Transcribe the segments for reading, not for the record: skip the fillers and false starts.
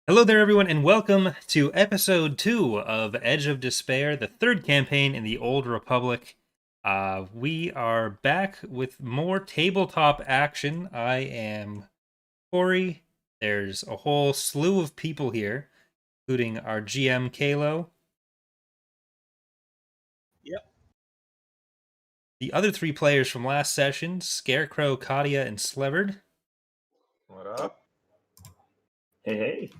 Hello there, everyone, and welcome to episode 2 of Edge of Despair, the third campaign in the Old Republic. We are back with more tabletop action. I am Corey. There's a whole slew of people here, including our GM, Kalo. Yep. The other three players from last session, Scarecrow, Katia, and Slevered. What up? Hey.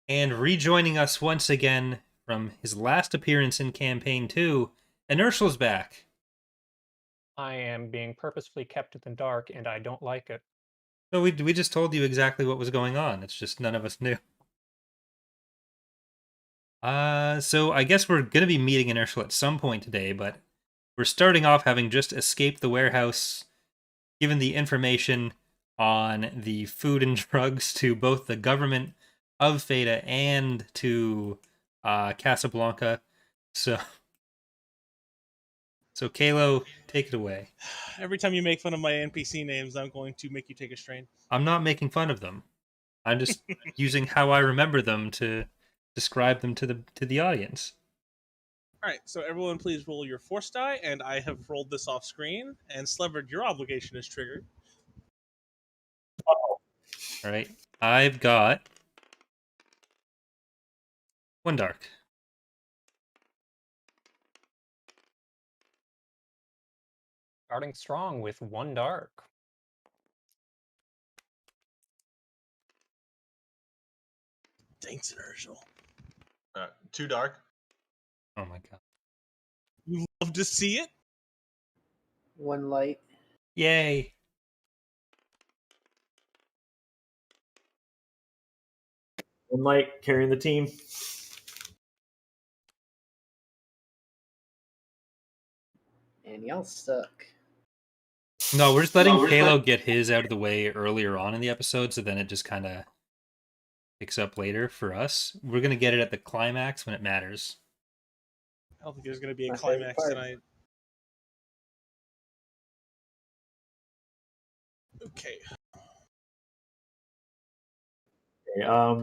And rejoining us once again from his last appearance in Campaign 2, Inertial's back. I am being purposefully kept in the dark, and I don't like it. No, we just told you exactly what was going on. It's just none of us knew. So I guess we're going to be meeting Inertial at some point today, but we're starting off having just escaped the warehouse, given the information on the food and drugs to both the government of Phaeda and to Casablanca. So Kalo, take it away. Every time you make fun of my NPC names, I'm going to make you take a strain. I'm not making fun of them. I'm just using how I remember them to describe them to the audience. All right, so everyone please roll your force die, and I have rolled this off screen. And Slevered, your obligation is triggered. All right, I've got 1 dark. Starting strong with 1 dark. Thanks, Inertial. 2 dark. Oh my god. You love to see it. 1 light. Yay. One light carrying the team. And y'all suck. No, we're just letting Kalo get his out of the way earlier on in the episode, so then it just kind of picks up later for us. We're going to get it at the climax when it matters. I don't think there's going to be a My climax favorite part. tonight. Okay.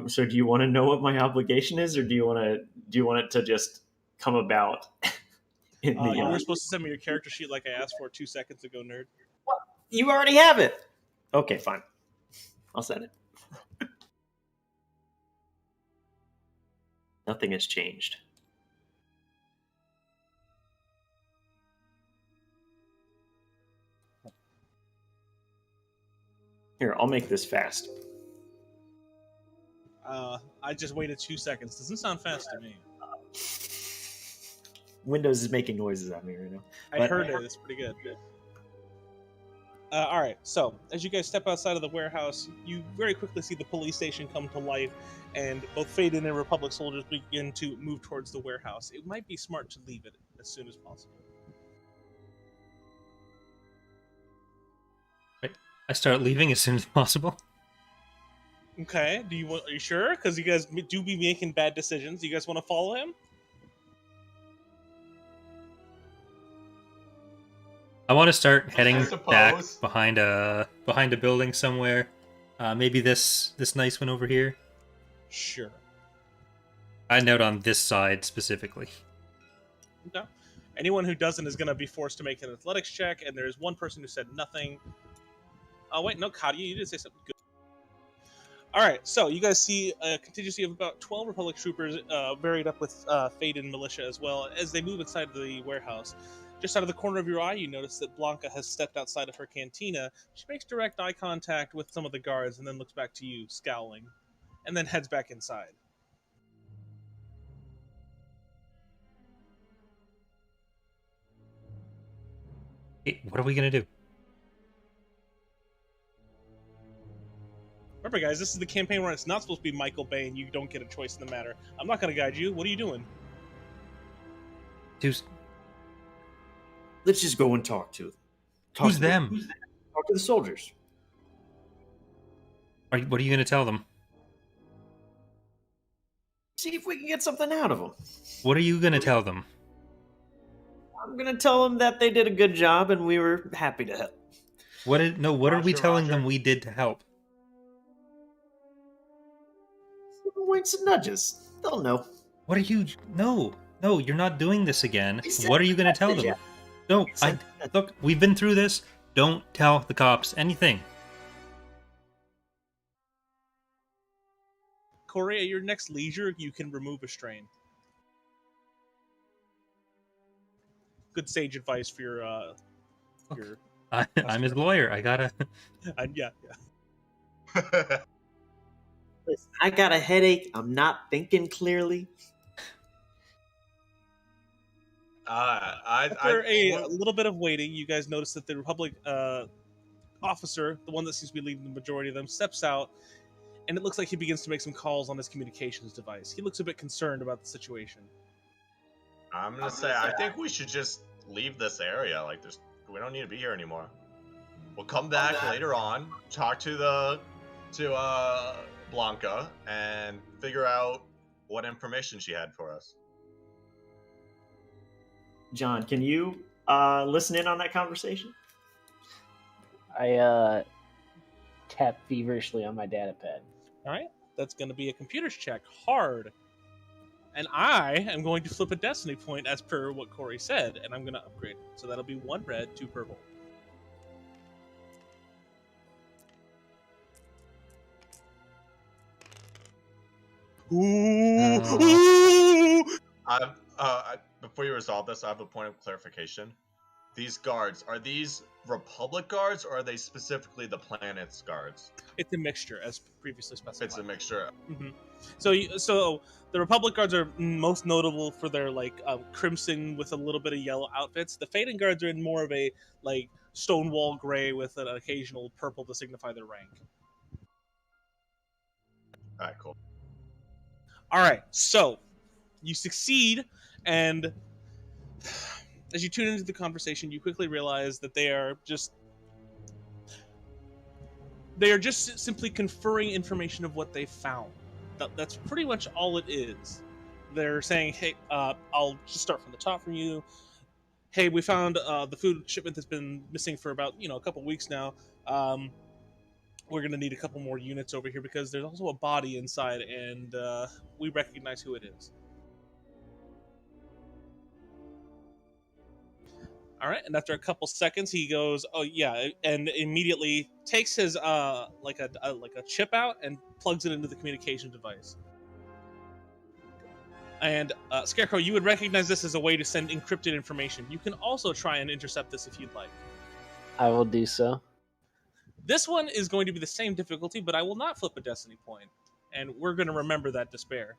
So do you want to know what my obligation is, or do you want it to just come about? You were supposed to send me your character sheet like I asked for 2 seconds ago, nerd. You already have it. Okay, fine. I'll send it. Nothing has changed. Here, I'll make this fast. I just waited 2 seconds. Doesn't sound fast to me. Windows is making noises at me right now. I heard it. It's pretty good. All right. So as you guys step outside of the warehouse, you very quickly see the police station come to life, and both Phaeda and Republic soldiers begin to move towards the warehouse. It might be smart to leave it as soon as possible. Right. I start leaving as soon as possible. Okay. Are you sure? Because you guys do be making bad decisions. You guys want to follow him? I want to start heading back suppose. behind a building somewhere. Maybe this nice one over here. Sure. I note on this side specifically. Okay. Anyone who doesn't is going to be forced to make an athletics check, and there's one person who said nothing. Oh, wait, no, Katia, you did say something good. All right, so you guys see a contingency of about 12 Republic troopers varied up with Phaeda and militia as well as they move inside the warehouse. Just out of the corner of your eye, you notice that Blanca has stepped outside of her cantina. She makes direct eye contact with some of the guards and then looks back to you, scowling, and then heads back inside. Hey, what are we gonna do? Remember, guys, this is the campaign where it's not supposed to be Michael Bay and you don't get a choice in the matter. I'm not going to guide you. What are you doing? Let's just go and talk to them. Who's them? Talk to the soldiers. What are you gonna tell them? See if we can get something out of them. What are you gonna tell them? I'm gonna tell them that they did a good job and we were happy to help. What are we telling Roger. them we did to help? winks and nudges. They'll know. What are you? No, you're not doing this again. He sent What are you going to tell message them? out. No, He sent a- look. We've been through this. Don't tell the cops anything. Corey, at your next leisure, you can remove a strain. Good sage advice for your. I'm his lawyer. I gotta. Yeah. Listen, I got a headache. I'm not thinking clearly. After a little bit of waiting, you guys notice that the Republic officer, the one that seems to be leading the majority of them, steps out, and it looks like he begins to make some calls on his communications device. He looks a bit concerned about the situation. I'm gonna say I think we should just leave this area. Like, we don't need to be here anymore. We'll come back later on, talk to Blanca, and figure out what information she had for us. John, can you listen in on that conversation? I tap feverishly on my data pad. All right, that's going to be a computer's check, hard. And I am going to flip a destiny point as per what Corey said, and I'm going to upgrade it. So that'll be 1 red, 2 purple. Ooh! Before you resolve this, I have a point of clarification. These guards, are these Republic guards, or are they specifically the planet's guards? It's a mixture, as previously specified. It's a mixture. Mm-hmm. So the Republic guards are most notable for their crimson with a little bit of yellow outfits. The Phaedan guards are in more of a stonewall gray with an occasional purple to signify their rank. All right, cool. All right, so you succeed, and as you tune into the conversation, you quickly realize that they are just simply conferring information of what they found. That's pretty much all it is. They're saying, hey, I'll just start from the top from you. Hey, we found the food shipment that's been missing for about a couple weeks now. We're going to need a couple more units over here because there's also a body inside, and we recognize who it is. All right, and after a couple seconds, he goes, "Oh yeah," and immediately takes his like a chip out and plugs it into the communication device. And Scarecrow, you would recognize this as a way to send encrypted information. You can also try and intercept this if you'd like. I will do so. This one is going to be the same difficulty, but I will not flip a destiny point, and we're going to remember that despair.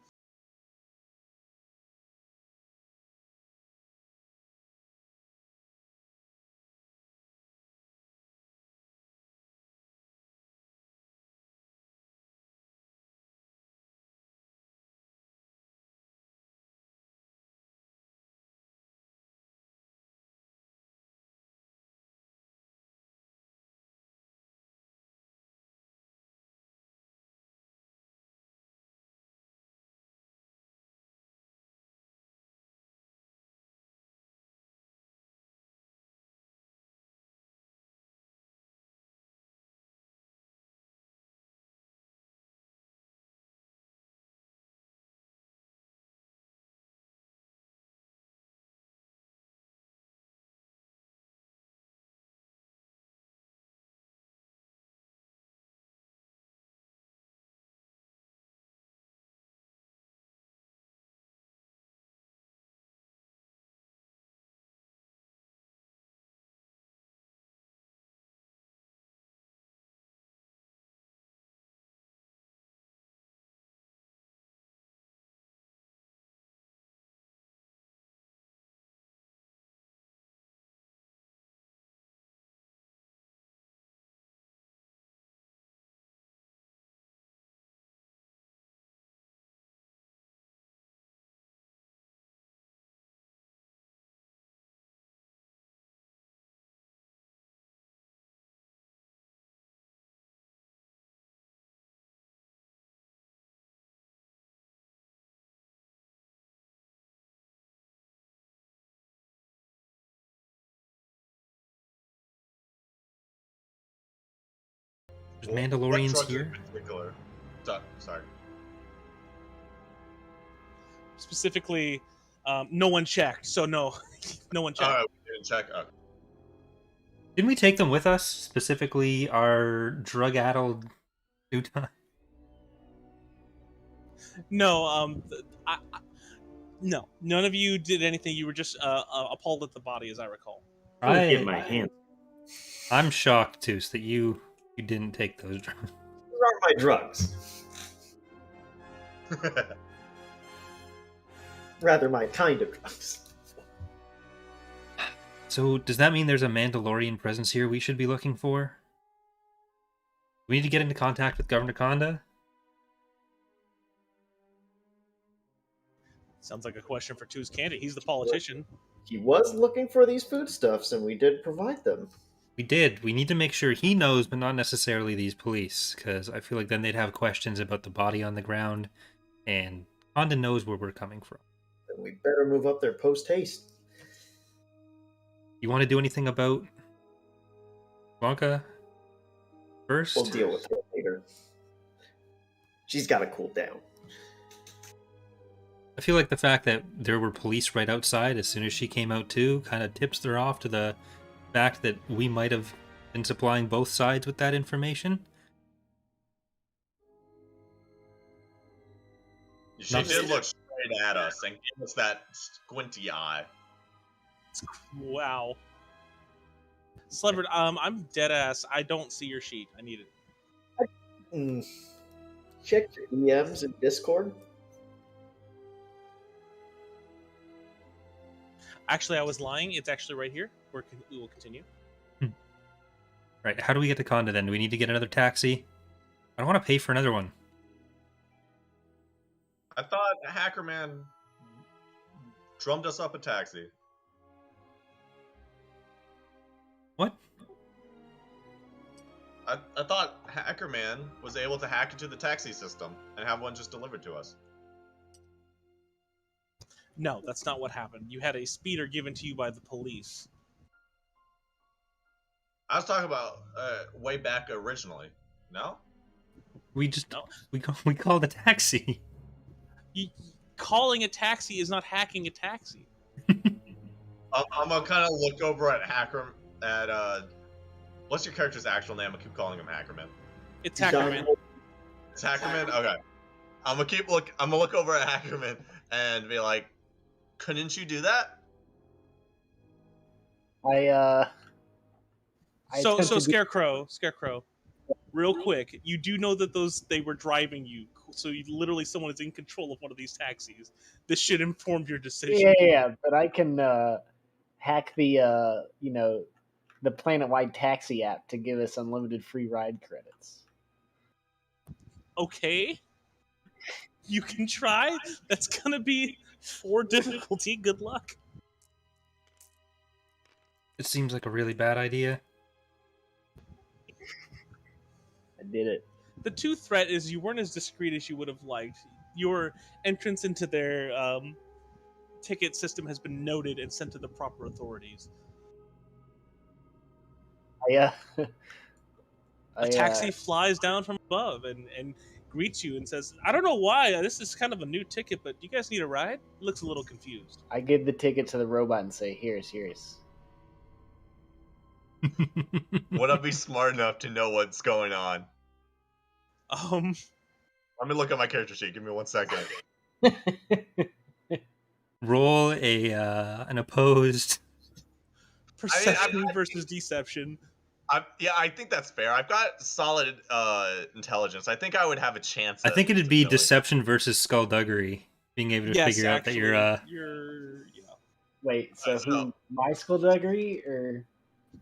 There's Mandalorians What drugs here. in particular? Sorry. Specifically, no one checked, so no, no one checked. We didn't check. Okay. Didn't we take them with us? Specifically, our drug-addled Utah? No, no, none of you did anything. You were just appalled at the body, as I recall. I get my hands. I'm shocked, Toos, that you didn't take those drugs. Those aren't my drugs. Rather, my kind of drugs. So, does that mean there's a Mandalorian presence here we should be looking for? We need to get into contact with Governor Konda? Sounds like a question for Two's candidate. He's the politician. He was looking for these foodstuffs, and we did provide them. We did. We need to make sure he knows, but not necessarily these police, because I feel like then they'd have questions about the body on the ground, and Konda knows where we're coming from. Then we better move up there post-haste. You want to do anything about Blanca first? We'll deal with her later. She's got to cool down. I feel like the fact that there were police right outside as soon as she came out too kind of tips her off to the fact that we might have been supplying both sides with that information. She did look straight at us and gave us that squinty eye. Wow. Slevered, I'm dead ass. I don't see your sheet. I need it. Check your EMs in Discord. Actually, I was lying. It's actually right here. We will continue. Right, how do we get to Konda then? Do we need to get another taxi? I don't want to pay for another one. I thought Hacker Man drummed us up a taxi. What? I thought Hacker Man was able to hack into the taxi system and have one just delivered to us. No, that's not what happened. You had a speeder given to you by the police. I was talking about way back originally. No? We just No. we called a taxi. Calling a taxi is not hacking a taxi. I'm gonna kind of look over at Hacker what's your character's actual name? I keep calling him Hackerman. It's Hackerman. It's Hackerman. Okay. I'm gonna look over at Hackerman and be like, couldn't you do that? So Scarecrow, real quick, you do know that they were driving you, so literally someone is in control of one of these taxis. This should inform your decision. Yeah, but I can hack the the planet-wide taxi app to give us unlimited free ride credits. Okay, you can try. That's gonna be 4 difficulty. Good luck. It seems like a really bad idea. I did it. The 2 threat is you weren't as discreet as you would have liked. Your entrance into their ticket system has been noted and sent to the proper authorities. A taxi flies down from above and greets you and says, I don't know why, this is kind of a new ticket, but do you guys need a ride? Looks a little confused. I give the ticket to the robot and say, here's. Would I be smart enough to know what's going on? Let me look at my character sheet. Give me 1 second. Roll an opposed Perception versus deception. I think that's fair. I've got solid intelligence. I think I would have a chance. I think it'd be deception versus skullduggery. Being able to figure out that you're Wait, so who? My skullduggery or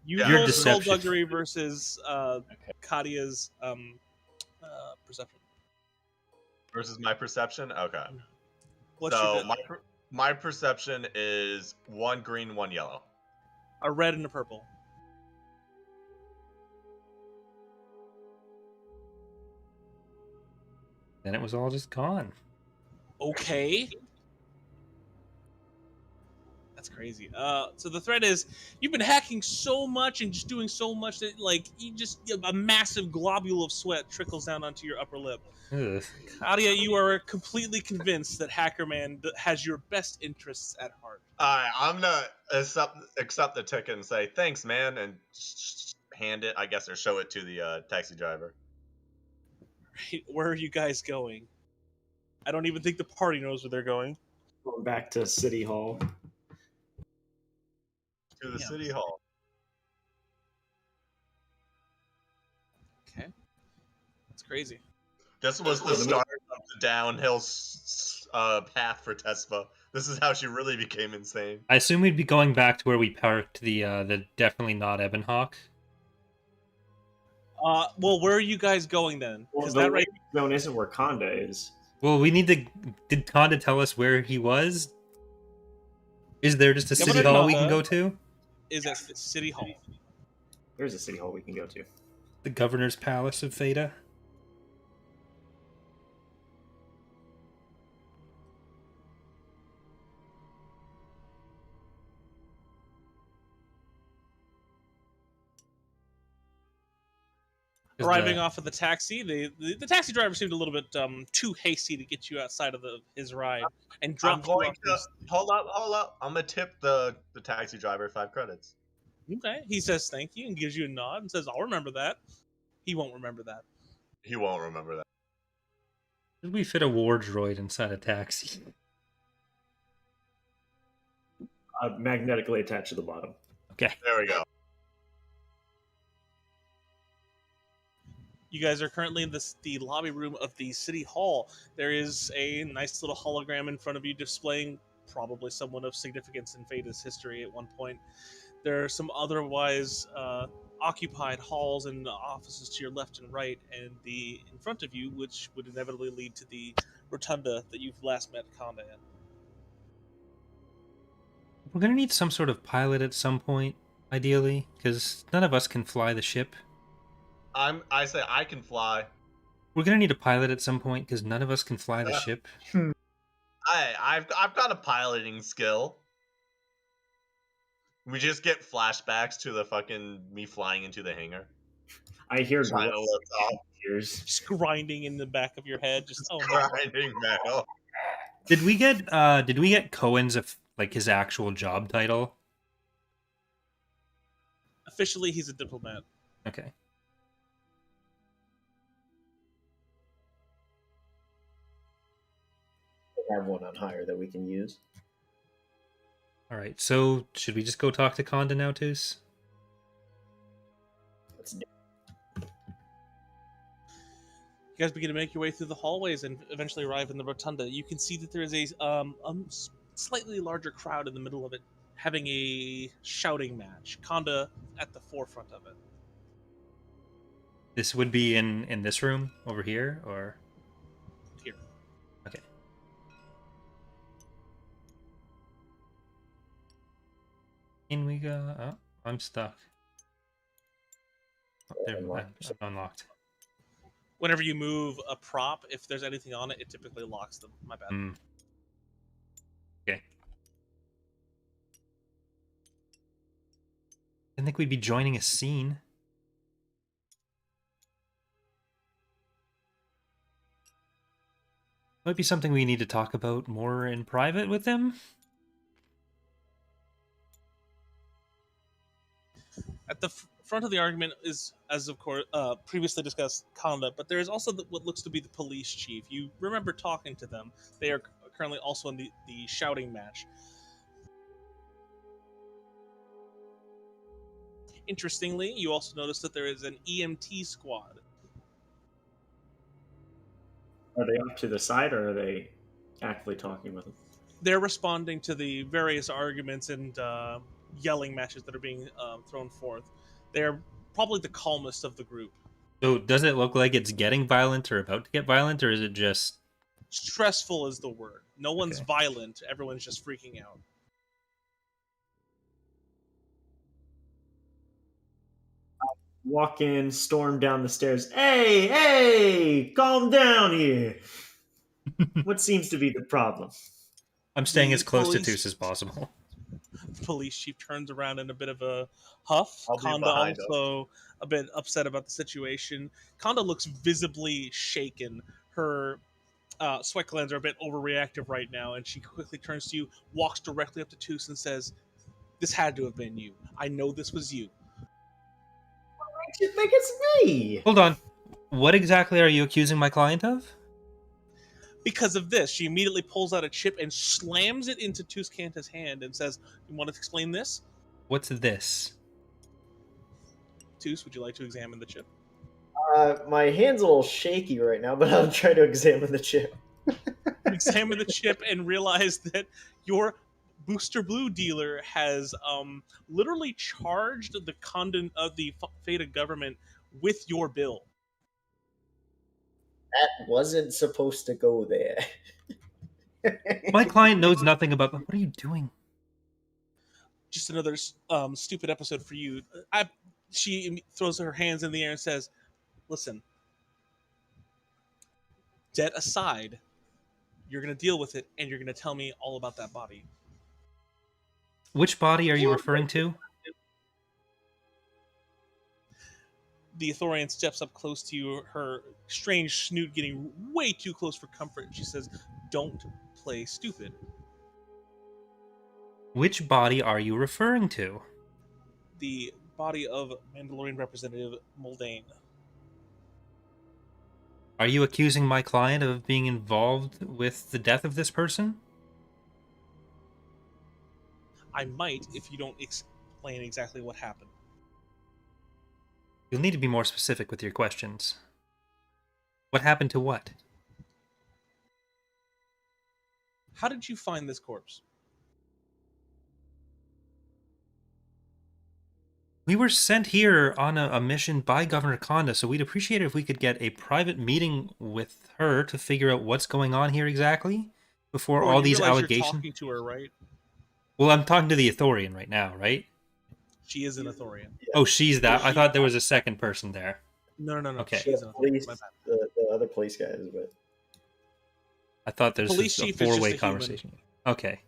your deception? Skullduggery versus Kadia's perception. Versus my perception. Okay. What's so your my perception is 1 green, 1 yellow. A red and a purple. Then it was all just gone. Okay. That's crazy. So the thread is you've been hacking so much and just doing so much that a massive globule of sweat trickles down onto your upper lip. Ugh. Adia, you are completely convinced that Hacker Man has your best interests at heart. Alright, I'm gonna accept the ticket and say thanks, man, and hand it, I guess, or show it to the taxi driver. Right, where are you guys going? I don't even think the party knows where they're going. Going back to City Hall. To the city hall. Okay, that's crazy. This was the start of the downhill path for Tespa. This is how she really became insane. I assume we'd be going back to where we parked the definitely not Ebonhawk. Well, where are you guys going then? Well, Because the that right. zone isn't where Conda is. Well, we need to. Did Conda tell us where he was? Is there just a Governor city hall we Conda can go to? Is at City Hall. There's a City Hall we can go to. The governor's palace of Phaeda? Arriving off of the taxi, the taxi driver seemed a little bit too hasty to get you outside of his ride and I'm dropped you going off. to hold up. I'm gonna tip the taxi driver 5 credits. Okay, he says thank you and gives you a nod and says, "I'll remember that." He won't remember that. He won't remember that. Did we fit a war droid inside a taxi? Magnetically attached to the bottom. Okay. There we go. You guys are currently in the lobby room of the city hall. There is a nice little hologram in front of you displaying probably someone of significance in Phaeda's history at one point. There are some otherwise occupied halls and offices to your left and right, and in front of you, which would inevitably lead to the rotunda that you've last met Conda in. We're gonna need some sort of pilot at some point, ideally, because none of us can fly the ship. I say I can fly. We're gonna need a pilot at some point because none of us can fly the ship. I've got a piloting skill. We just get flashbacks to the fucking me flying into the hangar. I hear Trying to lift off. ears. Just grinding in the back of your head. Just no. Grinding metal. Did we get Cohen's his actual job title? Officially, he's a diplomat. Okay. We have one on hire that we can use. All right. So should we just go talk to Conda now, Toos? Let's do You guys begin to make your way through the hallways and eventually arrive in the rotunda. You can see that there is a slightly larger crowd in the middle of it, having a shouting match. Conda at the forefront of it. This would be in this room over here, or Here. okay. In we go. Oh, I'm stuck. Oh, there, I'm unlocked. Whenever you move a prop, if there's anything on it, it typically locks them. My bad. Okay. I think we'd be joining a scene. Might be something we need to talk about more in private with them. At the front of the argument is, as of course previously discussed, Conda, but there is also what looks to be the police chief. You remember talking to them. They are currently also in the shouting match. Interestingly, you also notice that there is an EMT squad. Are they off to the side, or are they actively talking with them? They're responding to the various arguments and yelling matches that are being thrown forth. They're probably the calmest of the group. So does it look like it's getting violent or about to get violent, or is it just... Stressful is the word. No one's Okay. violent. Everyone's just freaking out. Walk in, storm down the stairs. Hey, calm down here. What seems to be the problem? I'm staying The as close to police- Toos as possible. The police chief turns around in a bit of a huff. I'll be Konda behind him. also a bit upset about the situation. Konda looks visibly shaken. Her sweat glands are a bit overreactive right now, and she quickly turns to you, walks directly up to Toos, and says, "This had to have been you. I know this was you." Makes you think it's me? Hold on. What exactly are you accusing my client of? Because of this, she immediately pulls out a chip and slams it into Tuscanta's hand and says, "You want to explain this?" What's this? Tus, would you like to examine the chip? My hand's a little shaky right now, but I'll try to examine the chip. You examine the chip and realize that your Booster Blue dealer has literally charged the Phaeda government with your bill. That wasn't supposed to go there. My client knows nothing about them. What are you doing? Just another stupid episode for you. She throws her hands in the air and says, "Listen, debt aside, you're going to deal with it, and you're going to tell me all about that body." Which body are you referring to? The Ithorian steps up close to you, her strange snoot getting way too close for comfort. She says, "Don't play stupid." Which body are you referring to? The body of Mandalorian Representative Muldain. Are you accusing my client of being involved with the death of this person? I might if you don't explain exactly what happened. You'll need to be more specific with your questions. What happened to what? How did you find this corpse? We were sent here on a mission by Governor Konda, so we'd appreciate it if we could get a private meeting with her to figure out what's going on here exactly before all these allegations. You're talking to her, right? Well, I'm talking to the Ithorian right now, right? She is an Ithorian. Yeah. Oh, she's that. I thought there was a second person there. No. Okay. She's an Ithorian. The other police guys, but I thought there's Police a chief is just four-way a conversation. Okay.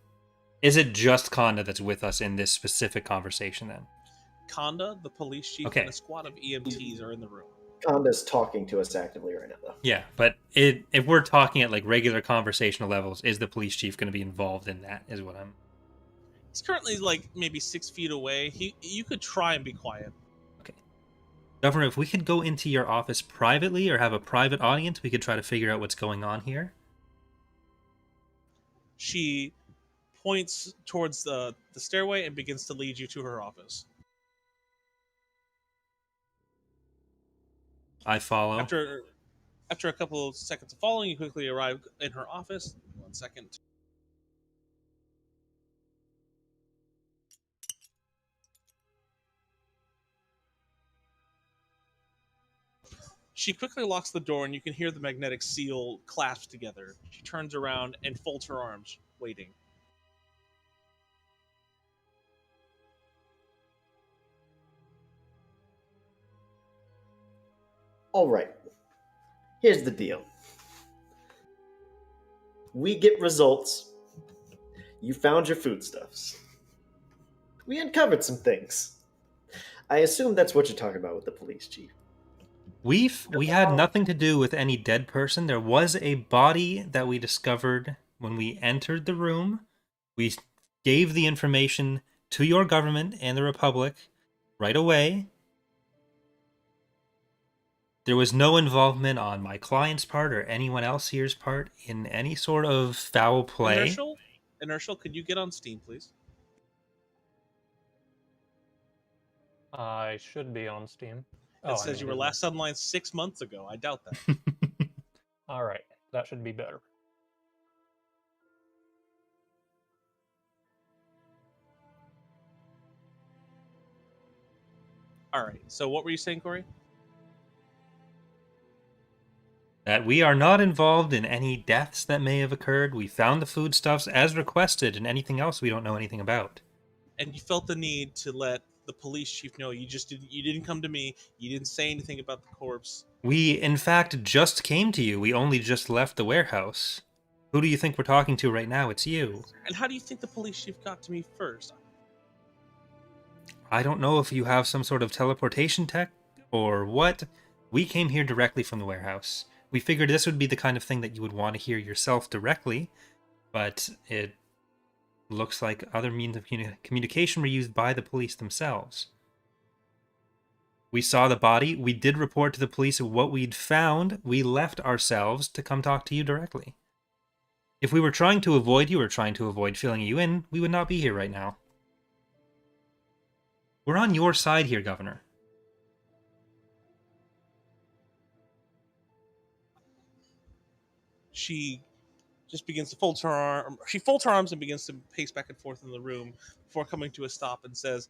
Is it just Konda that's with us in this specific conversation then? Konda, the police chief, Okay. and a squad of EMTs are in the room. Konda's talking to us actively right now, though. Yeah, but if we're talking at like regular conversational levels, is the police chief going to be involved in that? Is what I'm. He's currently like maybe 6 feet away. You could try and be quiet. Okay. Governor, if we could go into your office privately or have a private audience, we could try to figure out what's going on here. She points towards the stairway and begins to lead you to her office. I follow. After a couple of seconds of following, you quickly arrive in her office. 1 second. She quickly locks the door, and you can hear the magnetic seal clasp together. She turns around and folds her arms, waiting. All right. Here's the deal. We get results. You found your foodstuffs. We uncovered some things. I assume that's what you're talking about with the police chief. We had nothing to do with any dead person. There was a body that we discovered when we entered the room. We gave the information to your government and the Republic right away. There was no involvement on my client's part or anyone else here's part in any sort of foul play. Inertial, could you get on Steam, please? I should be on Steam. It says you were last online 6 months ago. I doubt that. All right, that should be better. All right. So what were you saying, Corey? That we are not involved in any deaths that may have occurred. We found the foodstuffs as requested, and anything else we don't know anything about. And you felt the need to let the police chief know you didn't come to me. You didn't say anything about the corpse. We, in fact, just came to you. We only just left the warehouse. Who do you think we're talking to right now? It's you. And how do you think the police chief got to me first? I don't know if you have some sort of teleportation tech or what. We came here directly from the warehouse. We figured this would be the kind of thing that you would want to hear yourself directly, but it looks like other means of communication were used by the police themselves. We saw the body. We did report to the police what we'd found. We left ourselves to come talk to you directly. If we were trying to avoid you or trying to avoid filling you in, we would not be here right now. We're on your side here, Governor. She just begins to fold her arm. She folds her arms and begins to pace back and forth in the room before coming to a stop and says,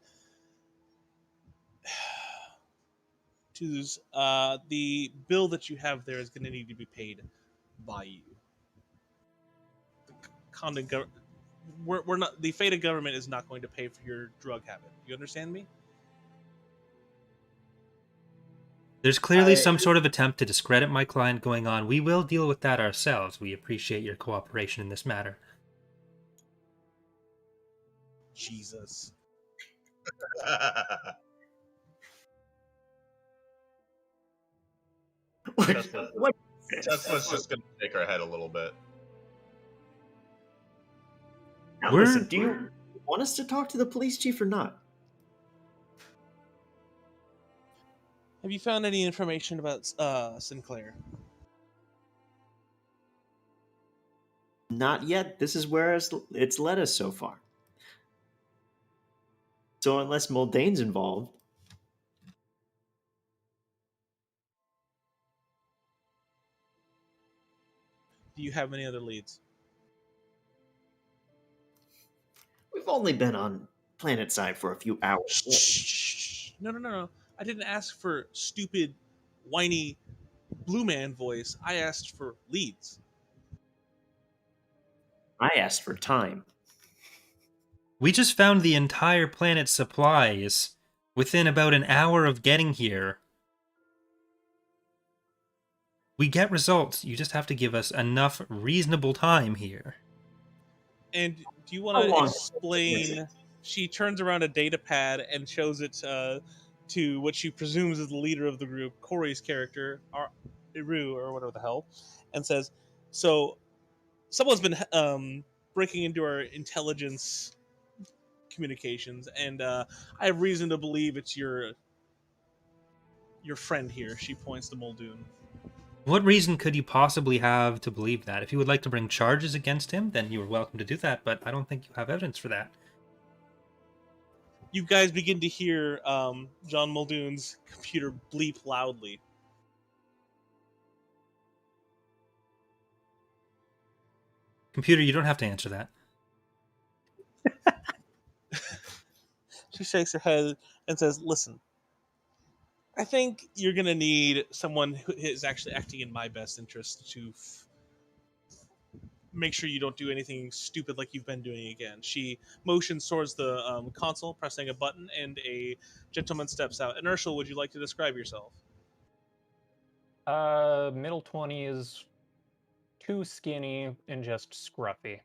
the bill that you have there is going to need to be paid by you. The Condon government, we're not. The Phaeda government is not going to pay for your drug habit. You understand me? There's clearly some sort of attempt to discredit my client going on. We will deal with that ourselves. We appreciate your cooperation in this matter. Jesus. What? Tesla's just gonna shake her head a little bit. Now, listen, do you want us to talk to the police chief or not? Have you found any information about Sinclair? Not yet. This is where it's led us so far. So unless Muldane's involved... Do you have any other leads? We've only been on planet side for a few hours. Shh. No. I didn't ask for stupid, whiny blue man voice. I asked for leads. I asked for time. We just found the entire planet's supplies within about an hour of getting here. We get results. You just have to give us enough reasonable time here. And do you want to explain? She turns around a data pad and shows it to what she presumes is the leader of the group, Corey's character, Iru, or whatever the hell, and says, so someone's been breaking into our intelligence communications, and I have reason to believe it's your friend here. She points to Muldoon. What reason could you possibly have to believe that? If you would like to bring charges against him, then you are welcome to do that, but I don't think you have evidence for that. You guys begin to hear John Muldoon's computer bleep loudly. Computer, you don't have to answer that. She shakes her head and says, listen, I think you're going to need someone who is actually acting in my best interest to make sure you don't do anything stupid like you've been doing again. She motions towards the console, pressing a button, and a gentleman steps out. Inertial, would you like to describe yourself? Middle 20s, too skinny, and just scruffy.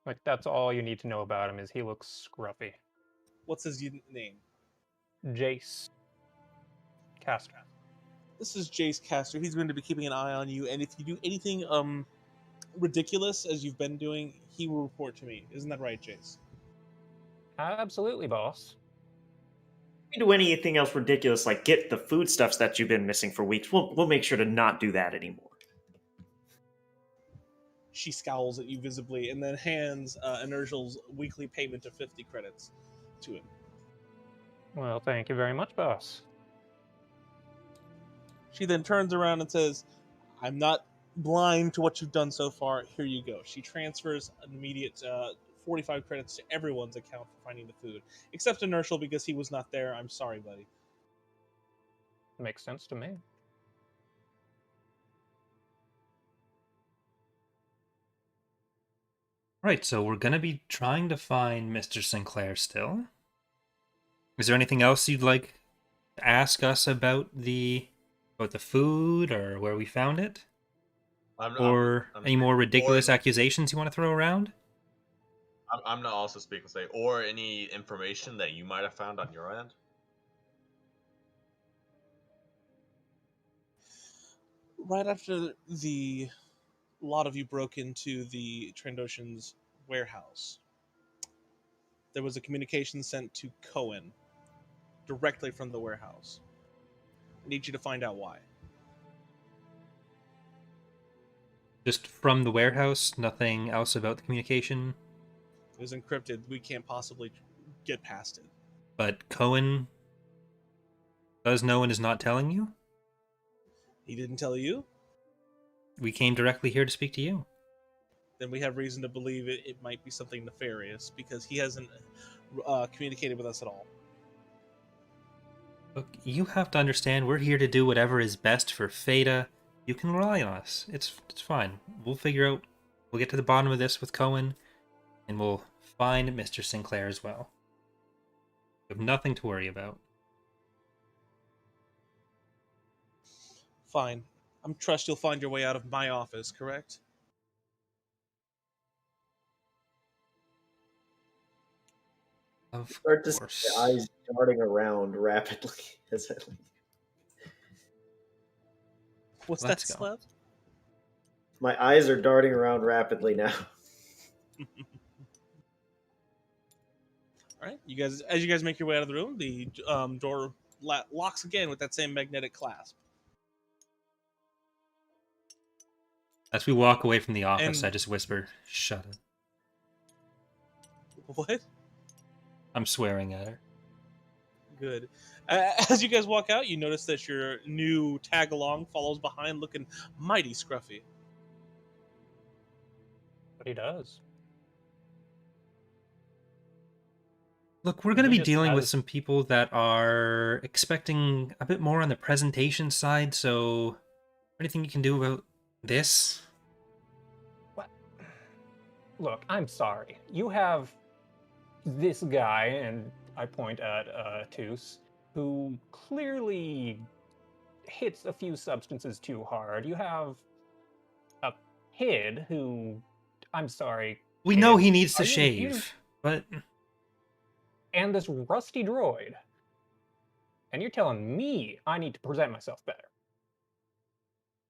Like, that's all you need to know about him, is he looks scruffy. What's his name? Jace. Caster. This is Jace Caster. He's going to be keeping an eye on you, and if you do anything ridiculous, as you've been doing, he will report to me. Isn't that right, Jace? Absolutely, boss. If you do anything else ridiculous, like get the foodstuffs that you've been missing for weeks, we'll make sure to not do that anymore. She scowls at you visibly and then hands Inertial's weekly payment of 50 credits to him. Well, thank you very much, boss. She then turns around and says, I'm not blind to what you've done so far. Here you go. She transfers an immediate 45 credits to everyone's account for finding the food, except Inertial because he was not there. I'm sorry, buddy. Makes sense to me. Right, so we're going to be trying to find Mr. Sinclair still. Is there anything else you'd like to ask us about the food or where we found it? I'm Any more ridiculous accusations you want to throw around? I'm gonna also speak and say, or any information that you might have found on your end. Right after a lot of you broke into the Trandoshan's warehouse, there was a communication sent to Cohen directly from the warehouse. I need you to find out why. Just from the warehouse, nothing else about the communication. It was encrypted. We can't possibly get past it. But Cohen does know and is not telling you? He didn't tell you? We came directly here to speak to you. Then we have reason to believe it might be something nefarious because he hasn't communicated with us at all. Look, you have to understand we're here to do whatever is best for Phaeda. You can rely on us. It's fine. We'll get to the bottom of this with Cohen, and we'll find Mr. Sinclair as well. You have nothing to worry about. Fine. I'm trust you'll find your way out of my office, correct? Of Start to see course. my eyes darting around rapidly as I leave. What's Let's that, go. Slev? My eyes are darting around rapidly now. All right, as you guys make your way out of the room, the door locks again with that same magnetic clasp. As we walk away from the office, And- I just whisper, "Shut it." What? I'm swearing at her. Good. As you guys walk out, you notice that your new tag along follows behind, looking mighty scruffy. But he does. Look, we're going to be He just dealing with has- some people that are expecting a bit more on the presentation side, so anything you can do about this? What? Look, I'm sorry. You have this guy, and I point at Toos, who clearly hits a few substances too hard. You have a kid who, I'm sorry, We know kid, he needs to are you shave, confused? but And this rusty droid. And you're telling me I need to present myself better.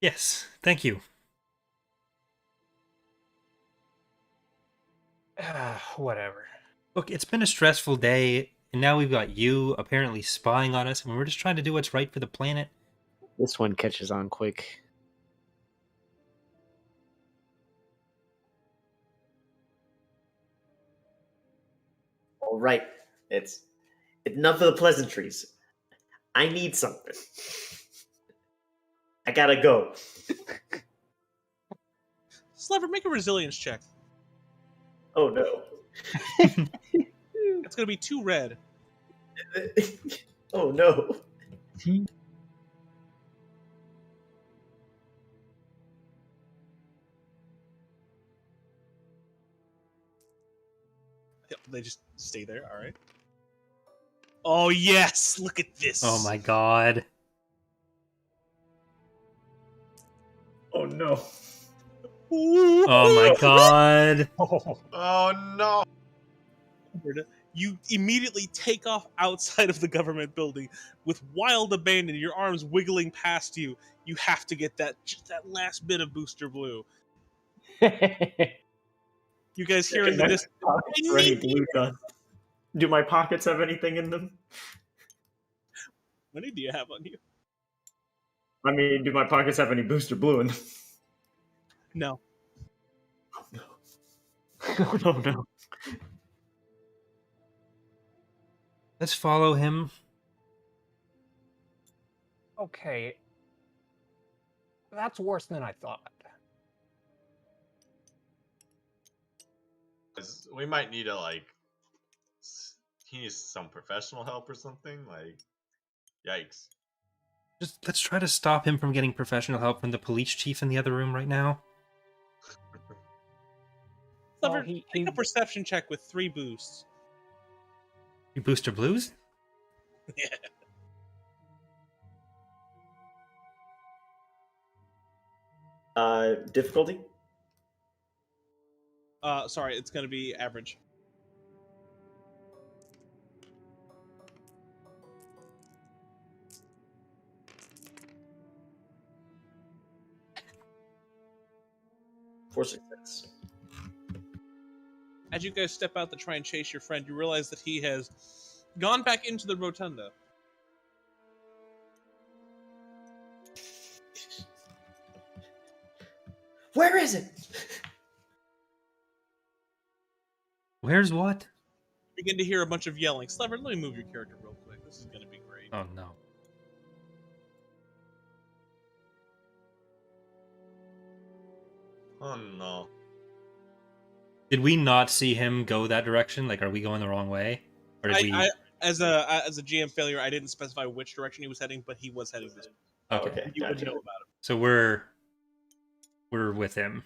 yes, thank you. Whatever. Look, it's been a stressful day, and now we've got you apparently spying on us, and we're just trying to do what's right for the planet. This one catches on quick. All right, it's enough of the pleasantries. I need something. I gotta go. Slever, make a resilience check. Oh no. It's going to be 2 red. Oh no. Yep, they just stay there. All right. Oh yes! Look at this. Oh my god. Oh no. Oh my god. Oh no! You immediately take off outside of the government building with wild abandon, your arms wiggling past you. You have to get just that last bit of booster blue. You guys hear in the distance. Pockets for any blue dust. Do my pockets have anything in them? How many do you have on you? I mean, do my pockets have any booster blue in them? No. Oh no, no. Let's follow him. Okay. That's worse than I thought. We might need to he needs some professional help or something. Yikes! Just let's try to stop him from getting professional help from the police chief in the other room right now. Slever, he- take a perception check with 3 boosts. You booster blues? Difficulty? Sorry, it's going to be average. For success. As you guys step out to try and chase your friend, you realize that he has gone back into the rotunda. Where is it? Where's what? You begin to hear a bunch of yelling. Slevered, let me move your character real quick. This is going to be great. Oh no. Oh no. Did we not see him go that direction? Like, are we going the wrong way? Or did we? As a GM failure, I didn't specify which direction he was heading, but he was heading this way. Okay. Okay, You would gotcha. know about him. So we're with him.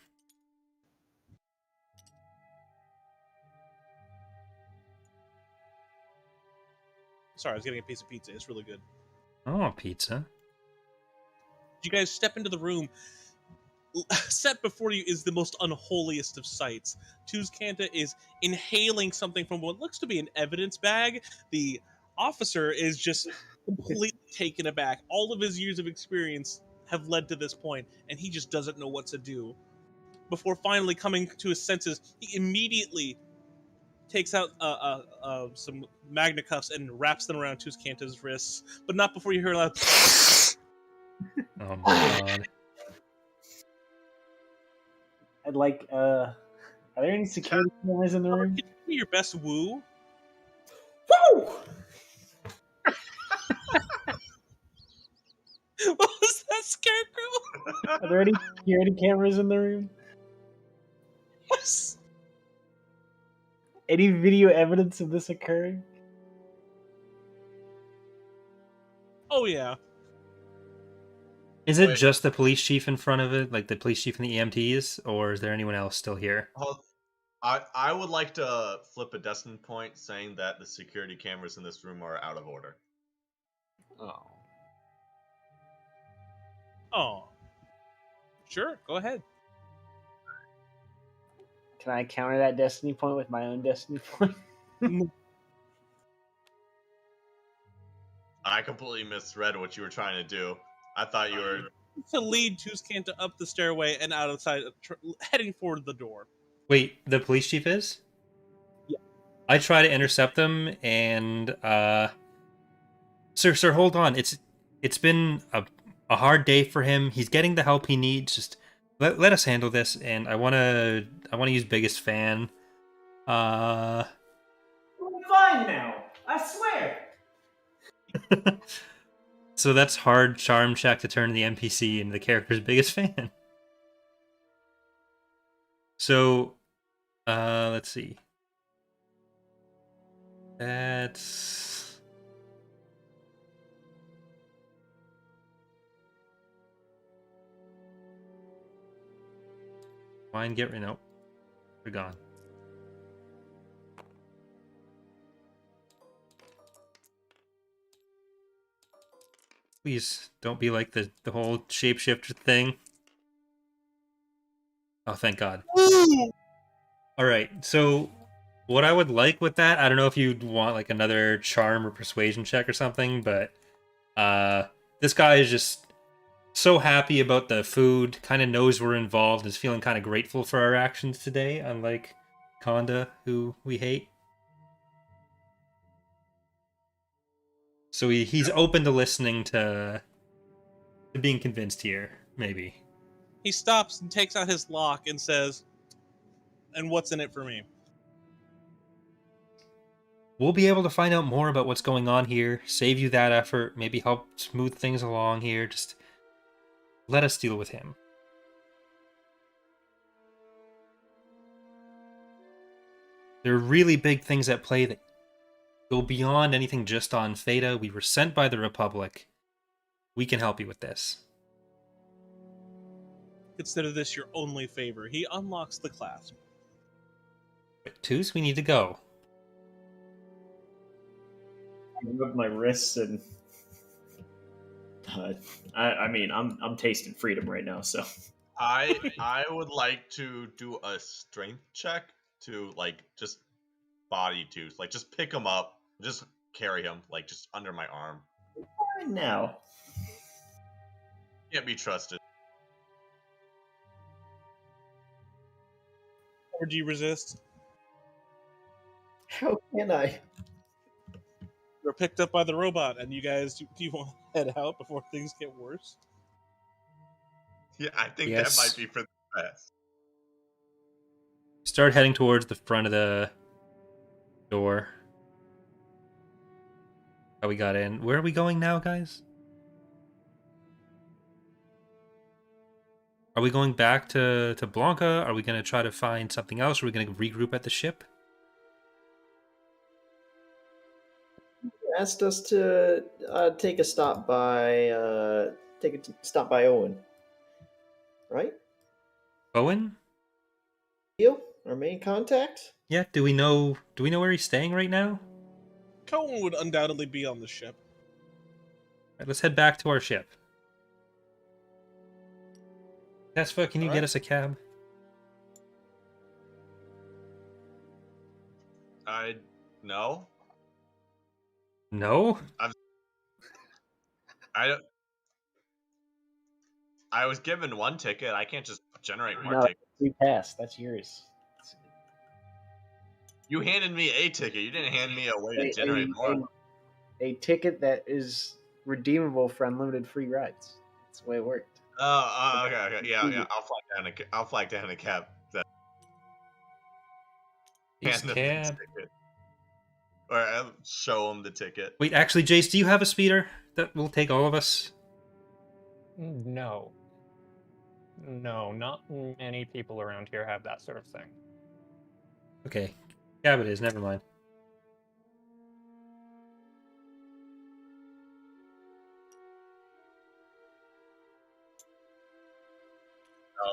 Sorry, I was getting a piece of pizza. It's really good. Oh, pizza. You guys step into the room. Set before you is the most unholiest of sights. Kanta is inhaling something from what looks to be an evidence bag. The officer is just completely taken aback. All of his years of experience have led to this point, and he just doesn't know what to do. Before finally coming to his senses, he immediately takes out some magna cuffs and wraps them around Kanta's wrists, but not before you hear a loud. Oh my god. I'd like. Are there any security cameras in the room? Can you give me your best woo? Woo! What was that, Scarecrow? Are there any security cameras in the room? Yes. Any video evidence of this occurring? Oh yeah. Is it Wait. just the police chief in front of it, like the police chief and the EMTs, or is there anyone else still here? I would like to flip a destiny point saying that the security cameras in this room are out of order. Oh. Oh. Sure, go ahead. Can I counter that destiny point with my own destiny point? I completely misread what you were trying to do. I thought you were. To lead Kanta up the stairway and outside, heading for the door. Wait, the police chief is? Yeah. I try to intercept them, and sir, hold on. It's been a hard day for him. He's getting the help he needs. Just let us handle this, and I wanna use biggest fan. I'm fine now. I swear. So that's hard charm check to turn the NPC into the character's biggest fan. So, let's see. That's... Wine, get rid. Nope. They're gone. Please don't be like the whole shapeshifter thing. Oh, thank God. Alright, so what I would like with that, I don't know if you'd want like another charm or persuasion check or something, but this guy is just so happy about the food, kind of knows we're involved, is feeling kind of grateful for our actions today, unlike Konda, who we hate. So he's open to listening to being convinced here, maybe. He stops and takes out his lock and says, "And what's in it for me?" We'll be able to find out more about what's going on here, save you that effort, maybe help smooth things along here. Just let us deal with him. There are really big things at play that go beyond anything just on Phaeda. We were sent by the Republic. We can help you with this. Consider this your only favor. He unlocks the clasp. Toos, we need to go. I rub my wrists and. I mean, I'm tasting freedom right now, so. I would like to do a strength check to like just body to like just pick him up, just carry him like just under my arm. Right now. Can't be trusted. Or do you resist? How can I? You're picked up by the robot, and you guys, do you want to head out before things get worse? Yeah, I think Yes. that might be for the best. Start heading towards the front of the door. Oh, we got in. Where are we going now, guys? Are we going back to Blanca? Are we going to try to find something else? Are we going to regroup at the ship? Asked us to take a stop by Owen, right? Cohen? Deal? Our main contact? Yeah. Do we know where he's staying right now? Cohen would undoubtedly be on the ship. Right, let's head back to our ship. Tesfa, can you All get right. us a cab? No. No. I was given one ticket. I can't just generate more No, tickets. free pass. That's yours. You handed me a ticket. You didn't hand me a way to generate more. A ticket that is redeemable for unlimited free rides. That's the way it worked. Oh, okay. Yeah. I'll flag down a cab. Jace Hand them the cab. ticket. Or I'll show them the ticket. Wait, actually, Jace, do you have a speeder that will take all of us? No. No, not many people around here have that sort of thing. Okay, cab it is. Never mind.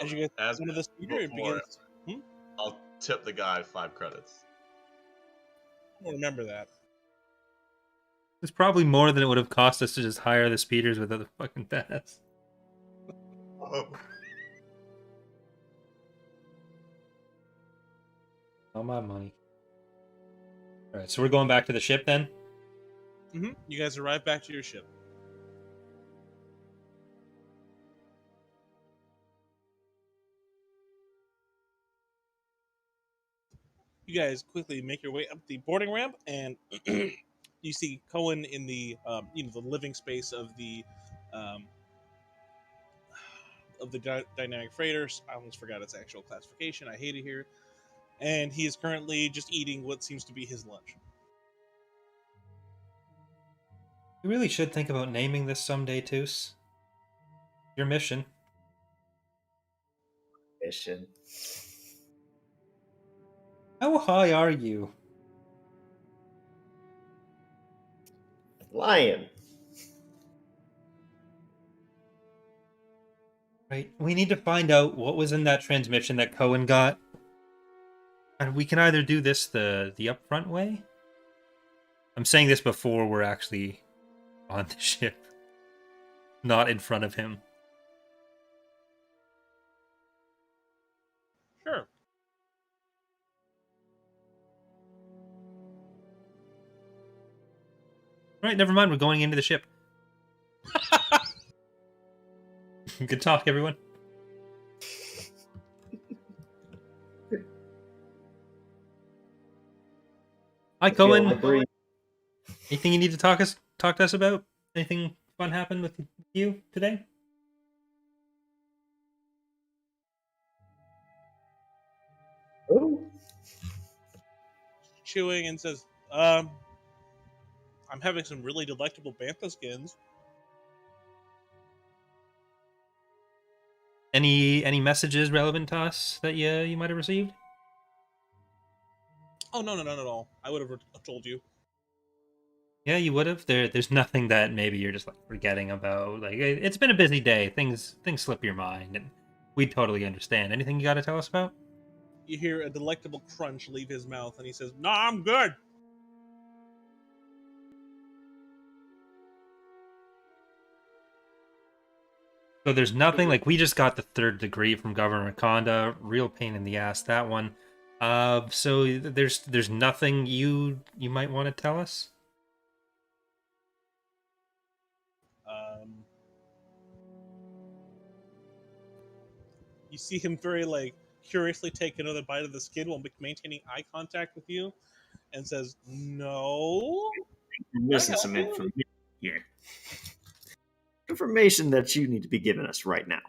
As you get As into the speeder, it before, begins. I'll tip the guy 5 credits. I'll remember that. It's probably more than it would have cost us to just hire the speeders without the fucking pass. Oh. All my money. All right, so we're going back to the ship then. You guys arrive back to your ship. You guys quickly make your way up the boarding ramp, and you see Cohen in the the living space of the dynamic freighters. I almost forgot its actual classification. I hate it here. And he is currently just eating what seems to be his lunch. We really should think about naming this someday, Toos. Your mission. Mission. How high are you? Lion. Right, we need to find out what was in that transmission that Cohen got. And we can either do this the upfront way. I'm saying this before we're actually on the ship. Not in front of him. Sure. Right, never mind, we're going into the ship. Good talk, everyone. Hi, Feel the Cohen. breeze. Anything you need to talk to us about? Anything fun happened with you today? Oh, Chewing and says, I'm having some really delectable bantha skins. Any messages relevant to us that you might have received? Oh, no, none at all. I would have told you. Yeah, you would have. There's nothing that maybe you're just like forgetting about. Like it's been a busy day. Things slip your mind, and we totally understand. Anything you got to tell us about? You hear a delectable crunch leave his mouth, and he says, "No, I'm good." So there's nothing like we just got the 3rd degree from Governor Conda. Real pain in the ass, that one. So there's nothing you might want to tell us. You see him very curiously take another bite of the skin while maintaining eye contact with you, and says, "No." You're missing some information here. Information that you need to be giving us right now.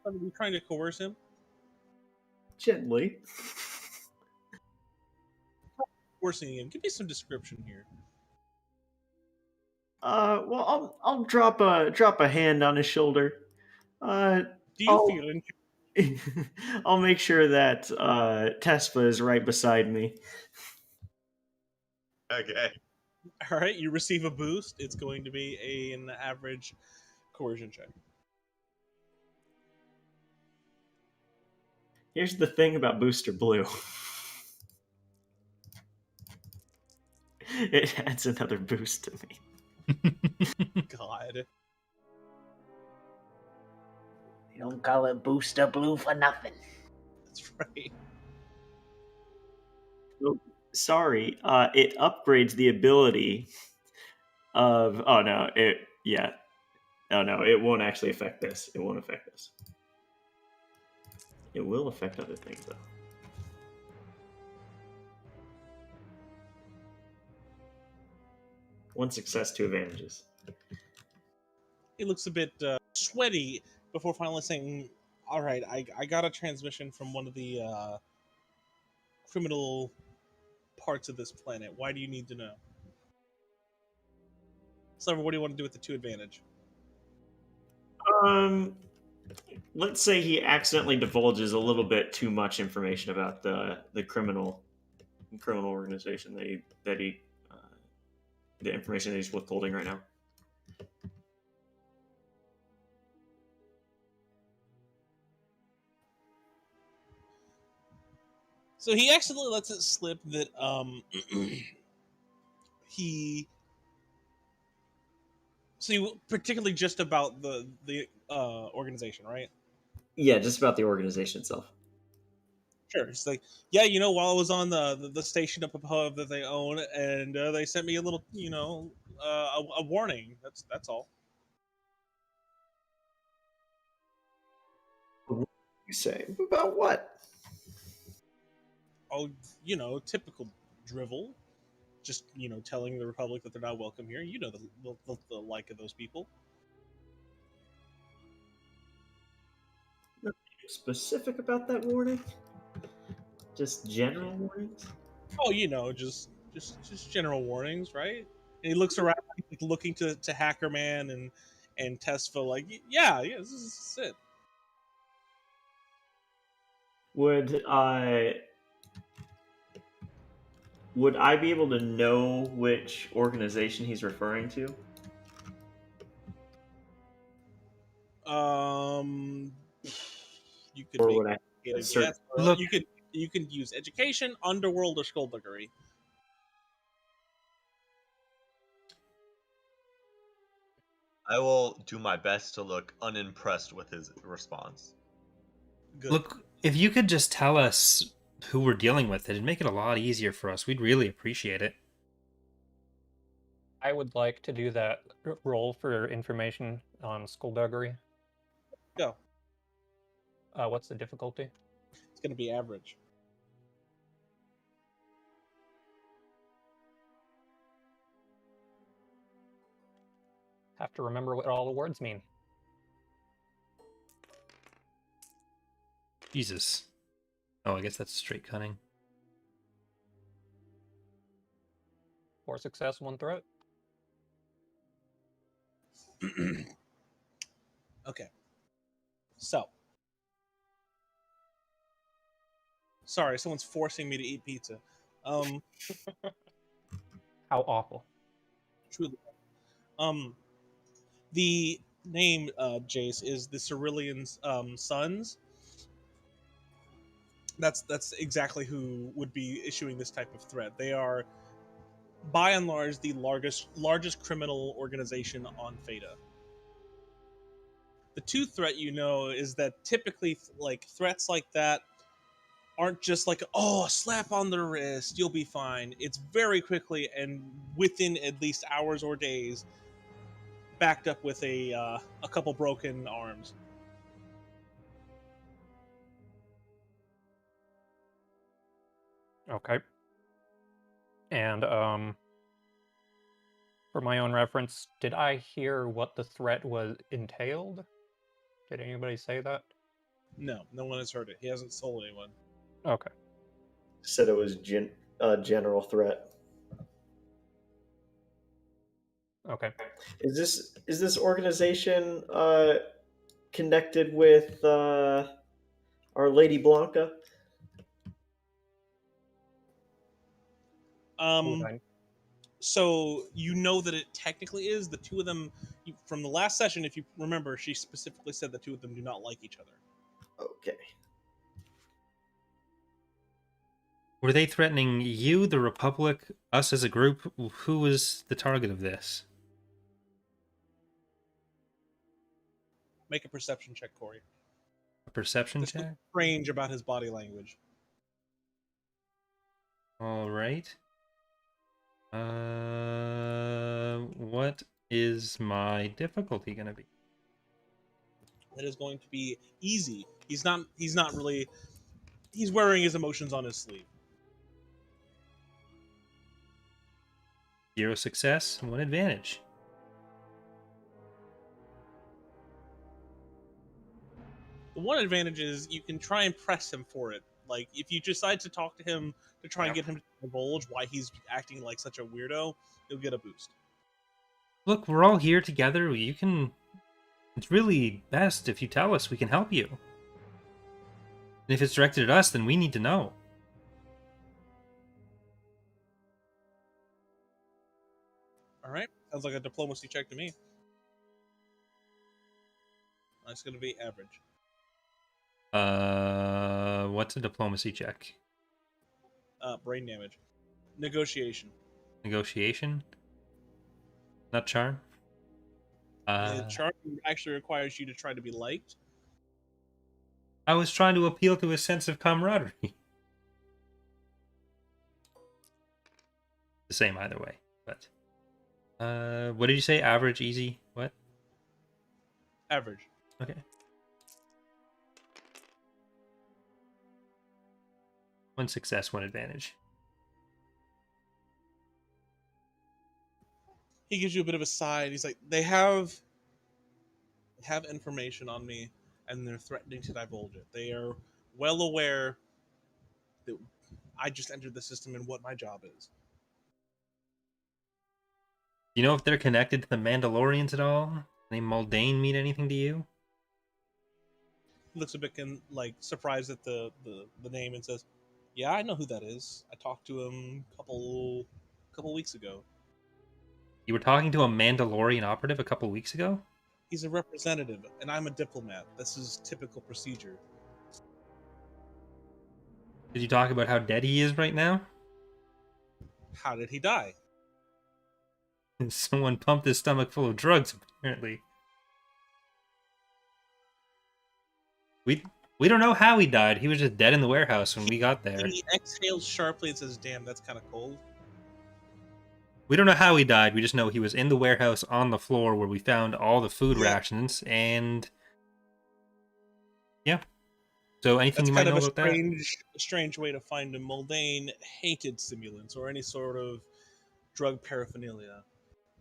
Are you trying to coerce him? Gently. Coercing him. Give me some description here. Well, I'll drop a hand on his shoulder. Do you I'll- feel I'll make sure that Tespa is right beside me. Okay. all right? You receive a boost. It's going to be an average coercion check. Here's the thing about Booster Blue. It adds another boost to me. God. They don't call it Booster Blue for nothing. That's right. Sorry, it upgrades the ability of. Oh no, Oh no, it won't actually affect this. It won't affect this. It will affect other things though. One success, 2 advantages. He looks a bit sweaty before finally saying, "All right, I got a transmission from one of the criminal parts of this planet. Why do you need to know?" Slevered, what do you want to do with the 2 advantage? Let's say he accidentally divulges a little bit too much information about the criminal organization that he the information that he's withholding right now. So he accidentally lets it slip that particularly just about the organization, right? Yeah, just about the organization itself. Sure. It's like, yeah, while I was on the station up above that they own, and they sent me a little, a warning. That's all. You say about what? Oh, typical drivel. Just telling the Republic that they're not welcome here. You know the like of those people. Specific about that warning? Just general warnings? Oh, just general warnings, right? And he looks around, like, looking to Hacker Man and Tesfa, like, yeah, this is it. Would I be able to know which organization he's referring to? You could Or make would I it a search- guess. Look- You could use education, underworld, or skullduggery. I will do my best to look unimpressed with his response. Good. Look, if you could just tell us who we're dealing with, it'd make it a lot easier for us. We'd really appreciate it. I would like to do that roll for information on skullduggery. Go. What's the difficulty? It's going to be average. Have to remember what all the words mean. Jesus. Oh, I guess that's straight cunning. 4 success, 1 threat. Okay. So. Sorry, someone's forcing me to eat pizza. How awful. Truly. The name, Jace, is the Cerulean's sons. That's exactly who would be issuing this type of threat. They are, by and large, the largest criminal organization on Phaeda. The 2 threat is that typically, like, threats like that aren't just like, oh, a slap on the wrist, you'll be fine. It's very quickly and within at least hours or days, backed up with a couple broken arms. Okay. And for my own reference, did I hear what the threat was entailed? Did anybody say that? No, no one has heard it. He hasn't sold anyone. Okay. Said it was general threat. Okay. Is this organization connected with Our Lady Blanca? Fine. So you know that it technically is. The two of them, from the last session, if you remember, she specifically said the two of them do not like each other. Okay. Were they threatening you, the Republic, us as a group? Who was the target of this? Make a perception check, Corey. A perception There's something check? strange about his body language. All right. What is my difficulty going to be? It is going to be easy. He's not really. He's wearing his emotions on his sleeve. 0 success, 1 advantage. The one advantage is you can try and press him for it. Like, if you decide to talk to him to try and get him to divulge why he's acting like such a weirdo, you'll get a boost. Look, we're all here together. You can... It's really best if you tell us. We can help you. And if it's directed at us, then we need to know. All right, sounds like a diplomacy check to me. That's going to be average. What's a diplomacy check? Brain damage. Negotiation. Negotiation? Not charm? Charm actually requires you to try to be liked. I was trying to appeal to a sense of camaraderie. The same either way, but... what did you say? Average, easy, what? Average. Okay. One success, 1 advantage. He gives you a bit of a sigh. He's like, they have information on me, and they're threatening to divulge it. They are well aware that I just entered the system and what my job is. You know if they're connected to the Mandalorians at all? Any Muldain mean anything to you? He looks a bit surprised at the name and says, "Yeah, I know who that is. I talked to him a couple weeks ago. You were talking to a Mandalorian operative a couple weeks ago? He's a representative, and I'm a diplomat. This is typical procedure." Did you talk about how dead he is right now? How did he die? Someone pumped his stomach full of drugs, apparently. We don't know how he died. He was just dead in the warehouse when we got there. He exhales sharply and says, "Damn, that's kind of cold." We don't know how he died. We just know he was in the warehouse on the floor where we found all the food rations, and yeah. So anything That's you might kind know of about a strange way to find a Muldain hated stimulants or any sort of drug paraphernalia.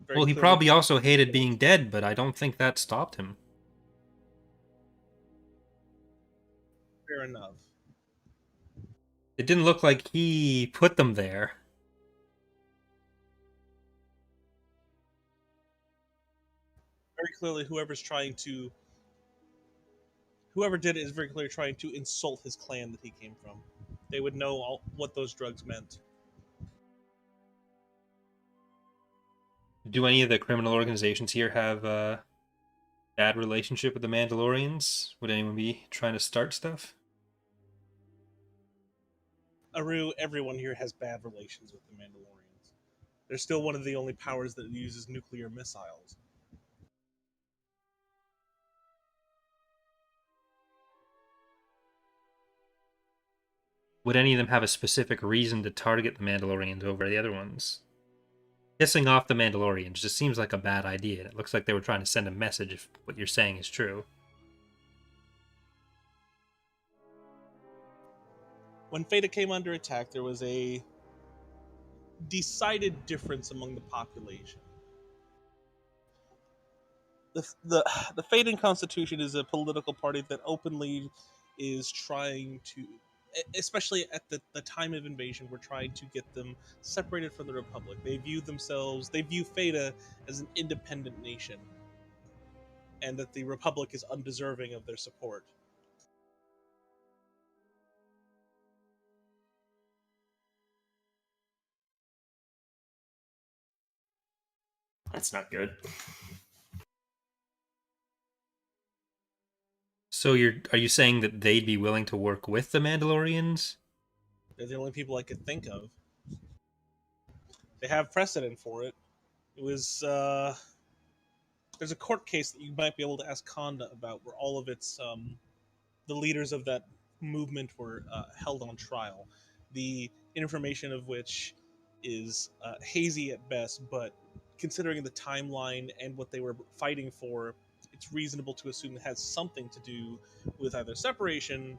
that? Well, he probably also hated being dead, but I don't think that stopped him. Fair enough. It didn't look like he put them there. Very clearly, whoever did it is very clearly trying to insult his clan that he came from. They would know what those drugs meant. Do any of the criminal organizations here have a bad relationship with the Mandalorians? Would anyone be trying to start stuff? Aru, everyone here has bad relations with the Mandalorians. They're still one of the only powers that uses nuclear missiles. Would any of them have a specific reason to target the Mandalorians over the other ones? pissing off the Mandalorians just seems like a bad idea. And it looks like they were trying to send a message if what you're saying is true. When Phaeda came under attack, there was a decided difference among the population. The Phaedan Constitution is a political party that openly is trying to, especially at the time of invasion, we're trying to get them separated from the Republic. They view Phaeda as an independent nation, and that the Republic is undeserving of their support. That's not good. So are you saying that they'd be willing to work with the Mandalorians? They're the only people I could think of. They have precedent for it. It was there's a court case that you might be able to ask Conda about, where all of its the leaders of that movement were held on trial. The information of which is hazy at best, but considering the timeline and what they were fighting for, it's reasonable to assume it has something to do with either separation.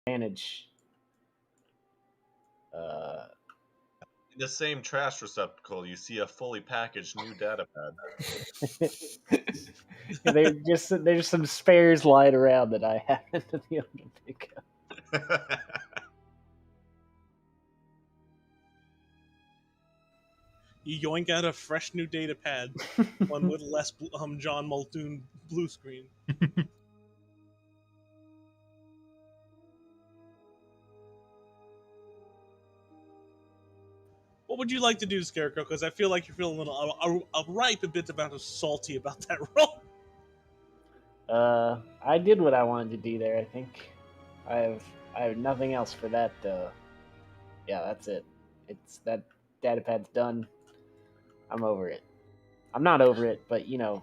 Manage. In the same trash receptacle, you see a fully packaged new data There's some spares lying around that I happen to be able to pick up. pad. You yoink out a fresh new data pad, one with less John Muldoon blue screen. What would you like to do, Scarecrow? Because I feel like you're feeling a ripe bit about salty about that roll. I did what I wanted to do there. I think I have nothing else for that. Yeah, that's it. It's that data pad's done. I'm over it. I'm not over it, but you know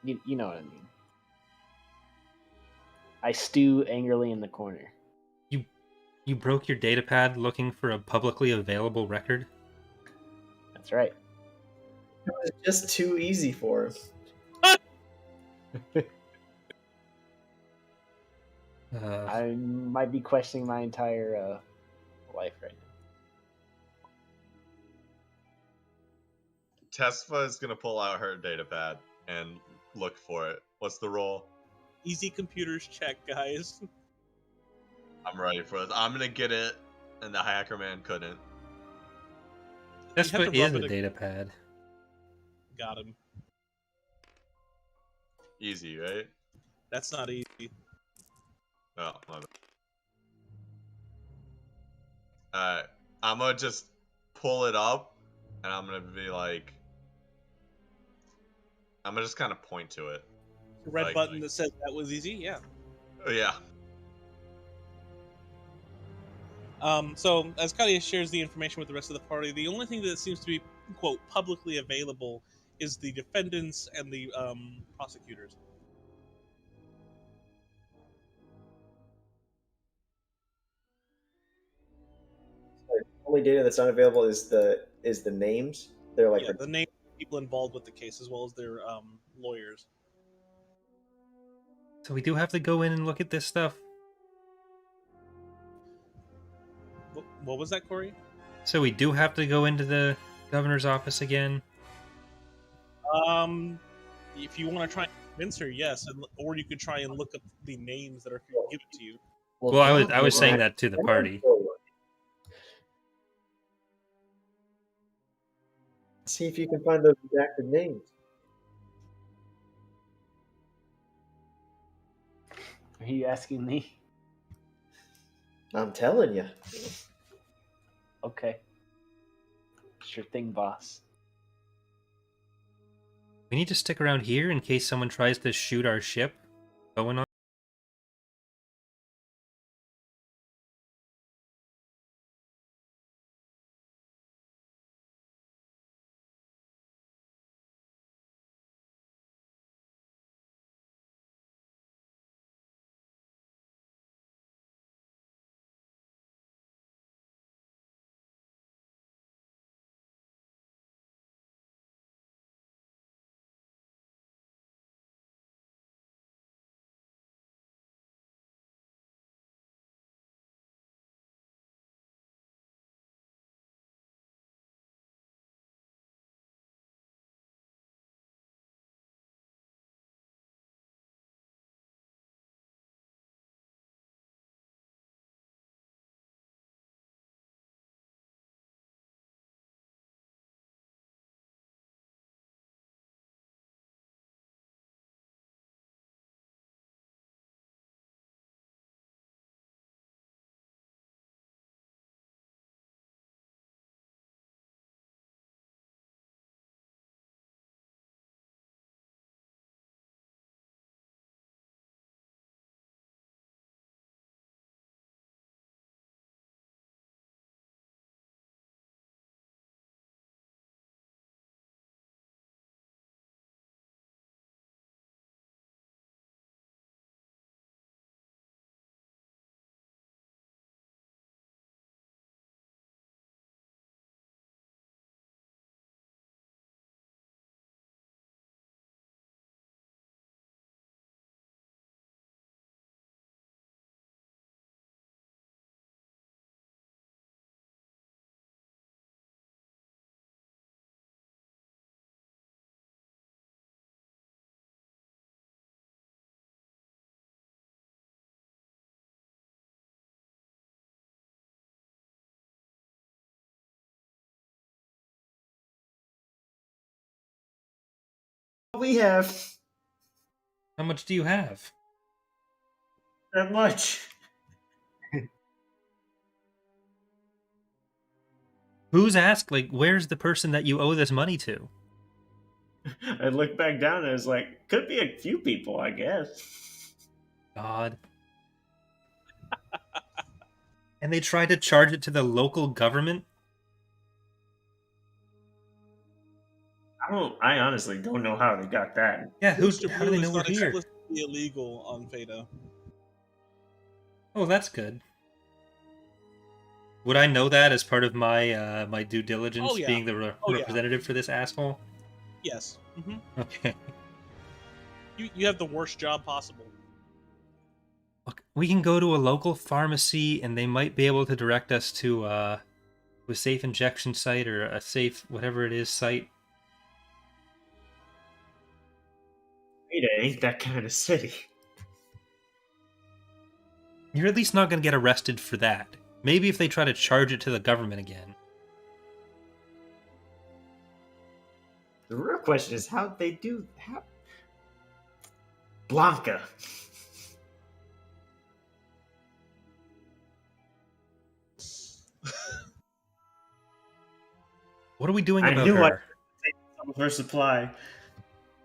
what I mean. I stew angrily in the corner. You broke your datapad looking for a publicly available record? That's right. It was just too easy for him. I might be questioning my entire life right now. Tesfa is gonna pull out her datapad and look for it. What's the roll? Easy computers check, guys. I'm ready for this. I'm gonna get it And the hacker man couldn't. This You have to is rub a it data pad. Got him. Easy, right? That's not easy. Oh, my bad. I'm gonna just pull it up, and I'm gonna be like, I'm gonna just kind of point to it. The red Like- button that says that was easy. Yeah. Oh, yeah. So as Kadia shares the information with the rest of the party, the only thing that seems to be quote publicly available is the defendants and the prosecutors. Only data that's not available is the names. They're like Yeah, the name of people involved with the case as well as their lawyers. So we do have to go in and look at this stuff. What was that, Corey? So we do have to go into the governor's office again. If you want to try and convince her, yes, or you could try and look up the names that are given to you. Well, I was saying that to the party. See if you can find those redacted names. Are you asking me? I'm telling you. Okay. Sure thing, boss. We need to stick around here in case someone tries to shoot our ship going on. We have How much do you have? that much. Who's asked, like, where's the person that you owe this money to? I looked back down and I was like, could be a few people, I guess. God. And they tried to charge it to the local government? I honestly don't know how they got that. Yeah, how do they Mr. know is we're not here? explicitly illegal on Phaeda. Oh, that's good. Would I know that as part of my my due diligence, Oh, yeah. being the Oh, yeah. representative for this asshole? Yes. Okay. You have the worst job possible. Look, we can go to a local pharmacy, and they might be able to direct us to a safe injection site or a safe whatever it is site. Phaeda ain't that kind of city. You're at least not going to get arrested for that. Maybe if they try to charge it to the government again. The real question is how they do. How Blanca. What are we doing I about knew her? I could take some of her supply.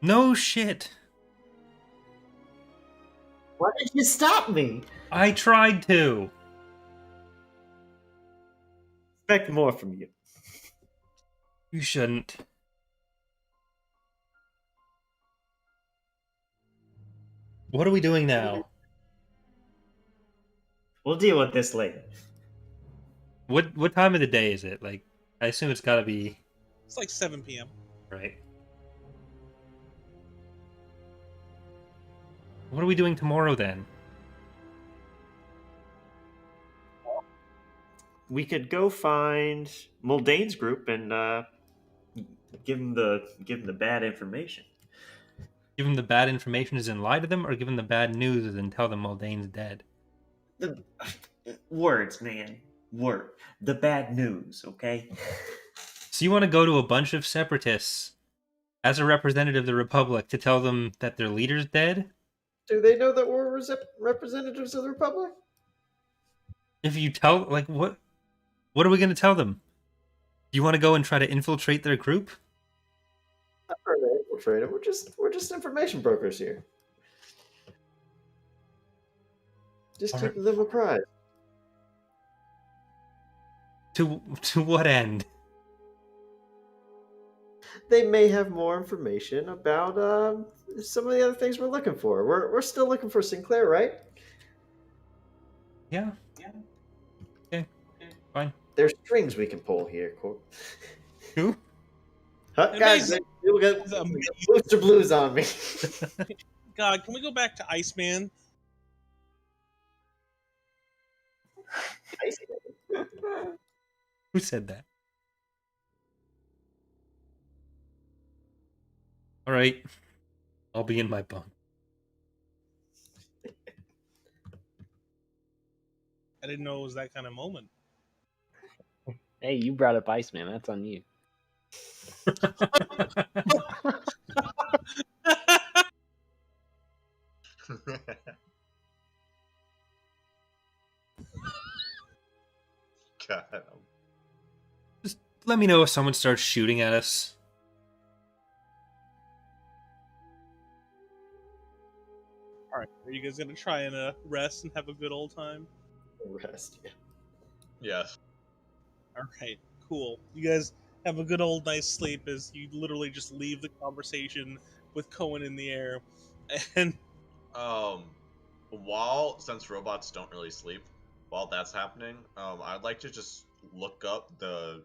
No shit. Why did you stop me? I tried to. Expect more from you. You shouldn't. What are we doing now? We'll deal with this later. What time of the day is it? Like, I assume it's gotta be It's like 7 p.m. right. What are we doing tomorrow then? We could go find Muldane's group and give him the bad information. Give them the bad information as in lie to them, or give them the bad news as in tell them Muldane's dead? The words, man. Word. The bad news, okay? So you want to go to a bunch of separatists as a representative of the Republic to tell them that their leader's dead? Do they know that we're representatives of the Republic? If you tell, like, what are we going to tell them? Do you want to go and try to infiltrate their group? Not trying to infiltrate it. We're just information brokers here. Just Alright. keeping them apprised. To what end? They may have more information about some of the other things we're looking for. We're still looking for Sinclair, right? Yeah. Okay. Fine. There's strings we can pull here, Court. Who? Huh, guys, Amazing. you'll get It's amazing. Booster Blues on me. God, can we go back to Iceman? Who said that? All right. I'll be in my bunk. I didn't know it was that kind of moment. Hey, you brought up Iceman. That's on you. God. Just let me know if someone starts shooting at us. All right, are you guys gonna try and rest and have a good old time? Rest. Yeah. Yes. All right, cool. You guys have a good old nice sleep as you literally just leave the conversation with Cohen in the air, and Since robots don't really sleep, while that's happening, I'd like to just look up the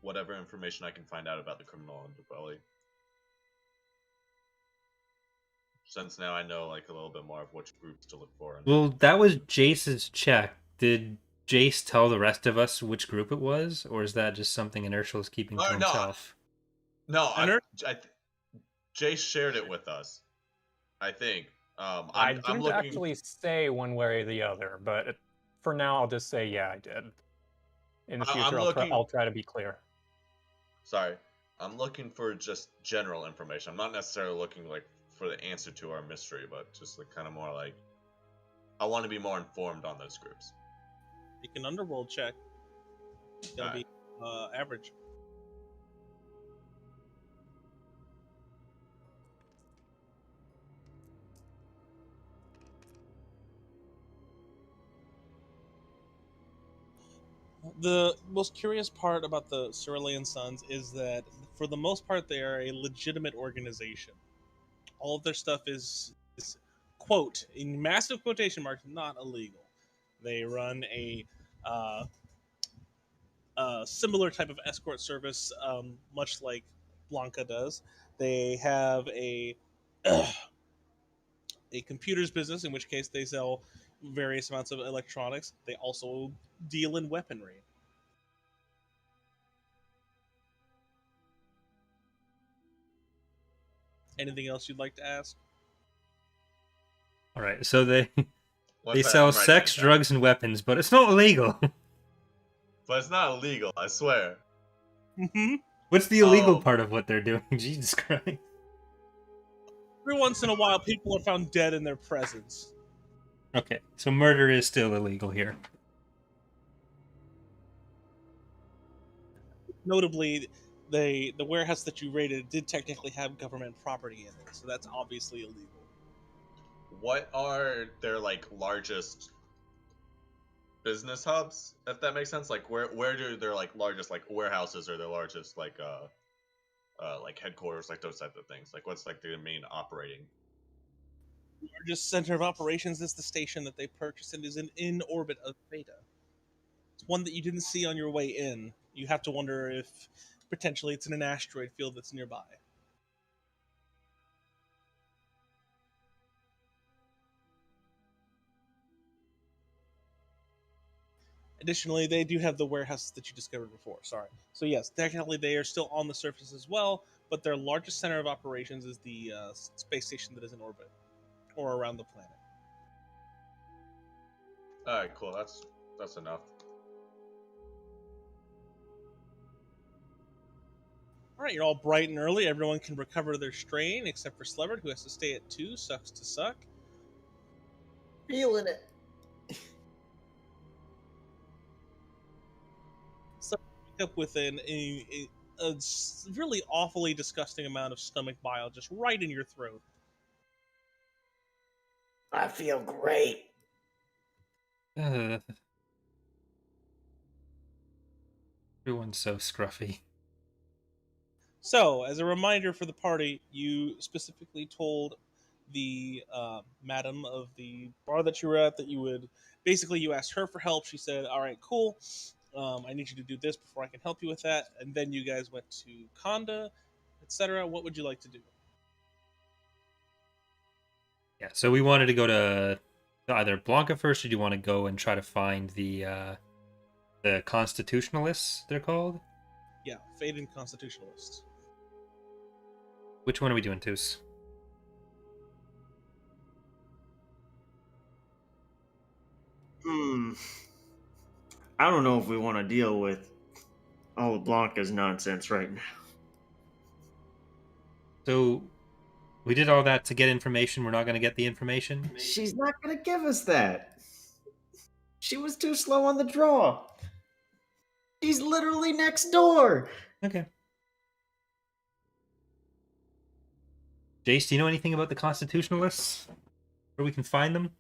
whatever information I can find out about the criminal underbelly. Since now I know like a little bit more of which groups to look for. Well, that was Jace's check. Did Jace tell the rest of us which group it was, or is that just something Inertial is keeping to No. himself? No, Iner- Jace shared it with us. I think. I I'm didn't looking. actually say one way or the other, but for now, I'll just say yeah, I did. In the I'm future, looking- I'll try to be clear. Sorry, I'm looking for just general information. I'm not necessarily looking like for the answer to our mystery, but just like kind of more like I want to be more informed on those groups. make an underworld check. That'll be average. The most curious part about the Cerulean Sons is that, for the most part, they are a legitimate organization. All of their stuff is quote, in massive quotation marks, not illegal. They run a similar type of escort service, much like Blanca does. They have a a computers business, in which case they sell various amounts of electronics. They also deal in weaponry. Anything else you'd like to ask? All right, so they Once sell I'm writing sex, it down. drugs, and weapons, but it's not illegal. But it's not illegal, I swear. Mm-hmm. What's the illegal Oh. part of what they're doing? Jesus Christ. Every once in a while, people are found dead in their presence. Okay, so murder is still illegal here. Notably, the warehouse that you raided did technically have government property in it, so that's obviously illegal. What are their like largest business hubs, if that makes sense? Like where do their like largest like warehouses or their largest like headquarters, like those type of things? Like what's like their main operating? The largest center of operations is the station that they purchased and is in orbit of Phaeda. It's one that you didn't see on your way in. You have to wonder if potentially it's in an asteroid field that's nearby. Additionally, they do have the warehouses that you discovered before. Sorry. So yes, technically they are still on the surface as well, but their largest center of operations is the space station that is in orbit or around the planet. All right, cool. That's enough. All right, you're all bright and early. Everyone can recover their strain except for Slevered, who has to stay at 2. Sucks to suck. Feeling it. So you wake up with a really awfully disgusting amount of stomach bile just right in your throat. I feel great. Everyone's so scruffy. So, as a reminder for the party, you specifically told the madam of the bar that you were at that you would basically you asked her for help. She said, "All right, cool. I need you to do this before I can help you with that." And then you guys went to Conda, etc. What would you like to do? Yeah, so we wanted to go to either Blanca first, or do you want to go and try to find the constitutionalists, they're called? Yeah, Phaeda and Constitutionalists. Which one are we doing, Toos? I don't know if we want to deal with all of Blanca's nonsense right now. So, we did all that to get information. We're not going to get the information? She's not gonna give us that. She was too slow on the draw. She's literally next door. Okay. Jace, do you know anything about the constitutionalists? Where we can find them?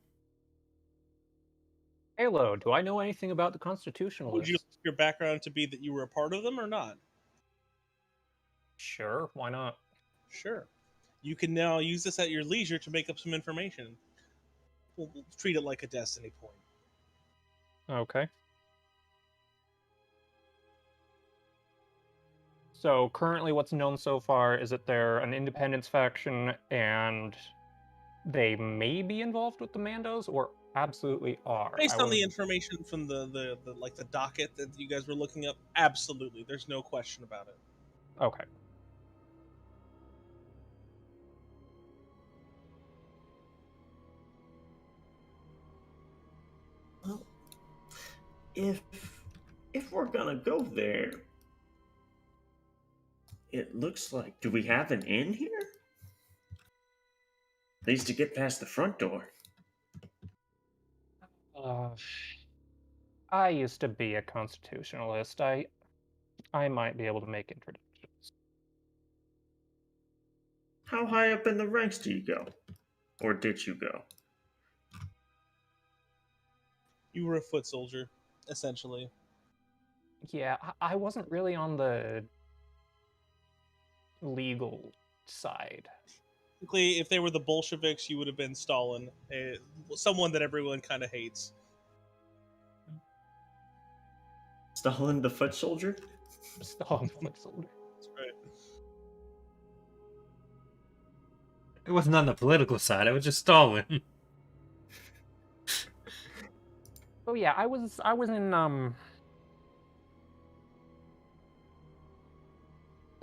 Halo, do I know anything about the Would Constitutionalists? you like your background to be that you were a part of them or not? Sure, why not? Sure. You can now use this at your leisure to make up some information. We'll treat it like a destiny point. Okay. So currently what's known so far is that they're an independence faction and they may be involved with the Mandos or absolutely are. Based on the information from the like the docket that you guys were looking up, absolutely. There's no question about it. Okay. Well, if we're gonna go there, it looks like, do we have an inn here? At least to get past the front door. I used to be a constitutionalist. I might be able to make introductions. How high up in the ranks do you go? Or did you go? You were a foot soldier, essentially. Yeah, I wasn't really on the legal side. Basically, if they were the Bolsheviks, you would have been Stalin, someone that everyone kind of hates. Stalin the foot soldier? Stalin foot soldier. That's right. It wasn't on the political side. I was just Stalin. Oh yeah, I was in I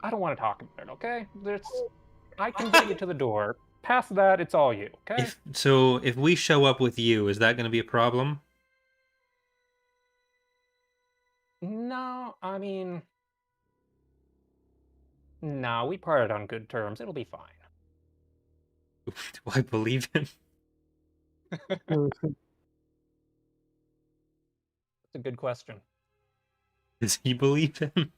don't want to talk about it, okay? I can get you to the door. Past that, it's all you, okay? If we show up with you, is that going to be a problem? I mean, nah, we parted on good terms. It'll be fine. Do I believe him? That's a good question. Does he believe him?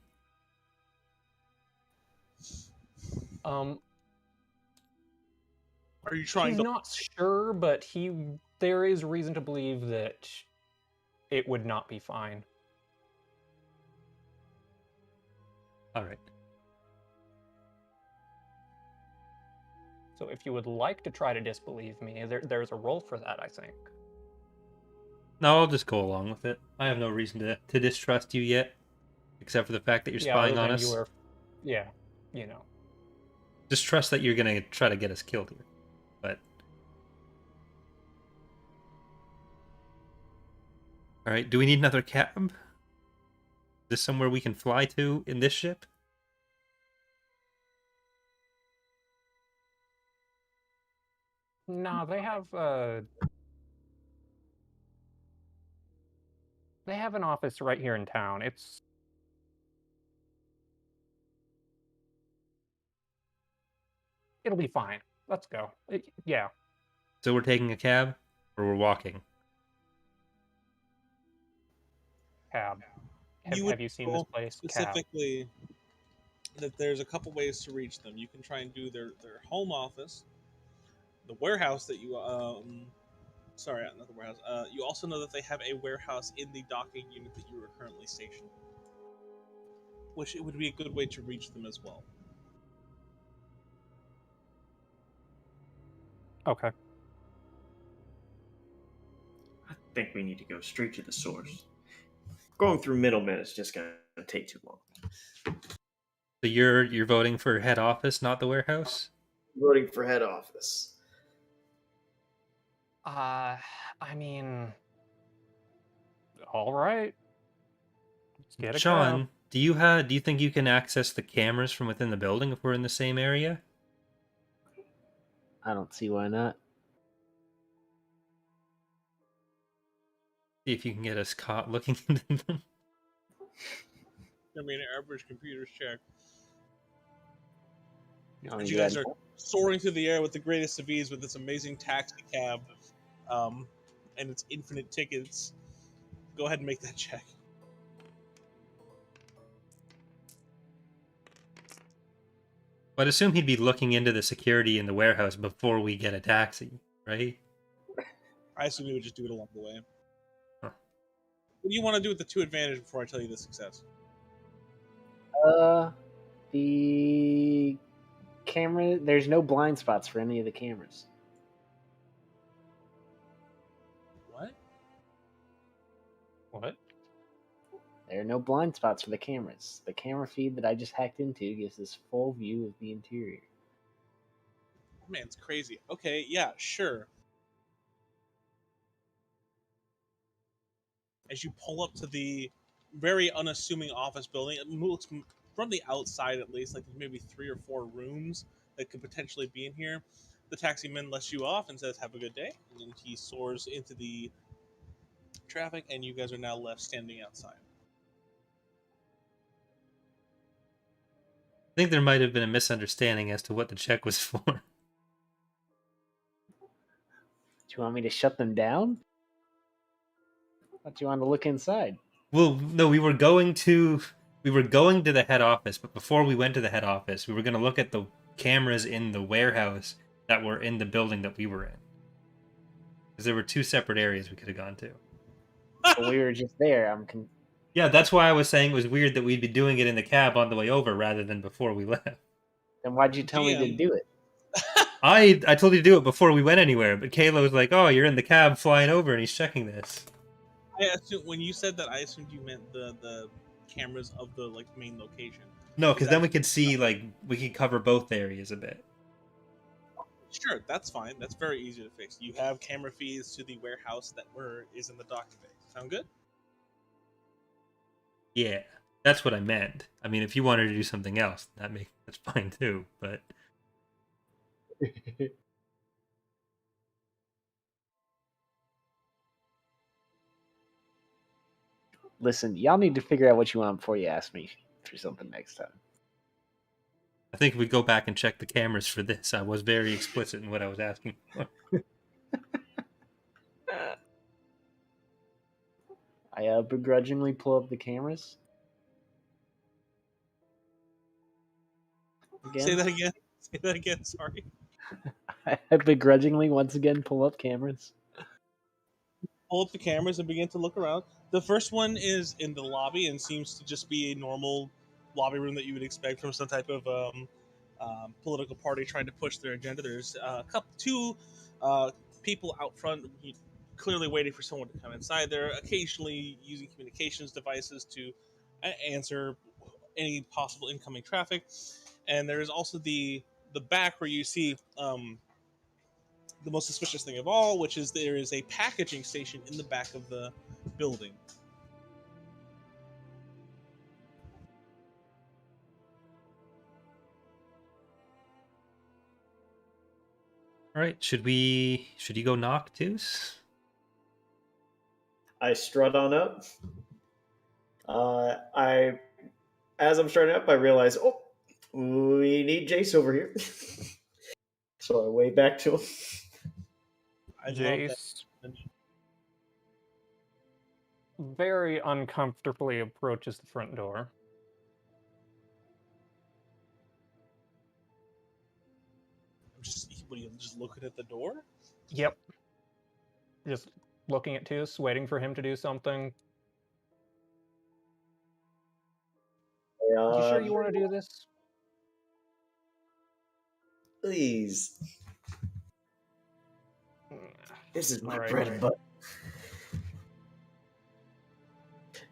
Um, Are you trying he's to? not sure, but there is reason to believe that it would not be fine. All right. So if you would like to try to disbelieve me, there's a role for that, I think. No, I'll just go along with it. I have no reason to distrust you yet, except for the fact that you're Yeah, spying other on than us. you were, yeah, you know. Just trust that you're gonna try to get us killed here. But all right, do we need another cab? Is this somewhere we can fly to in this ship? Nah, they have an office right here in town. It'll be fine. Let's go. Yeah. So we're taking a cab, or we're walking? Cab. You would Have you seen this know place? Cab. specifically that there's a couple ways to reach them. You can try and do their home office, the warehouse that you sorry, not the warehouse. You also know that they have a warehouse in the docking unit that you are currently stationed, which it would be a good way to reach them as well. Okay. I think we need to go straight to the source. Going through middlemen is just gonna take too long. So you're voting for head office, not the warehouse? Voting for head office. I mean, all right. Let's get a Sean, cab. do you think you can access the cameras from within the building if we're in the same area? I don't see why not. See if you can get us caught looking into them. I mean, an average computer's check. I mean, You guys are soaring through the air with the greatest of ease with this amazing taxi cab, and its infinite tickets. Go ahead and make that check. I'd assume he'd be looking into the security in the warehouse before we get a taxi, right? I assume you would just do it along the way. Huh. What do you want to do with the 2 advantage before I tell you the success? The camera. There's no blind spots for any of the cameras. What? What? There are no blind spots for the cameras. The camera feed that I just hacked into gives this full view of the interior. Man, it's crazy. Okay, yeah, sure. As you pull up to the very unassuming office building, it looks, from the outside at least, like there's maybe 3 or 4 rooms that could potentially be in here. The taximan lets you off and says, "Have a good day," and then he soars into the traffic, and you guys are now left standing outside. I think there might have been a misunderstanding as to what the check was for. Do you want me to shut them down? I thought you wanted to look inside. Well, no, we were going to the head office, but before we went to the head office, we were going to look at the cameras in the warehouse that were in the building that we were in. Because there were 2 separate areas we could have gone to. But we were just there. Yeah, that's why I was saying it was weird that we'd be doing it in the cab on the way over rather than before we left. Then why'd you tell me to DM. do it? I told you to do it before we went anywhere, but Kayla was like, "Oh, you're in the cab flying over, and he's checking this." I assume when you said that, I assumed you meant the cameras of the main location. No, because then we could see we could cover both areas a bit. Sure, that's fine. That's very easy to fix. You have camera feeds to the warehouse that is in the docking bay. Sound good? Yeah, that's what I meant. I mean, if you wanted to do something else, that's fine too. But Listen, y'all need to figure out what you want before you ask me for something next time. I think if we go back and check the cameras for this, I was very explicit in what I was asking for. I begrudgingly pull up the cameras. Again. Say that again. Say that again. Sorry. I begrudgingly once again pull up cameras. Pull up the cameras and begin to look around. The first one is in the lobby and seems to just be a normal lobby room that you would expect from some type of political party trying to push their agenda. There's two people out front, clearly waiting for someone to come inside. They're occasionally using communications devices to answer any possible incoming traffic. And there is also the back where you see the most suspicious thing of all, which is there is a packaging station in the back of the building. All right, should you go knock, Deuce? I strut on up. As I'm strutting up, I realize, oh, we need Jace over here. So I wave back to him. I love Jace very uncomfortably approaches the front door. What are you just looking at the door? Yep. Just looking at Tus, waiting for him to do something. You sure you want to do this? Please. This is my All right. bread and butter.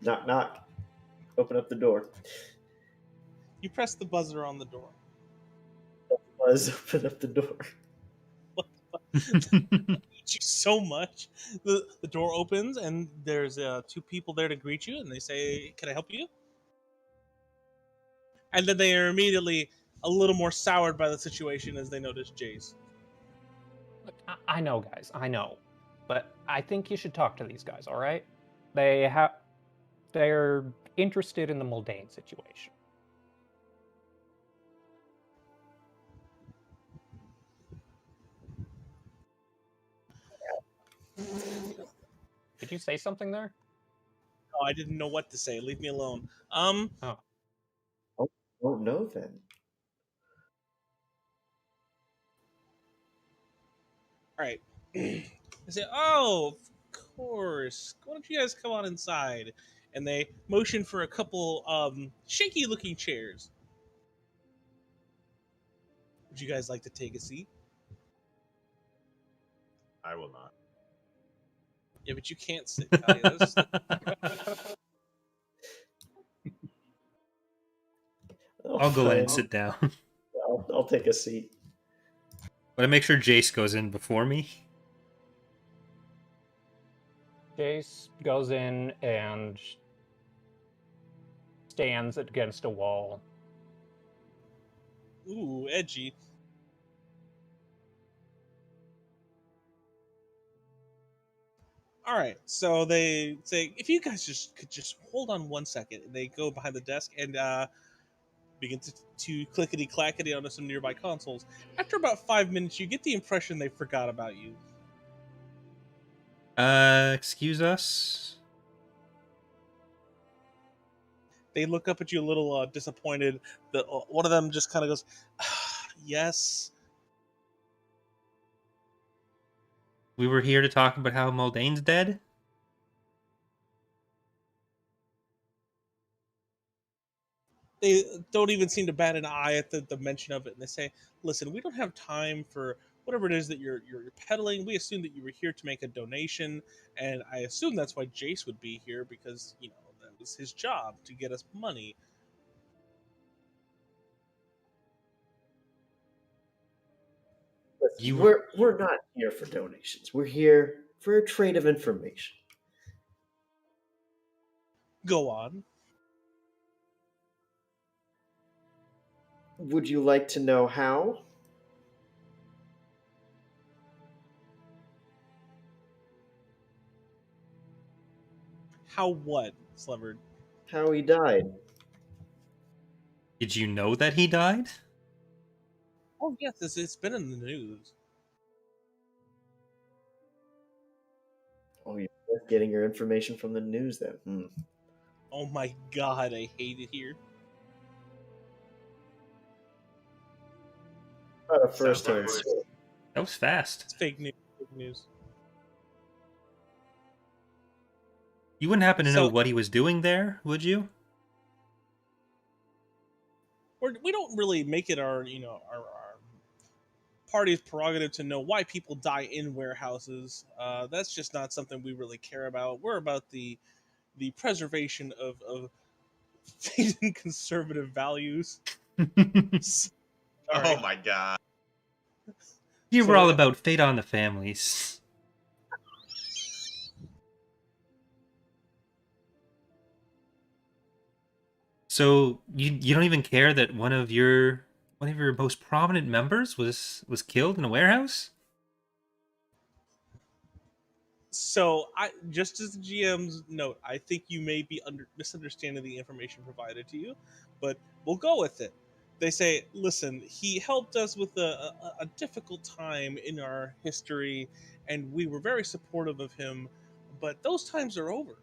Knock, knock. Open up the door. You press the buzzer on the door. Buzz, open up the door. You so much. The door opens and there's two people there to greet you, and they say, "Can I help you?" And then they are immediately a little more soured by the situation as they notice Jace. Look, I know, guys. I know, but I think you should talk to these guys. All right? They're interested in the Muldoon situation. Did you say something there? Oh, I didn't know what to say. Leave me alone. Oh. Oh, no, then. All right. They say, "Oh, of course. Why don't you guys come on inside?" And they motion for a couple shaky-looking chairs. Would you guys like to take a seat? I will not. Yeah, but you can't sit. That's I'll go in and fine. sit down. I'll take a seat. But I make sure Jace goes in before me. Jace goes in and stands against a wall. Ooh, edgy. All right, so they say, "If you guys could just hold on 1 second," and they go behind the desk and begin to clickety clackety onto some nearby consoles. After about 5 minutes, you get the impression they forgot about you. Excuse us? They look up at you a little disappointed. One of them just kind of goes, "Yes." We were here to talk about how Muldane's dead? They don't even seem to bat an eye at the mention of it, and they say, "Listen, we don't have time for whatever it is that you're peddling. We assume that you were here to make a donation, and I assume that's why Jace would be here, because that was his job to get us money." We're not here for donations. We're here for a trade of information. Go on. Would you like to know how? How what, Slevered? How he died. Did you know that he died? Oh yes, it's been in the news. Oh, you're just getting your information from the news then. Oh my god, I hate it here. Not a first Sounds turn. like That was fast. It's fake news. Fake news. You wouldn't happen to know So- what he was doing there, would you? We don't really make it our party's prerogative to know why people die in warehouses. That's just not something we really care about. We're about the preservation of faith and conservative values. Oh my god. You So- were all about Phaeda on the families. So you don't even care that one of your most prominent members was killed in a warehouse? So, I just as the GM's note, I think you may be misunderstanding the information provided to you, but we'll go with it. They say, listen, he helped us with a difficult time in our history, and we were very supportive of him, but those times are over.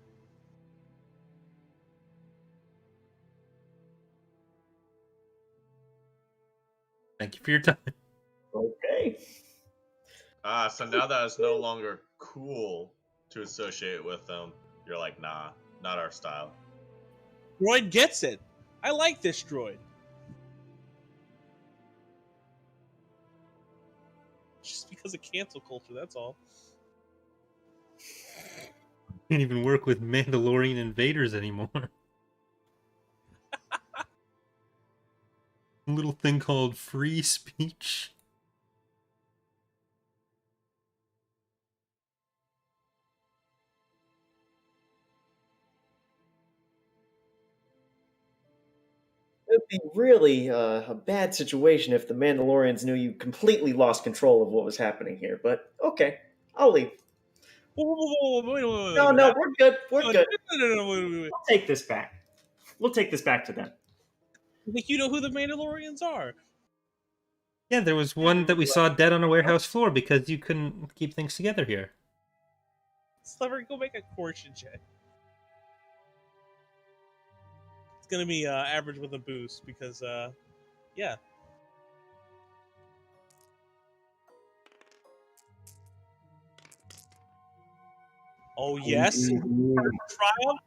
Thank you for your time. Okay. So now that it's no longer cool to associate with them, you're like, nah, not our style. Droid gets it. I like this droid. Just because of cancel culture, that's all. Can't even work with Mandalorian invaders anymore. A little thing called free speech. It'd be really a bad situation if the Mandalorians knew you completely lost control of what was happening here. But okay, I'll leave. Wait. No, we're good. We're good. No, wait. We'll take this back. We'll take this back to them. I think you know who the Mandalorians are. Yeah, there was one that we saw dead on a warehouse floor because you couldn't keep things together here. Slever, go make a coercion check. It's gonna be average with a boost because, yeah. Oh yes, triumph.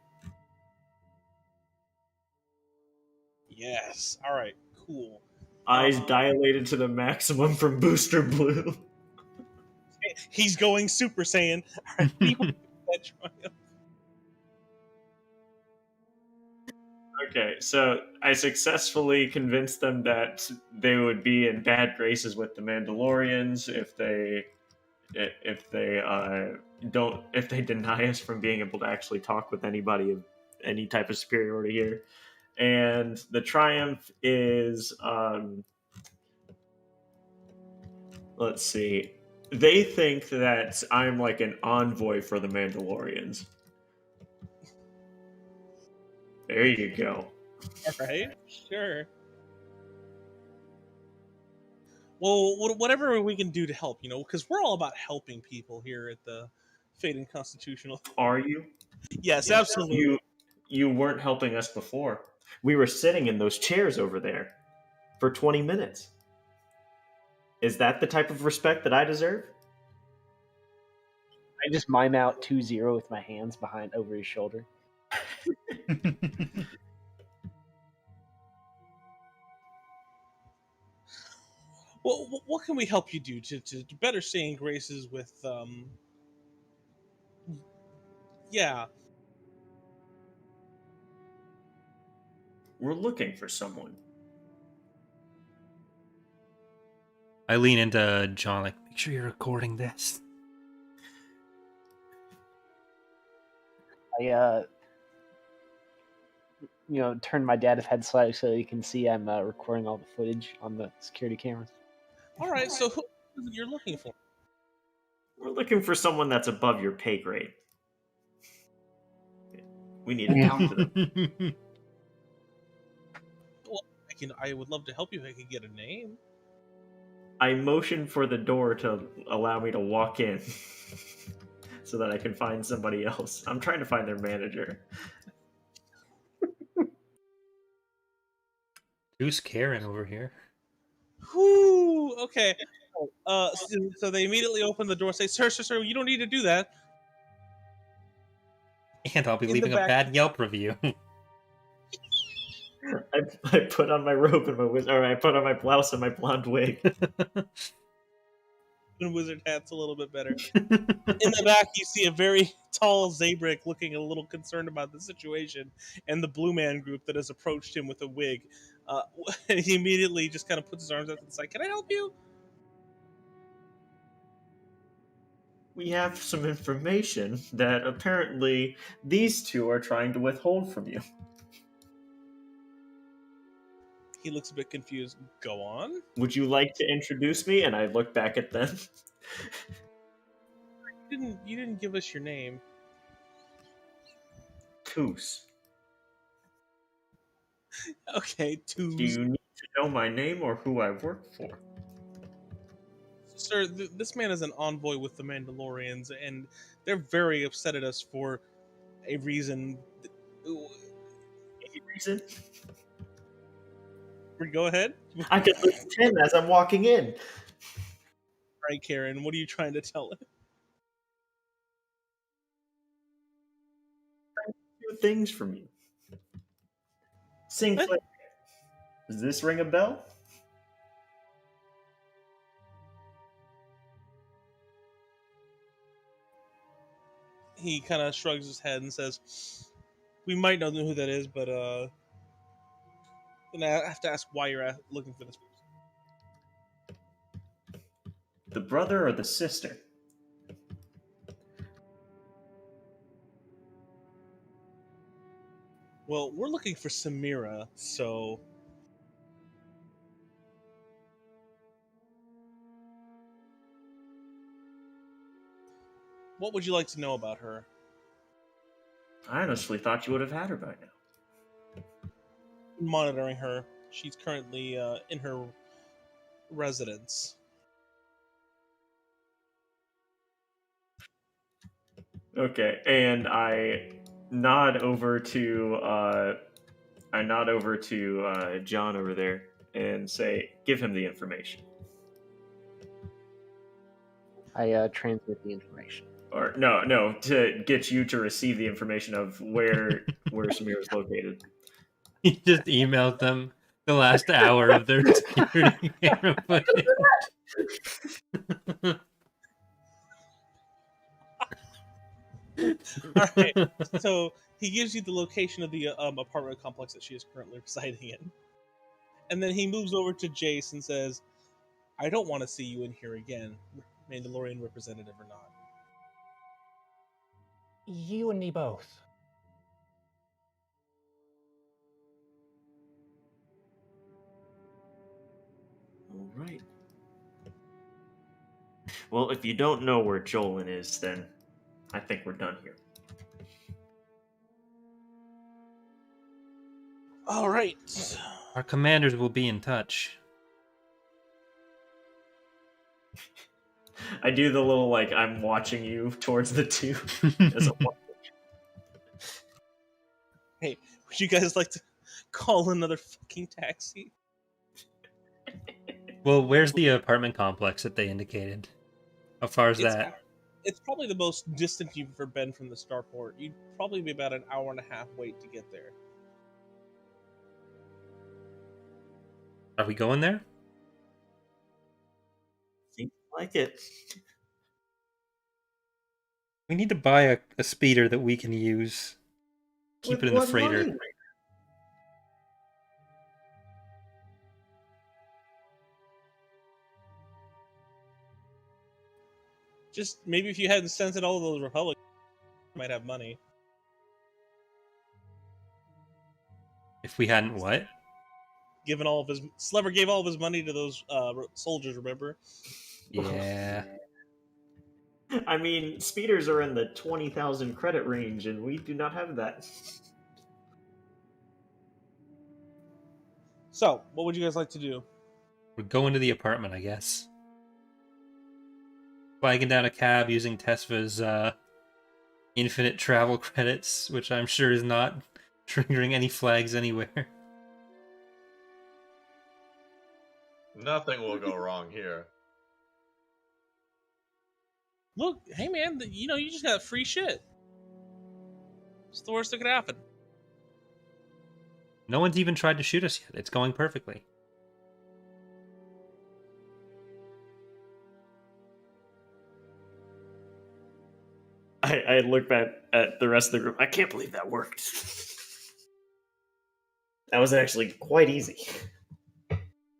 Yes. All right. Cool. Eyes dilated to the maximum from Booster Blue. He's going Super Saiyan. All right. He will get that triumph. Okay, so I successfully convinced them that they would be in bad graces with the Mandalorians if they deny us from being able to actually talk with anybody of any type of superiority here. And the triumph is let's see. They think that I'm like an envoy for the Mandalorians. There you go. All right. Sure. Well, whatever we can do to help, because we're all about helping people here at the Fate and Constitutional. Are you? Yes, absolutely. You weren't helping us before. We were sitting in those chairs over there for 20 minutes. Is that the type of respect that I deserve? I just mime out 2-0 with my hands behind over his shoulder. Well, what can we help you do to better stay in graces with yeah. We're looking for someone. I lean into John, like, make sure you're recording this. I turn my data head slightly so you can see I'm recording all the footage on the security cameras. All right, so who is it you're looking for? We're looking for someone that's above your pay grade. We need to Yeah. talk to them. Well, I would love to help you if I could get a name. I motion for the door to allow me to walk in so that I can find somebody else. I'm trying to find their manager. Who's Karen over here? Whoo! Okay. So they immediately open the door, say, "Sir, you don't need to do that." And I'll be In the leaving a back- bad Yelp review. I put on my robe and I put on my blouse and my blonde wig. And wizard hat's a little bit better. In the back, you see a very tall Zabrik looking a little concerned about the situation, and the Blue Man group that has approached him with a wig. And he immediately just kind of puts his arms out to the side. "Can I help you?" We have some information that apparently these two are trying to withhold from you. He looks a bit confused. "Go on." Would you like to introduce me? And I look back at them. You didn't give us your name. Toos. Okay, Do you need to know my name or who I work for? Sir, this man is an envoy with the Mandalorians, and they're very upset at us for a reason. Any reason? Go ahead. I can listen to him as I'm walking in. All right, Karen, what are you trying to tell him? Two things from you. Sinclair. Does this ring a bell? He kind of shrugs his head and says, "We might know who that is, but then I have to ask why you're looking for this person." The brother or the sister? Well, we're looking for Samira, so what would you like to know about her? I honestly thought you would have had her by now. Monitoring her. She's currently in her residence. Okay, and I nod over to John over there and say, "Give him the information." I transmit the information. Or no, to get you to receive the information of where Samira is located. He just emailed them the last hour of their security camera footage. All right. So he gives you the location of the apartment complex that she is currently residing in, and then he moves over to Jace and says, "I don't want to see you in here again, Mandalorian representative or not." You and me both. All right. Well, if you don't know where Jolin is, then I think we're done here. All right. Our commanders will be in touch. I do the little like I'm watching you towards the two. As a Hey, would you guys like to call another fucking taxi? Well, where's the apartment complex that they indicated? How far is that? It's probably the most distant you've ever been from the starport. You'd probably be about an hour and a half wait to get there. Are we going there? Seems like it. We need to buy a speeder that we can use. Keep it in the With what freighter. money? Just maybe if you hadn't sent it all of those Republicans, you might have money. If we hadn't what? Given all of his Slevered gave all of his money to those soldiers, remember? Yeah. I mean, speeders are in the 20,000 credit range, and we do not have that. So, what would you guys like to do? We're going to the apartment, I guess. Flagging down a cab using Tesva's infinite travel credits, which I'm sure is not triggering any flags anywhere. Nothing will go wrong here. Look, hey man, you just got free shit. It's the worst that could happen. No one's even tried to shoot us yet. It's going perfectly. I look back at the rest of the group. I can't believe that worked. That was actually quite easy.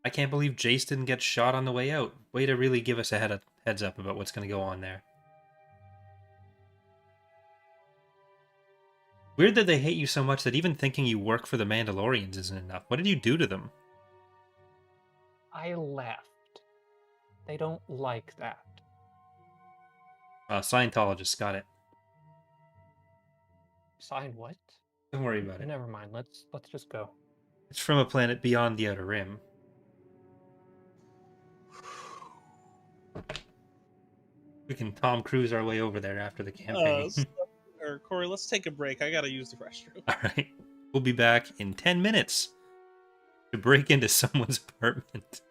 I can't believe Jace didn't get shot on the way out. Way to really give us a heads up about what's going to go on there. Weird that they hate you so much that even thinking you work for the Mandalorians isn't enough. What did you do to them? I left. They don't like that. Scientologists, got it. Sign what? Don't worry about it. Never mind. Let's just go. It's from a planet beyond the Outer Rim. We can Tom Cruise our way over there after the campaign. Or Corey, let's take a break. I gotta use the restroom. All right. We'll be back in 10 minutes to break into someone's apartment.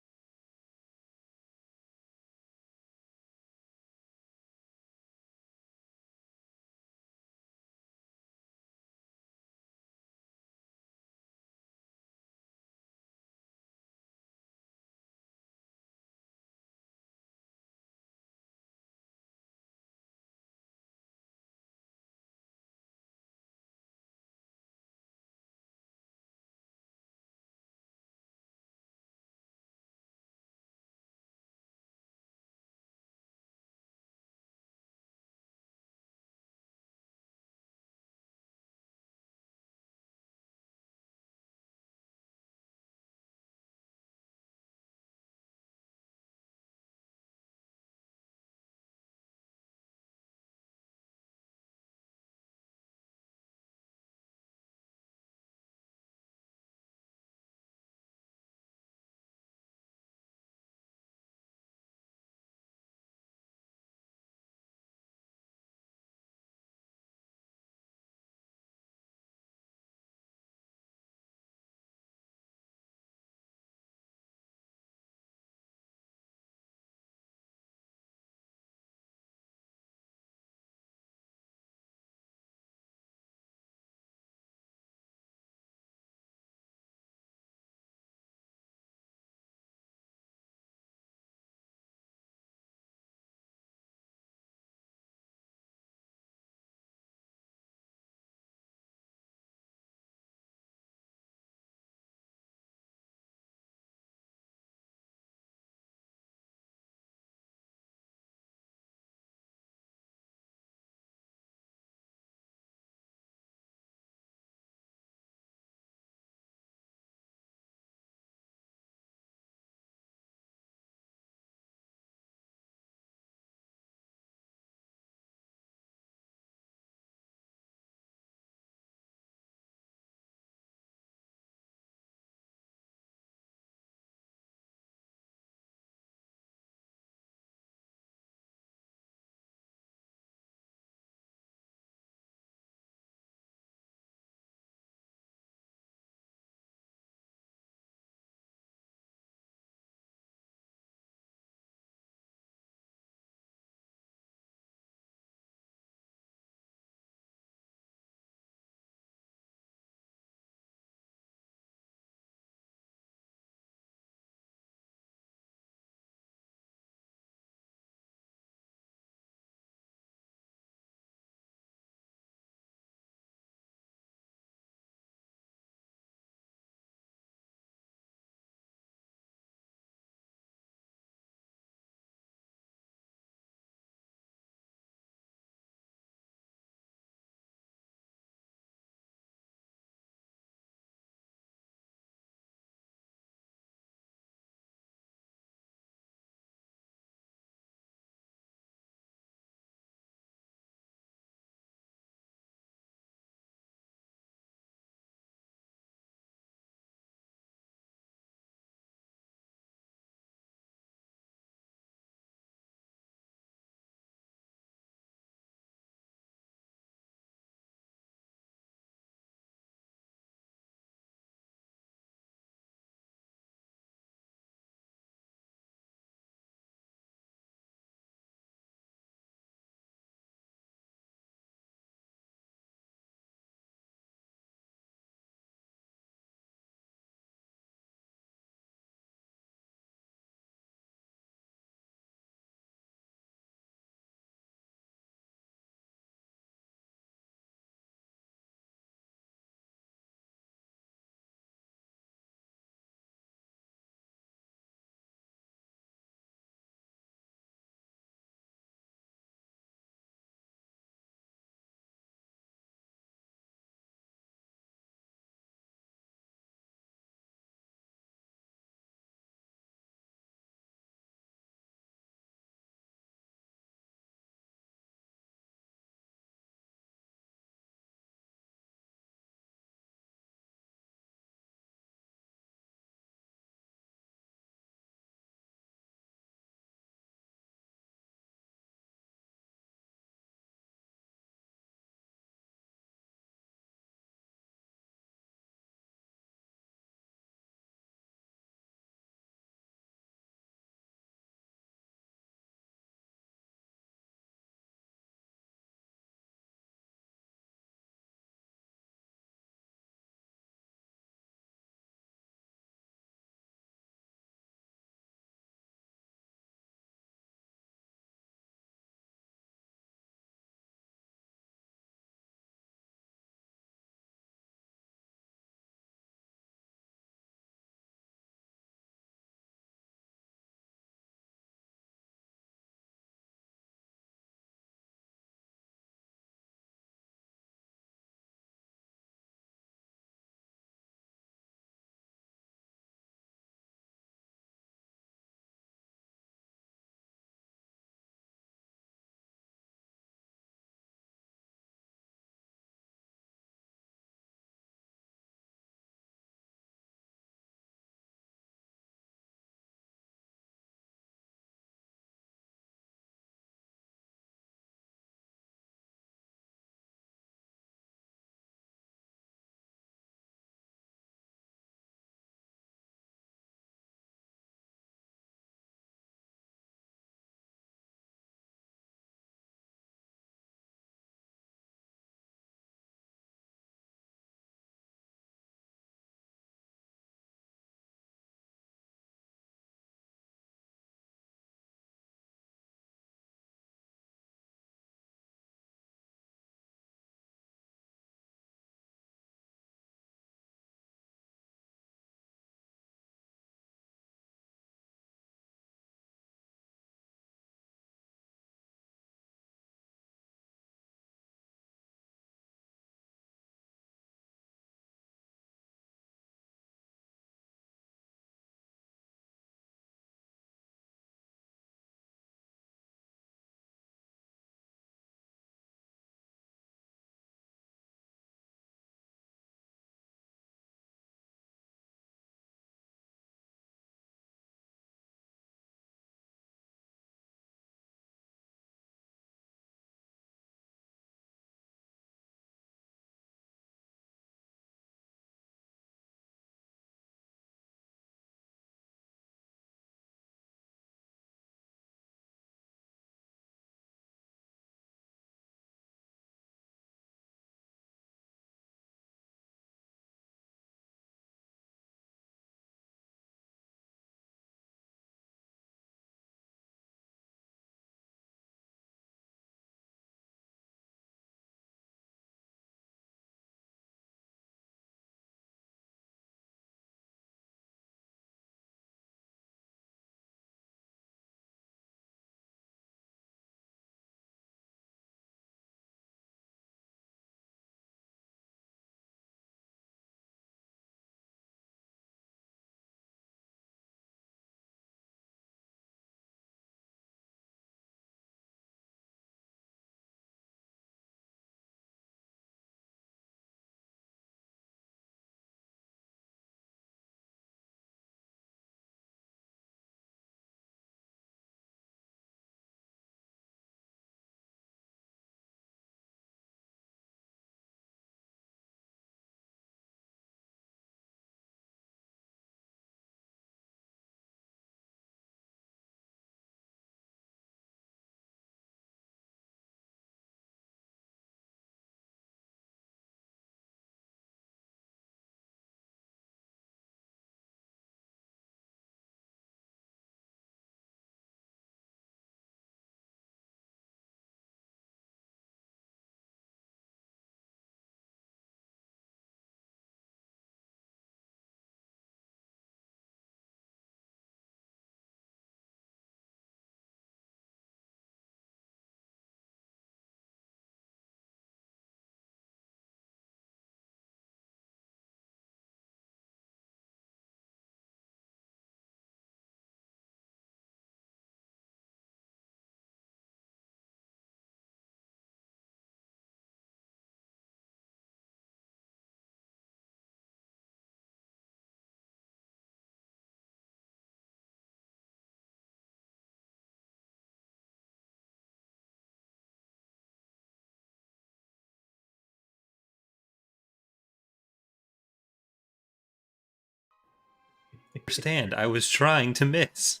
understand. I was trying to miss.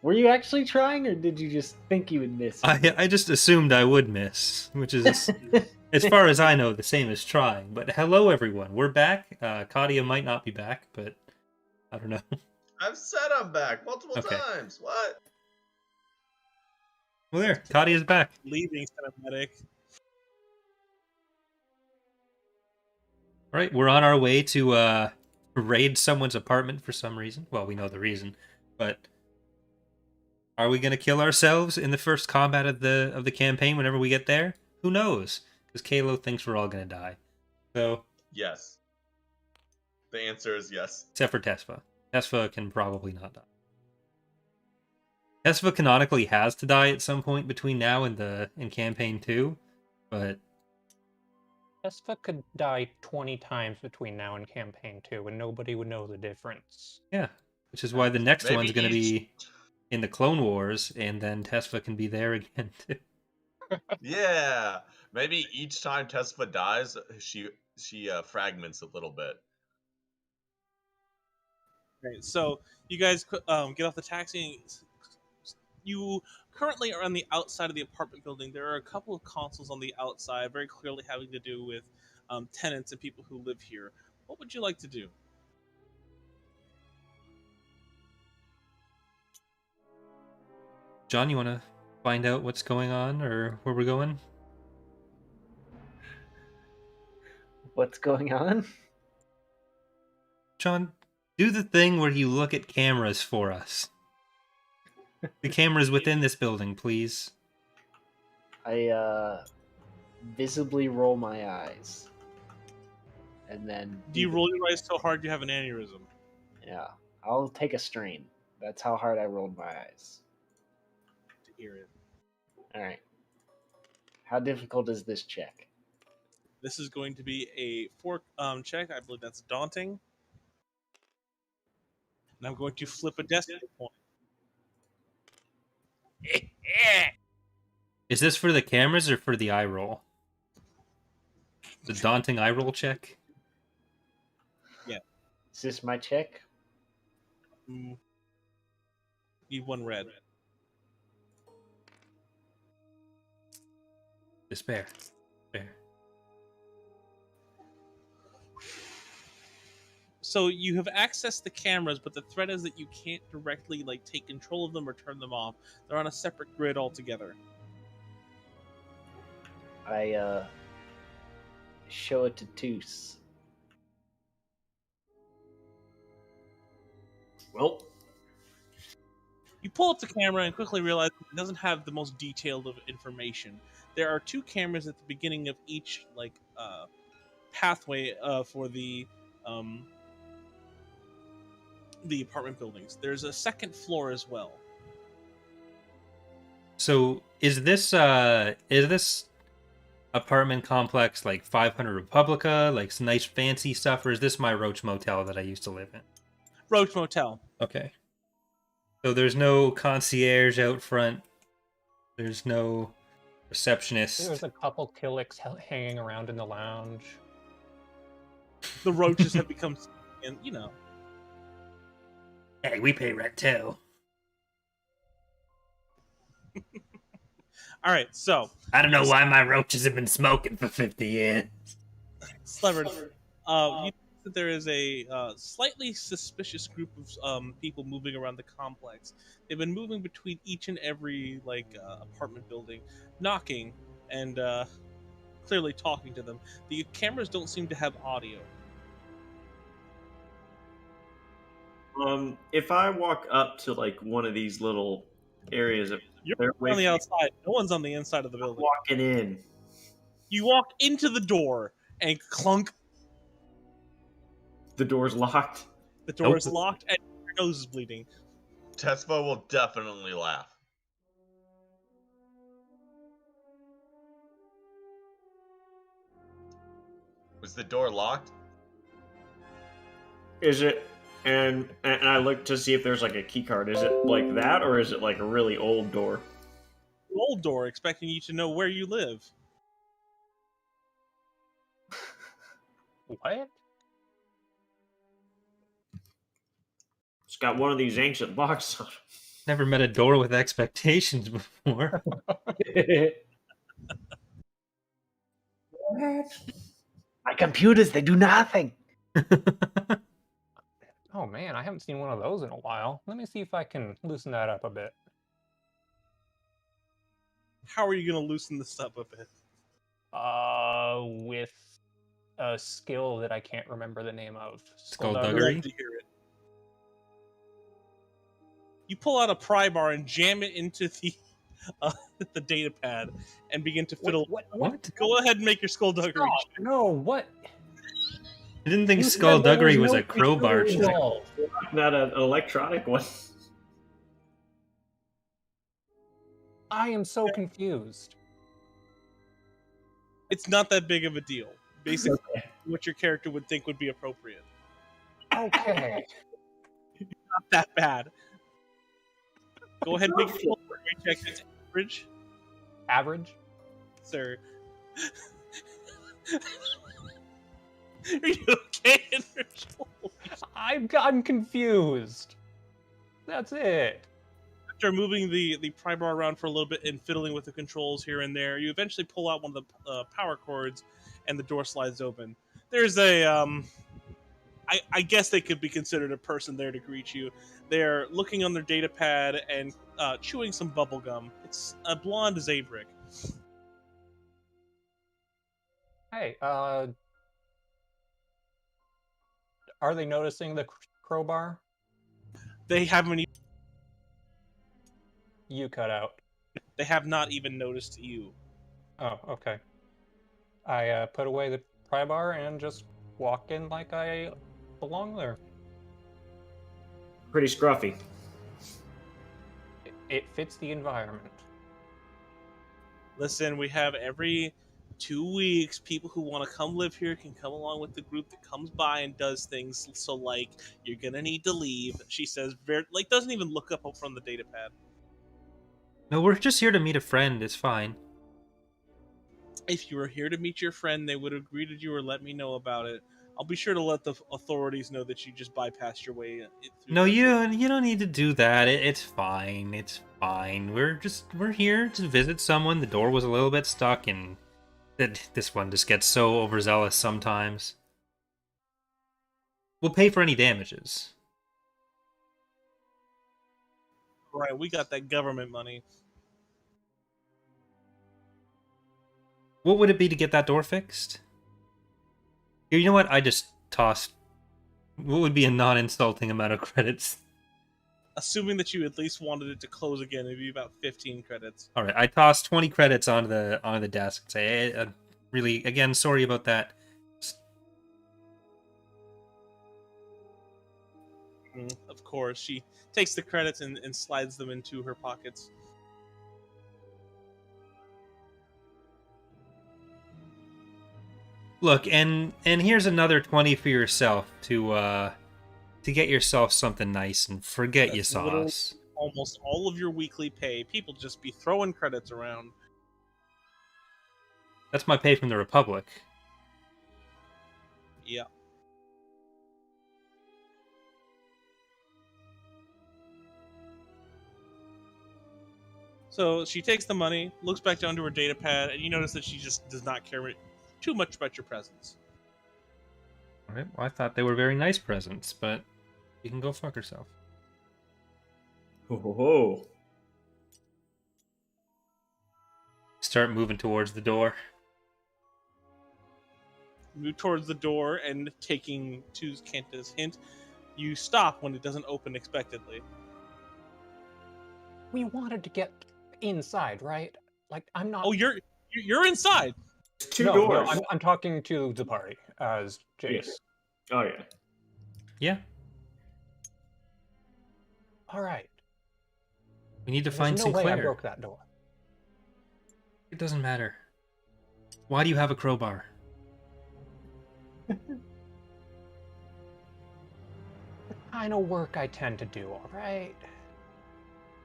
Were you actually trying, or did you just think you would miss? I just assumed I would miss, which is, as far as I know, the same as trying. But hello, everyone. We're back. Katia might not be back, but I don't know. I've said I'm back multiple Okay. times. What? Well, there. Katia's back. Leaving cinematic. All right, we're on our way to raid someone's apartment for some reason. Well, we know the reason, but are we going to kill ourselves in the first combat of the campaign whenever we get there? Who knows? Because Kalo thinks we're all going to die. So, Yes. The answer is yes. except for Tesfa. Tesfa can probably not die. Tesfa canonically has to die at some point between now and in campaign 2, but Tesfa could die 20 times between now and campaign 2, and nobody would know the difference. yeah, which is why the next Maybe one's going to each- be in the Clone Wars, and then Tesfa can be there again too. Yeah. Maybe each time Tesfa dies, she fragments a little bit. Right. So you guys get off the taxi. You currently are on the outside of the apartment building. There are a couple of consoles on the outside, very clearly having to do with tenants and people who live here. What would you like to do? John, you want to find out what's going on or where we're going? What's going on? John, do the thing where you look at cameras for us. The cameras within this building, please. I visibly roll my eyes, and then Do you roll your eyes so hard you have an aneurysm? Yeah, I'll take a strain. That's how hard I rolled my eyes. To hear it. All right. How difficult is this check? This is going to be a 4 check. I believe that's daunting. And I'm going to flip a destiny point. Is this for the cameras or for the eye roll? The daunting eye roll check? Is this my check? Need 1 red. Despair. Despair. So you have accessed the cameras, but the threat is that you can't directly take control of them or turn them off. They're on a separate grid altogether. I show it to Toos. Well, You pull up the camera and quickly realize it doesn't have the most detailed of information. There are 2 cameras at the beginning of each pathway for the apartment buildings. There's a second floor as well. So is this apartment complex like 500 Republica, like some nice fancy stuff, or is this my Roach Motel that I used to live in? Roach Motel. Okay. So there's no concierge out front. There's no receptionist. There's a couple Killix hanging around in the lounge. The roaches have become, Hey, we pay rent too. All right, so I don't know why my roaches have been smoking for 50 years. Slevered, you think that there is a slightly suspicious group of people moving around the complex. They've been moving between each and every apartment building, knocking and clearly talking to them. The cameras don't seem to have audio. if I walk up to one of these little areas, You're they're on the waiting- outside. No one's on the inside of the building. walking in. You walk into the door and clunk. The door's locked. The door is Nope. locked and your nose is bleeding. Tesfa will definitely laugh. Was the door locked? Is it? And I look to see if there's a key card. Is it like that, or is it a really old door? Old door, expecting you to know where you live. What? got one of these ancient locks on it. Never met a door with expectations before. My computers, they do nothing. Oh man, I haven't seen one of those in a while. Let me see if I can loosen that up a bit. How are you going to loosen this up a bit? With a skill that I can't remember the name of. Skullduggery? Love to hear it. You pull out a pry bar and jam it into the data pad and begin to fiddle. What? Go ahead and make your skullduggery. No, what? I didn't think You said skullduggery there was no a crowbar. computer involved. Not an electronic one. I am so confused. It's not that big of a deal. Basically, what your character would think would be appropriate. Okay. Not that bad. Go ahead and make a skullduggery check. It's average, Average? sir. Are you okay? I'm confused. That's it. After moving the pry bar around for a little bit and fiddling with the controls here and there, you eventually pull out one of the power cords, and the door slides open. There's a I guess they could be considered a person there to greet you. They're looking on their data pad and chewing some bubble gum. It's a blonde Zabrick. Hey, are they noticing the crowbar? They haven't. You cut out. They have not even noticed you. Oh, okay. I put away the pry bar and just walk in like I belong there. Pretty scruffy. It fits the environment. Listen, we have every 2 weeks people who want to come live here can come along with the group that comes by and does things. So, like, you're gonna need to leave. She says, doesn't even look up from the data pad. No, we're just here to meet a friend. It's fine. If you were here to meet your friend, they would have greeted you or let me know about it. I'll be sure to let the authorities know that you just bypassed your way. No, you don't need to do that. It's fine. It's fine. We're here to visit someone. The door was a little bit stuck, and this one just gets so overzealous sometimes. We'll pay for any damages. Right, we got that government money. What would it be to get that door fixed? You know what? I just tossed. What would be a non-insulting amount of credits? Assuming that you at least wanted it to close again, it'd be about 15 credits. All right, I tossed 20 credits onto the desk and say, hey, really, again, sorry about that. Of course, she takes the credits and slides them into her pockets. Look, and here's another 20 for yourself to get yourself something nice and forget you That's saw literally us. Almost all of your weekly pay. People just be throwing credits around. That's my pay from the Republic. Yeah. So she takes the money, looks back down to her data pad, and you notice that she just does not care too much about your presence. All right, well, I thought they were very nice presents, but you can go fuck herself. Ho ho ho. Start moving towards the door. Move towards the door, and taking to Kanta's hint, you stop when it doesn't open expectedly. We wanted to get inside, right? Like, I'm not. Oh, you're inside. Two No, doors. No, I'm talking to the party as Jace. Yes. Oh yeah. Yeah, All right. we need to There's find no way I Sinclair. broke that door. It doesn't matter. Why do you have a crowbar? The kind of work I tend to do, all right?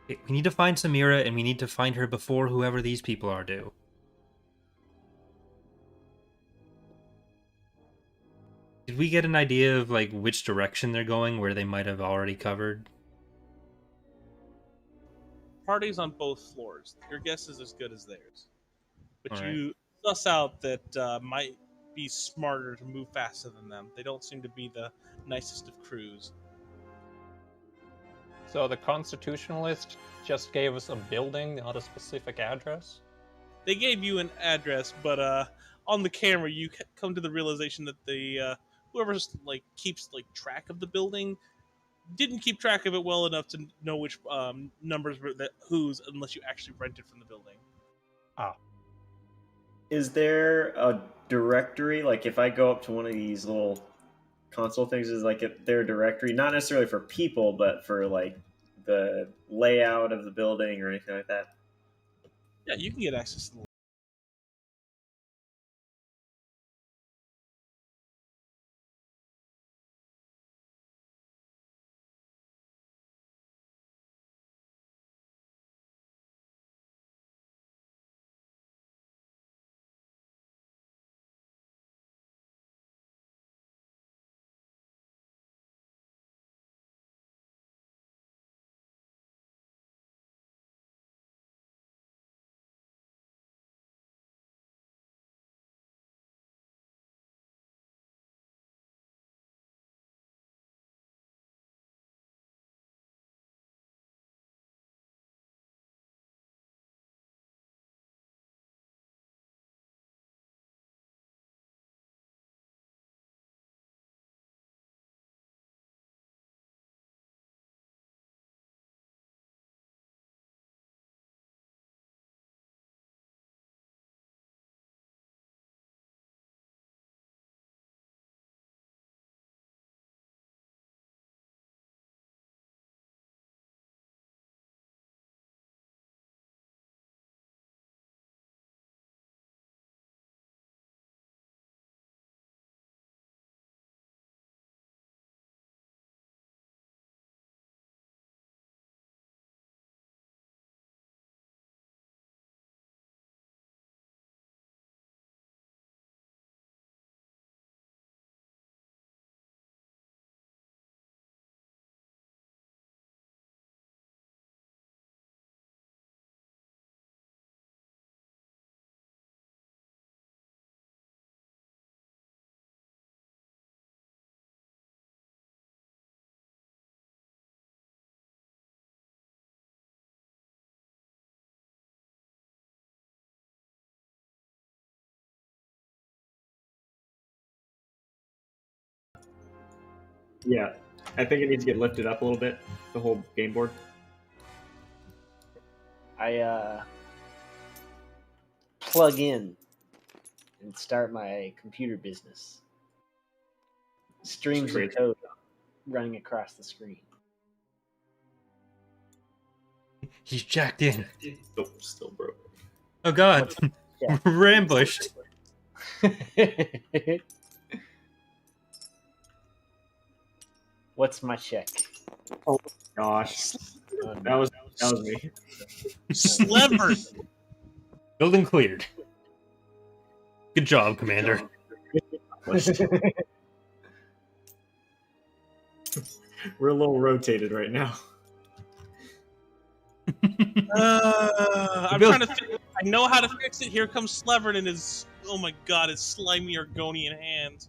We need to find Samira, and we need to find her before whoever these people are do. Did we get an idea of like which direction they're going, where they might have already covered? Parties on both floors. Your guess is as good as theirs. But All right. you suss out that might be smarter to move faster than them. They don't seem to be the nicest of crews. So the Constitutionalist just gave us a building, not a specific address? They gave you an address, but on the camera you come to the realization that the whoever's like keeps like track of the building didn't keep track of it well enough to know which numbers were that whose unless you actually rented from the building. Ah, Is there a directory? Like, if I go up to one of these little console things, is like their directory, not necessarily for people, but for like the layout of the building or anything like that? Yeah, you can get access to the. Yeah, I think it needs to get lifted up a little bit. The whole game board. I plug in and start my computer business. Streams of Great. code running across the screen. He's jacked in. Oh, still broke. Oh God, Yeah. we're ambushed. What's my check? Oh gosh, that was me. Slevered. Building cleared. Good job, Commander. We're a little rotated right now. I'm trying to. I know how to fix it. Here comes Slevered and his. Oh my god, his slimy Argonian hands.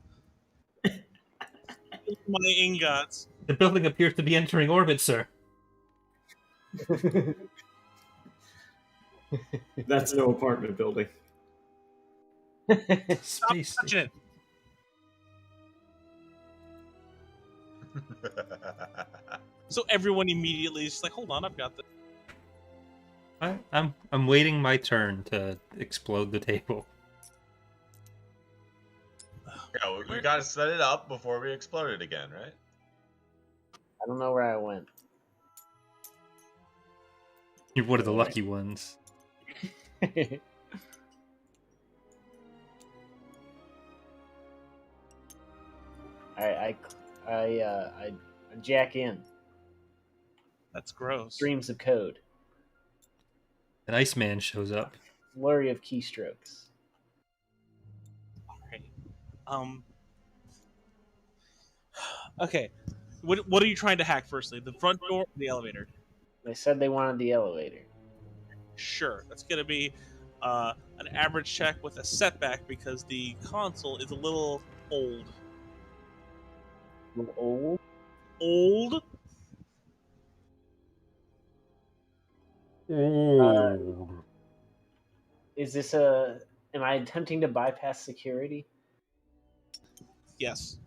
My ingots. The building appears to be entering orbit, sir. That's no apartment building. Stop touching it. So everyone immediately is like, "Hold on, I've got this." I'm waiting my turn to explode the table. Yeah, we gotta set it up before we explode it again, right? I don't know where I went. You're one of the lucky ones. I jack in. That's gross. Streams of code. An Iceman shows up. Flurry of keystrokes. Alright. Okay. What are you trying to hack? Firstly, the front door, or the elevator? They said they wanted the elevator. Sure, that's gonna be an average check with a setback because the console is a little old. A little old. Old. Is this a? Am I attempting to bypass security? Yes.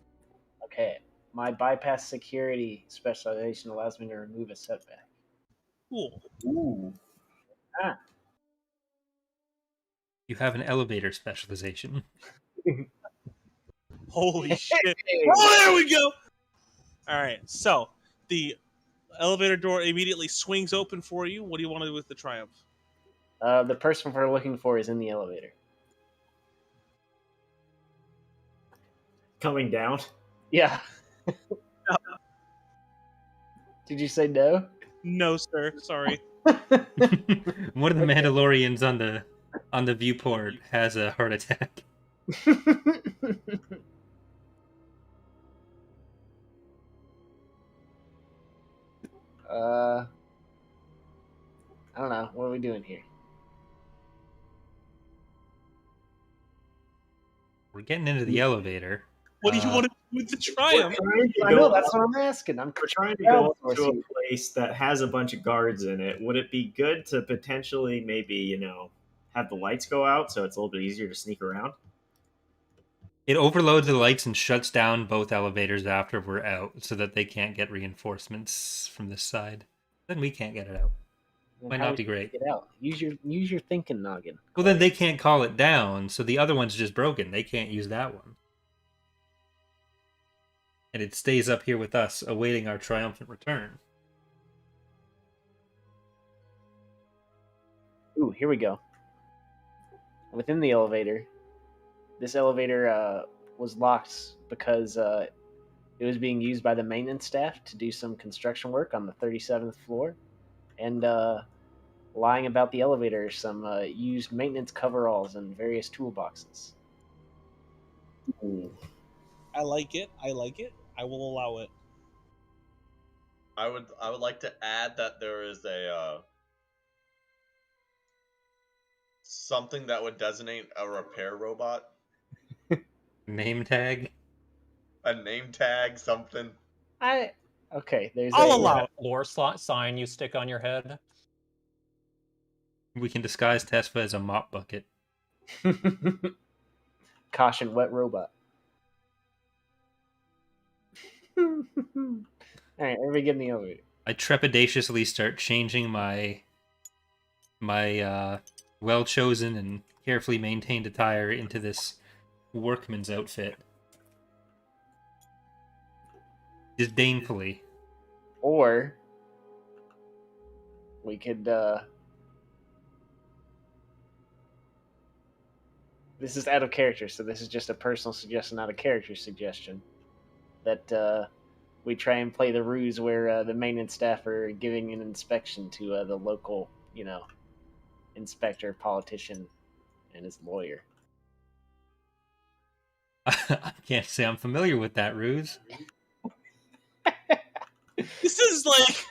Okay. My bypass security specialization allows me to remove a setback. Cool. Ooh. Ah. You have an elevator specialization. Holy shit! Oh, there we go. All right. So the elevator door immediately swings open for you. What do you want to do with the Triumph? The person we're looking for is in the elevator. Coming down. Yeah. Did you say no? No, sir. Sorry. One of the Mandalorians on the viewport has a heart attack. I don't know. What are we doing here? We're getting into the elevator. What do you want to do with the Triumph? I know, that's what I'm asking. We're trying to go to a place that has a bunch of guards in it. Would it be good to potentially maybe, have the lights go out so it's a little bit easier to sneak around? It overloads the lights and shuts down both elevators after we're out so that they can't get reinforcements from this side. Then we can't get it out. Might How not we be great. Get out. Use your thinking noggin. Well, then they can't call it down, so the other one's just broken. They can't use that one. And it stays up here with us, awaiting our triumphant return. Ooh, here we go. Within the elevator, this elevator was locked because it was being used by the maintenance staff to do some construction work on the 37th floor. And lying about the elevator, some used maintenance coveralls and various toolboxes. Ooh. I like it. I like it. I will allow it. I would like to add that there is a something that would designate a repair robot, Name tag? a name tag, something. Okay, there's I'll a allow it. Floor slot sign you stick on your head. We can disguise Tesfa as a mop bucket. Caution, wet robot. All right, everybody get in the elevator. I trepidatiously start changing my well-chosen and carefully maintained attire into this workman's outfit. Disdainfully. Or we could this is out of character, so this is just a personal suggestion, not a character suggestion. That we try and play the ruse where the maintenance staff are giving an inspection to the local, inspector, politician, and his lawyer. I can't say I'm familiar with that ruse. This is like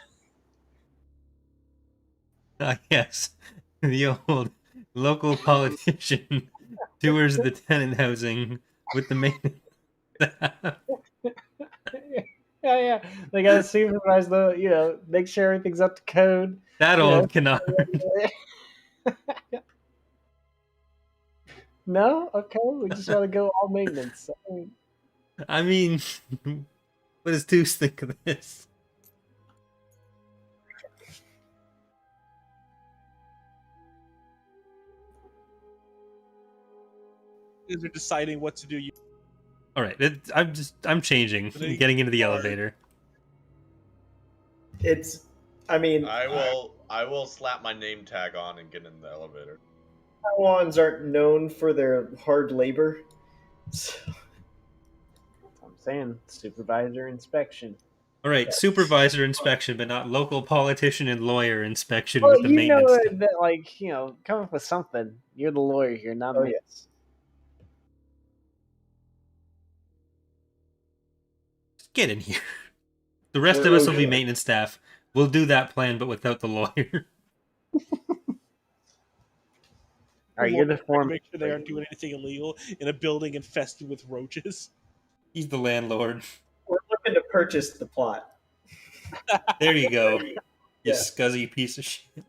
Yes, the old local politician tours the tenant housing with the maintenance staff. Yeah. They gotta supervise make sure everything's up to code. That old canard. No? Okay, we just want to go all maintenance. I mean, what does Deuce think of this? you guys are deciding what to do. All right, I'm changing, getting into the elevator. I mean, I will slap my name tag on and get in the elevator. Pawans aren't known for their hard labor. So, I'm saying supervisor inspection. All right, supervisor inspection, but not local politician and lawyer inspection Well, with the maintenance staff. that, come up with something. You're the lawyer here, not me. yes. Just get in here. The rest of us will be maintenance staff. We'll do that plan, but without the lawyer. All right, you're the foreman. Make sure they aren't doing anything illegal in a building infested with roaches. He's the landlord. We're looking to purchase the plot. There you go. You Yeah. scuzzy piece of shit.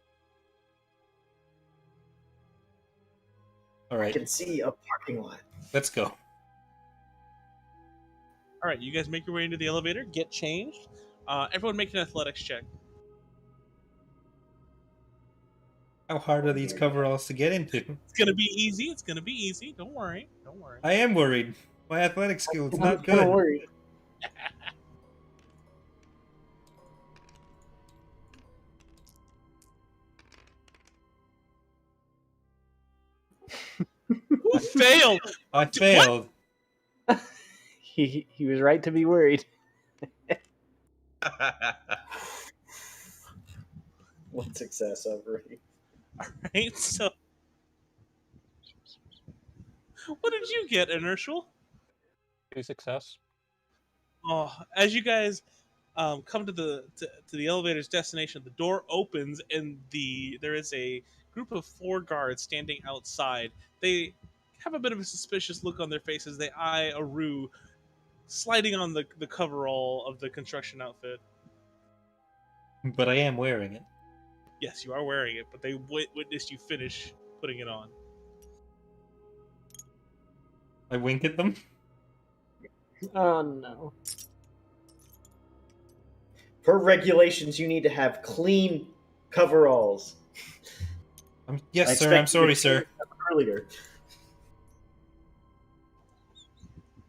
All I right, can see a parking lot. let's go. All right, you guys make your way into the elevator, get changed. Everyone make an athletics check. How hard are these coveralls to get into? It's gonna be easy. It's gonna be easy. Don't worry. Don't worry. I am worried. My athletic skill is not Don't good. worry. Who failed? I failed. He was right to be worried. One success over. Right. So, what did you get, Inertial? 2 success. Oh, as you guys come to the elevator's destination, the door opens and there is a group of 4 guards standing outside. They have a bit of a suspicious look on their faces. They eye Aru sliding on the coverall of the construction outfit. But I am wearing it. Yes, you are wearing it, but they witnessed you finish putting it on. I wink at them. Oh no. Per regulations, you need to have clean coveralls. Yes, sir. I'm sorry, sir. Earlier.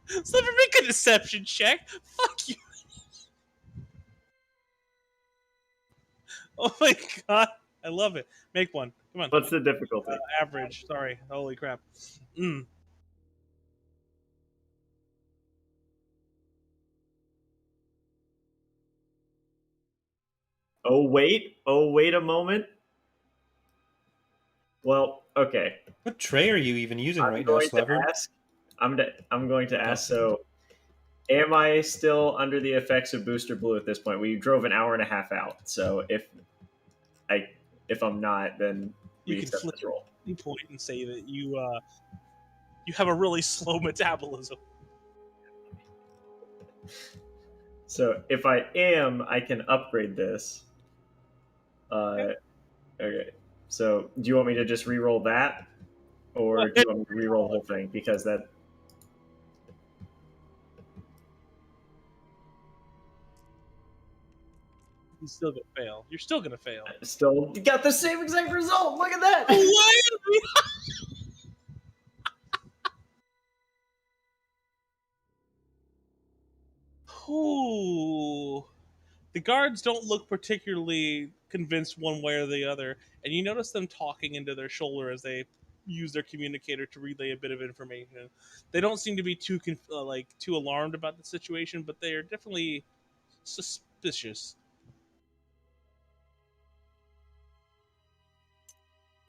Sliver, make a deception check. Fuck you. Oh my god, I love it. Make one. Come on. What's the difficulty? Average. Sorry. Holy crap. Mm. Oh wait a moment. Well, okay. What tray are you even using I'm right now, going to Slevered? ask. I'm going to ask. So, am I still under the effects of Booster Blue at this point? We drove an hour and a half out. So if I'm not, then You we can accept flip this roll. any point and say that you have a really slow metabolism. So if I am, I can upgrade this. Okay. So do you want me to just re-roll that, or do you want me to re-roll the whole thing? Because that. You're still gonna fail. You're still gonna fail. Still, you got the same exact result. Look at that. Ooh. The guards don't look particularly convinced one way or the other, and you notice them talking into their shoulder as they use their communicator to relay a bit of information. They don't seem to be too alarmed about the situation, but they are definitely suspicious.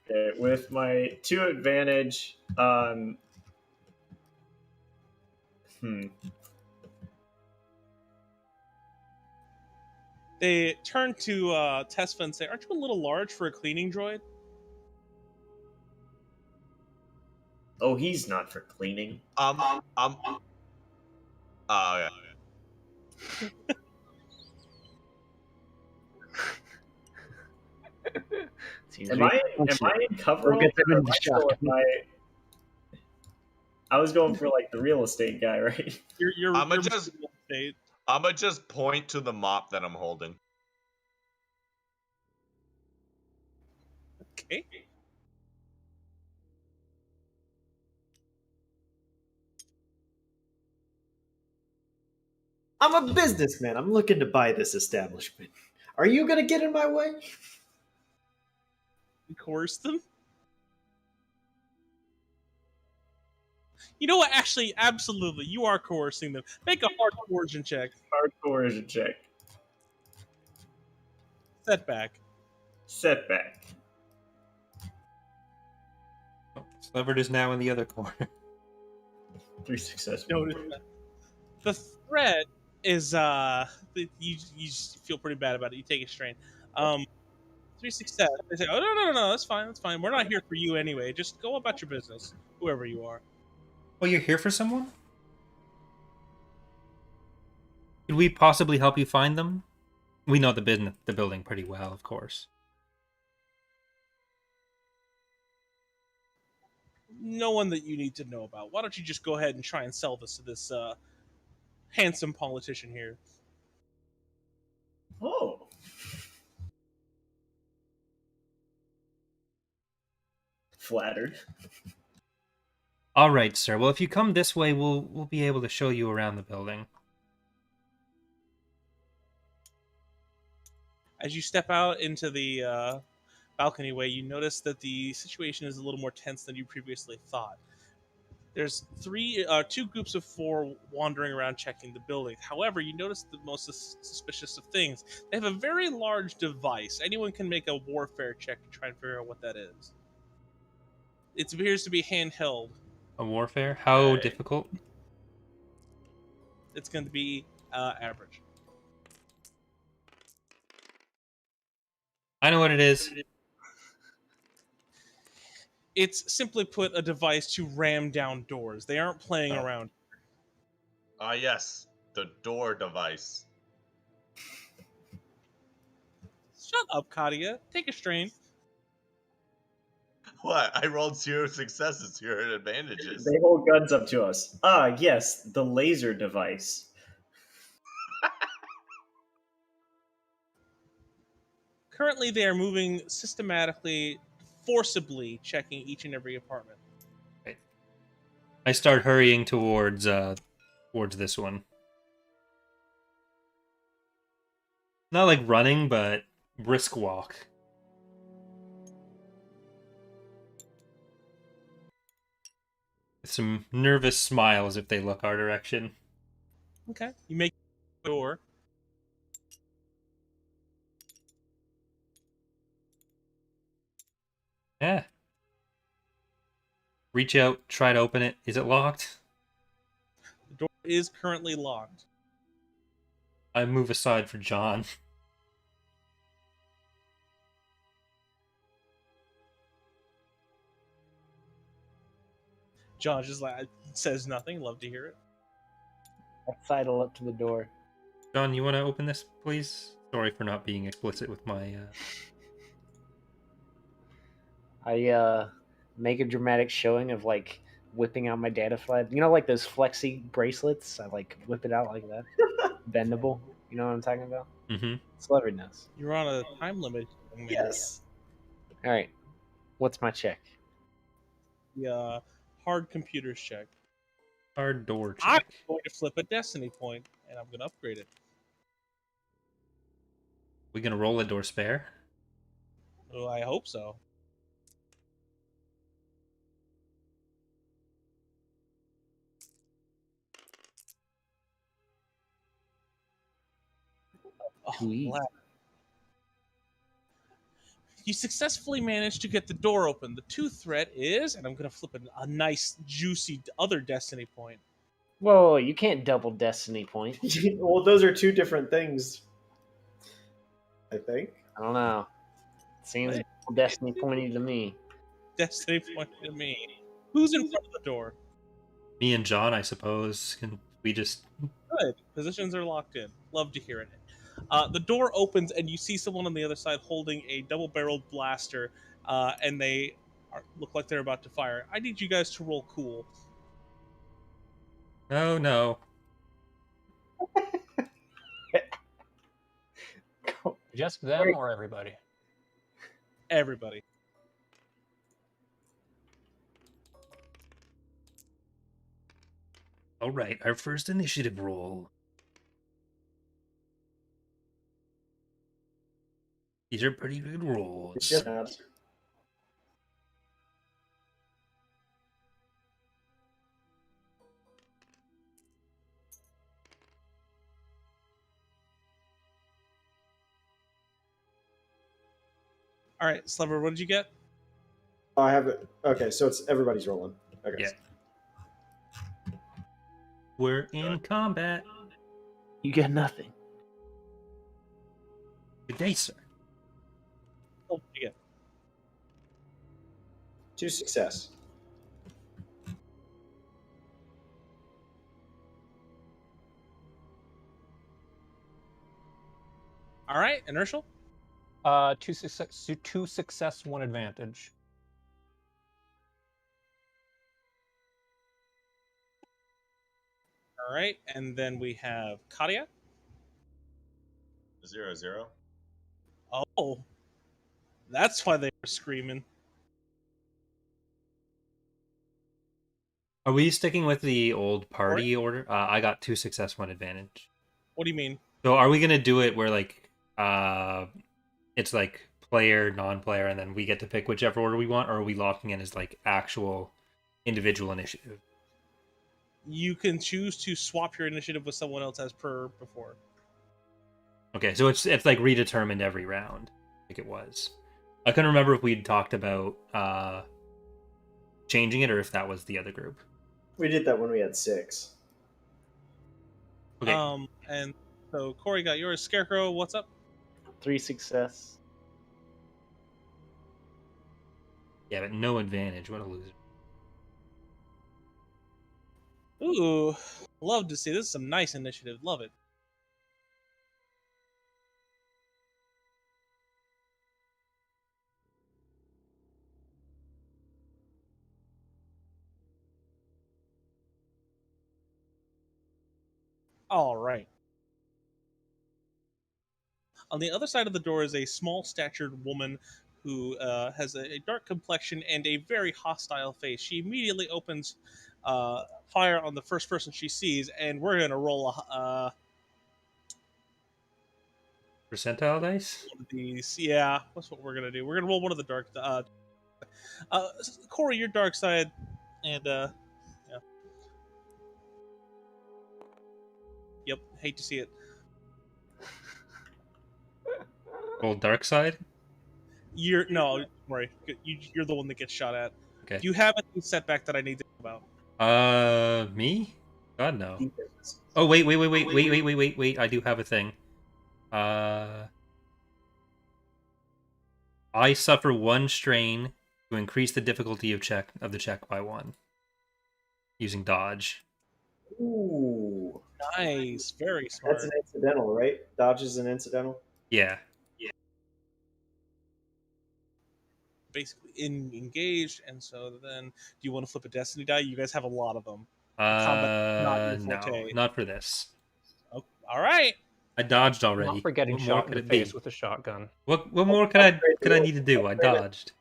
Okay, with my 2 advantage, They turn to Tesfa and say, "Aren't you a little large for a cleaning droid?" Oh, he's not for cleaning. Yeah. Am I in coverall? We'll get them or in am the I still shot. in I was going for like the real estate guy, right? You're I'ma you're just- Mr. Estate. I'ma just point to the mop that I'm holding. Okay. I'm a businessman. I'm looking to buy this establishment. Are you going to get in my way? You coerce them? You know what? Actually, absolutely, you are coercing them. Make a hard coercion check. Hard coercion check. Setback. Setback. Slevered is now in the other corner. 3 success. Notice that. The threat is you just feel pretty bad about it. You take a strain. 3 success. They say, "Oh no, that's fine, that's fine. We're not here for you anyway. Just go about your business, whoever you are." Oh, you're here for someone? Could we possibly help you find them? We know the building pretty well, of course. No one that you need to know about. Why don't you just go ahead and try and sell this to this handsome politician here? Oh. Flattered. All right, sir. Well, if you come this way, we'll be able to show you around the building. As you step out into the balcony way, you notice that the situation is a little more tense than you previously thought. There's two groups of 4 wandering around checking the building. However, you notice the most suspicious of things. They have a very large device. Anyone can make a warfare check to try and figure out what that is. It appears to be handheld. A warfare? How difficult? It's going to be average. I know what it is. It's simply put a device to ram down doors. They aren't playing around. Yes, the door device. Shut up, Katia. Take a strain. What? I rolled 0 successes. Here are advantages. They hold guns up to us. Yes, the laser device. Currently, they are moving systematically, forcibly checking each and every apartment. Right. I start hurrying towards this one. Not like running, but brisk walk. With some nervous smiles if they look our direction. Okay. You make the door. Yeah. Reach out, try to open it. Is it locked? The door is currently locked. I move aside for John. John just says nothing. Love to hear it. I sidle up to the door. John, you want to open this, please? Sorry for not being explicit with my... I make a dramatic showing of like whipping out my data flag. You know, like those flexi bracelets. I like whip it out like that, bendable. You know what I'm talking about? Mm-hmm. Cleverness. You're on a time limit. young man. Yes. All right. What's my check? The hard computers check. Hard door I'm check. going to flip a destiny point, and I'm going to upgrade it. We gonna roll a door spare? Oh, I hope so. Oh, Sweet. glad. You successfully managed to get the door open. The 2 threat is, and I'm going to flip a nice, juicy other destiny point. Whoa, you can't double destiny point. Well, those are 2 different things. I think. I don't know. Seems Hey. destiny pointy to me. Destiny point to me. Who's in front of the door? Me and John, I suppose. Can we just... Good. Positions are locked in. Love to hear it. The door opens, and you see someone on the other side holding a double-barreled blaster, and they look like they're about to fire. I need you guys to roll cool. Oh, no. Just them or everybody? Everybody. All right, our first initiative roll. These are pretty good rolls. It's just not. All right, Slevered, what did you get? I have it. Okay, so it's everybody's rolling. Okay. Yeah. We're in combat. You get nothing. Good day, sir. Oh, yeah. 2 success. All right, inertial. 2 success, 1 advantage. All right, and then we have Katia. 0-0. Oh, that's why they were screaming. Are we sticking with the old party order? I got 2 success, 1 advantage. What do you mean? So are we gonna do it where like it's like player, non-player, and then we get to pick whichever order we want, or are we locking in as like actual individual initiative? You can choose to swap your initiative with someone else as per before. Okay, so it's like redetermined every round, like it was. I couldn't remember if we'd talked about changing it or if that was the other group. We did that when we had 6. Okay. And so Corey got yours. Scarecrow, what's up? 3 success. Yeah, but no advantage. What a loser. Ooh, love to see this. Is some nice initiative. Love it. All right. On the other side of the door is a small-statured woman who has a dark complexion and a very hostile face. She immediately opens fire on the first person she sees, and we're gonna roll Percentile dice? one of these. Yeah, that's what we're gonna do. We're gonna roll one of the dark. Corey, your dark side, and yeah. Yep, hate to see it. Old dark side? Don't worry. You're the one that gets shot at. Okay. Do you have any setback that I need to know about? Me? God no. Defense. Oh wait. I do have a thing. I suffer 1 strain to increase the difficulty of the check by 1 using dodge. Ooh. Nice, very smart. That's an incidental, right? Dodge is an incidental? Yeah. Basically engaged, and so then, do you want to flip a destiny die? You guys have a lot of them. Combat not your No, forte. not for this. Oh, all right. I dodged already. Not for getting What more shot in could the it be? face with a shotgun. What more could I need to do? I dodged.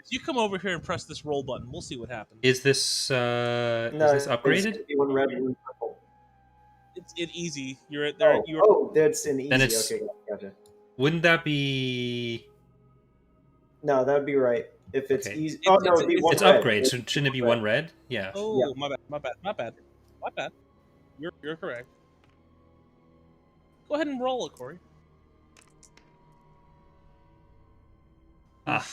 You come over here and press this roll button. We'll see what happens. Is this upgraded? It's one red, one purple. It's easy. You're at there. That's an easy. Then it's- Okay, gotcha. Wouldn't that be? No, that would be right. If it's Okay. easy. Oh, no, it'd be one It's red. upgrade, so shouldn't it be 1 red? Yeah. Oh, Yeah. my bad. You're correct. Go ahead and roll it, Corey. Ah.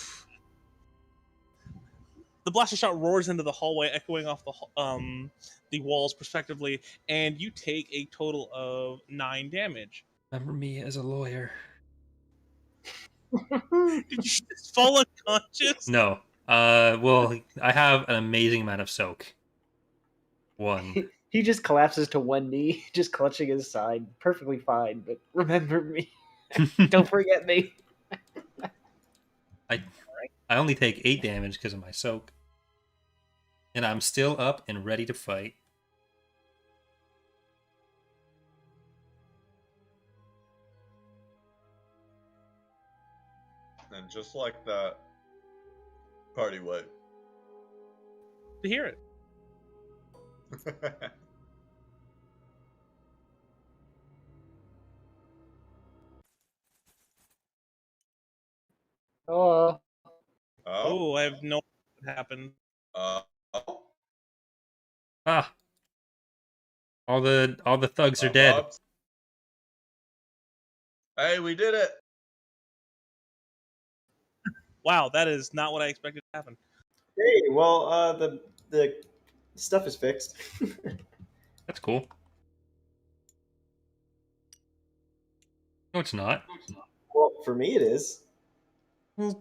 The blaster shot roars into the hallway, echoing off the walls prospectively, and you take a total of 9 damage. Remember me as a lawyer. Did you just fall unconscious? No. Well, I have an amazing amount of soak. 1. He just collapses to one knee, just clutching his side. Perfectly fine, but remember me. Don't forget me. I only take 8 damage because of my soak. And I'm still up and ready to fight. And just like that, party wipe. To hear it. Oh, Oh, I have no idea what happened. Oh. Ah. All the thugs are dead. Oops. Hey, we did it. Wow, that is not what I expected to happen. Hey, well, the stuff is fixed. That's cool. No, it's not. Well, for me it is. Well,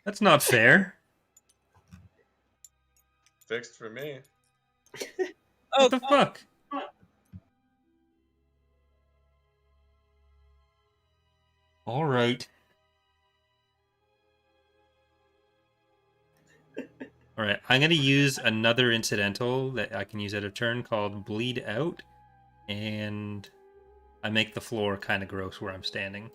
that's not fair. Fixed for me. What the fuck? All right. All right. I'm going to use another incidental that I can use out of turn called Bleed Out. And I make the floor kind of gross where I'm standing.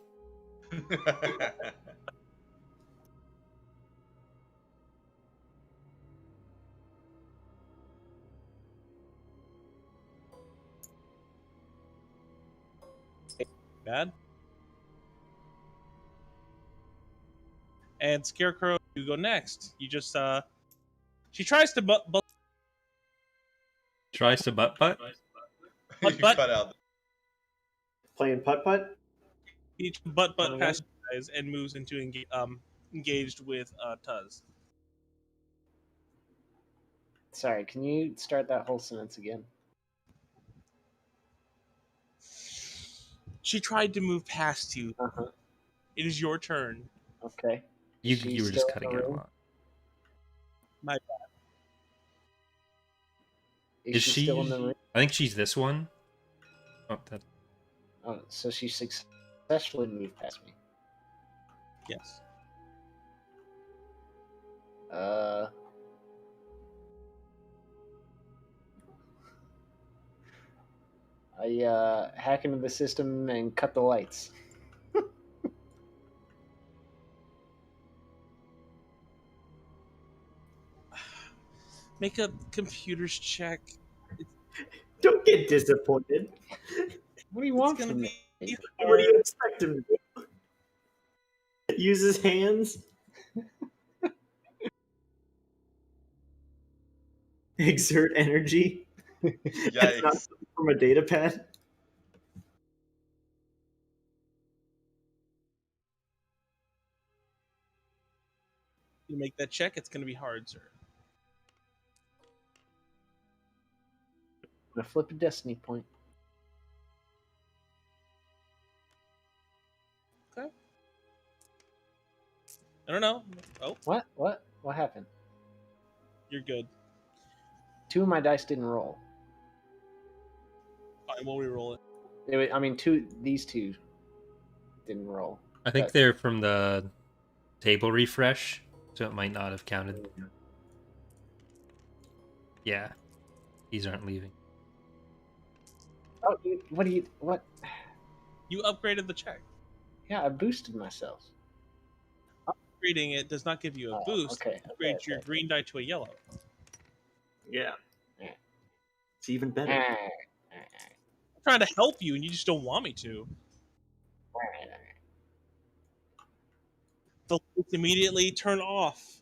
Bad. And Scarecrow, you go next. You just she tries to Tries to butt. You But- cut out. Playing putt-putt? each butt Oh, yeah. past you guys and moves into engaged with Tuz. Sorry, can you start that whole sentence again? She tried to move past you. Uh-huh. It is your turn. Okay. You Is she were just still in cutting the out a room? lot. Is she still in the room? I think she's this one. Oh, that. Oh, so she successfully moved past me. Yes. I hack into the system and cut the lights. Make a computer's check. Don't get disappointed. What do you It's want gonna from be me? What do you expect him to do? Use his hands? Exert energy? That's not Yikes. from a data pad? You make that check. It's gonna be hard, sir. I'm gonna flip a destiny point. I don't know. Oh, What? What happened? you're good. 2 of my dice didn't roll. Fine, we'll re-roll it. These two didn't roll. I think But- they're from the table refresh, so it might not have counted. Yeah, these aren't leaving. Oh, what? You upgraded the check. Yeah, I boosted myself. Upgrading it does not give you a Oh, boost. okay, It upgrades your okay. green die to a yellow. Yeah. Yeah. It's even better. I'm trying to help you, and you just don't want me to. The lights immediately turn off.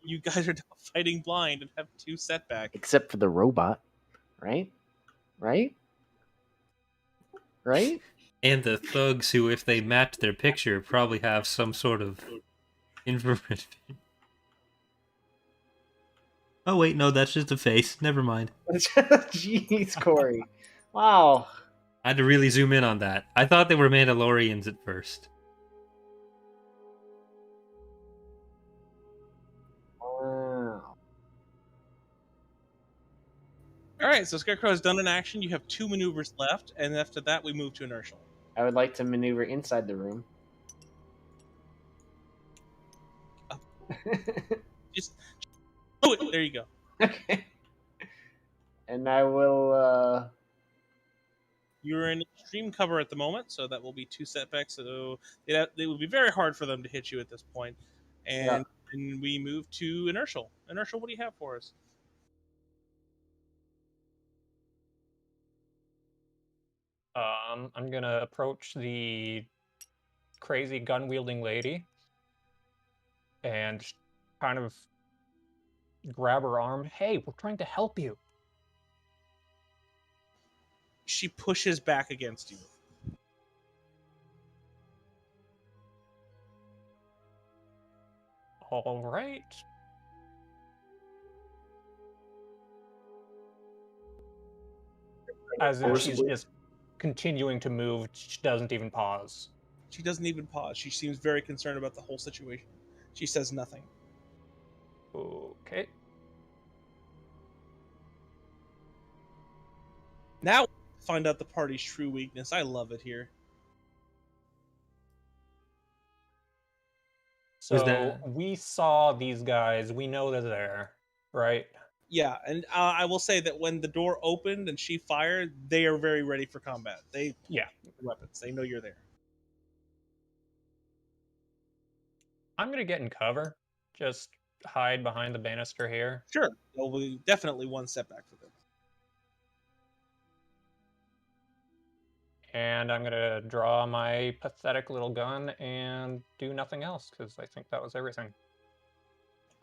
You guys are now fighting blind and have 2 setbacks. Except for the robot, right? Right? Right? And the thugs who, if they match their picture, probably have some sort of infrared. Oh wait, no, that's just a face. Never mind. Jeez, Corey. Wow. I had to really zoom in on that. I thought they were Mandalorians at first. Wow. All right, so Scarecrow has done an action. You have 2 maneuvers left, and after that, we move to inertial. I would like to maneuver inside the room. Just oh, there you go. Okay. And I will. You're in extreme cover at the moment, so that will be 2 setbacks. So it would be very hard for them to hit you at this point. And then we move to inertial. Inertial, what do you have for us? I'm gonna approach the crazy gun wielding lady and just kind of grab her arm. Hey, we're trying to help you. She pushes back against you. All right. As if she's Forcibly. just continuing to move, she doesn't even pause. She doesn't even pause. She seems very concerned about the whole situation. She says nothing. Okay. Now find out the party's true weakness. I love it here. So that? we saw these guys. We know they're there, right? Yeah, and I will say that when the door opened and she fired, they are very ready for combat. They Yeah. weapons. They know you're there. I'm gonna get in cover. Just hide behind the banister here. Sure, there'll be definitely one setback for them. And I'm gonna draw my pathetic little gun and do nothing else because I think that was everything.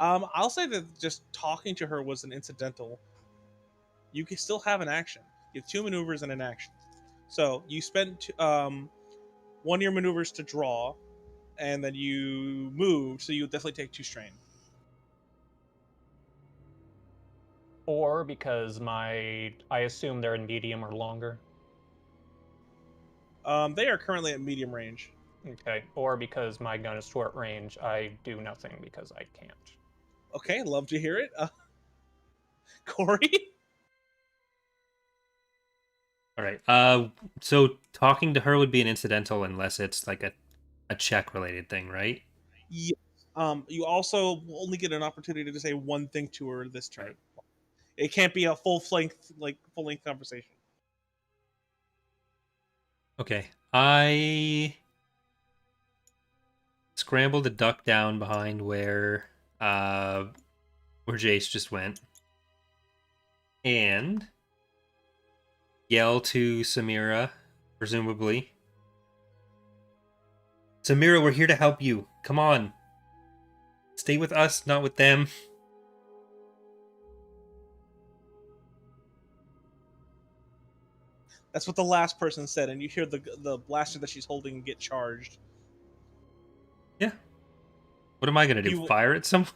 I'll say that just talking to her was an incidental. You can still have an action. You have 2 maneuvers and an action. So you spent one of your maneuvers to draw, and then you moved, so you would definitely take 2 strain. Or because I assume they're in medium or longer. They are currently at medium range. Okay. Or because my gun is short range, I do nothing because I can't. Okay, love to hear it. Corey? All right. So talking to her would be an incidental unless it's like a check related thing, right? Yes. You also will only get an opportunity to say one thing to her this turn. Right. It can't be a full length conversation. Okay. I scrambled to duck down behind where Jace just went. And yell to Samira, presumably. Samira, we're here to help you. Come on. Stay with us, not with them. That's what the last person said, and you hear the blaster that she's holding get charged. Yeah. What am I gonna do? Fire at someone?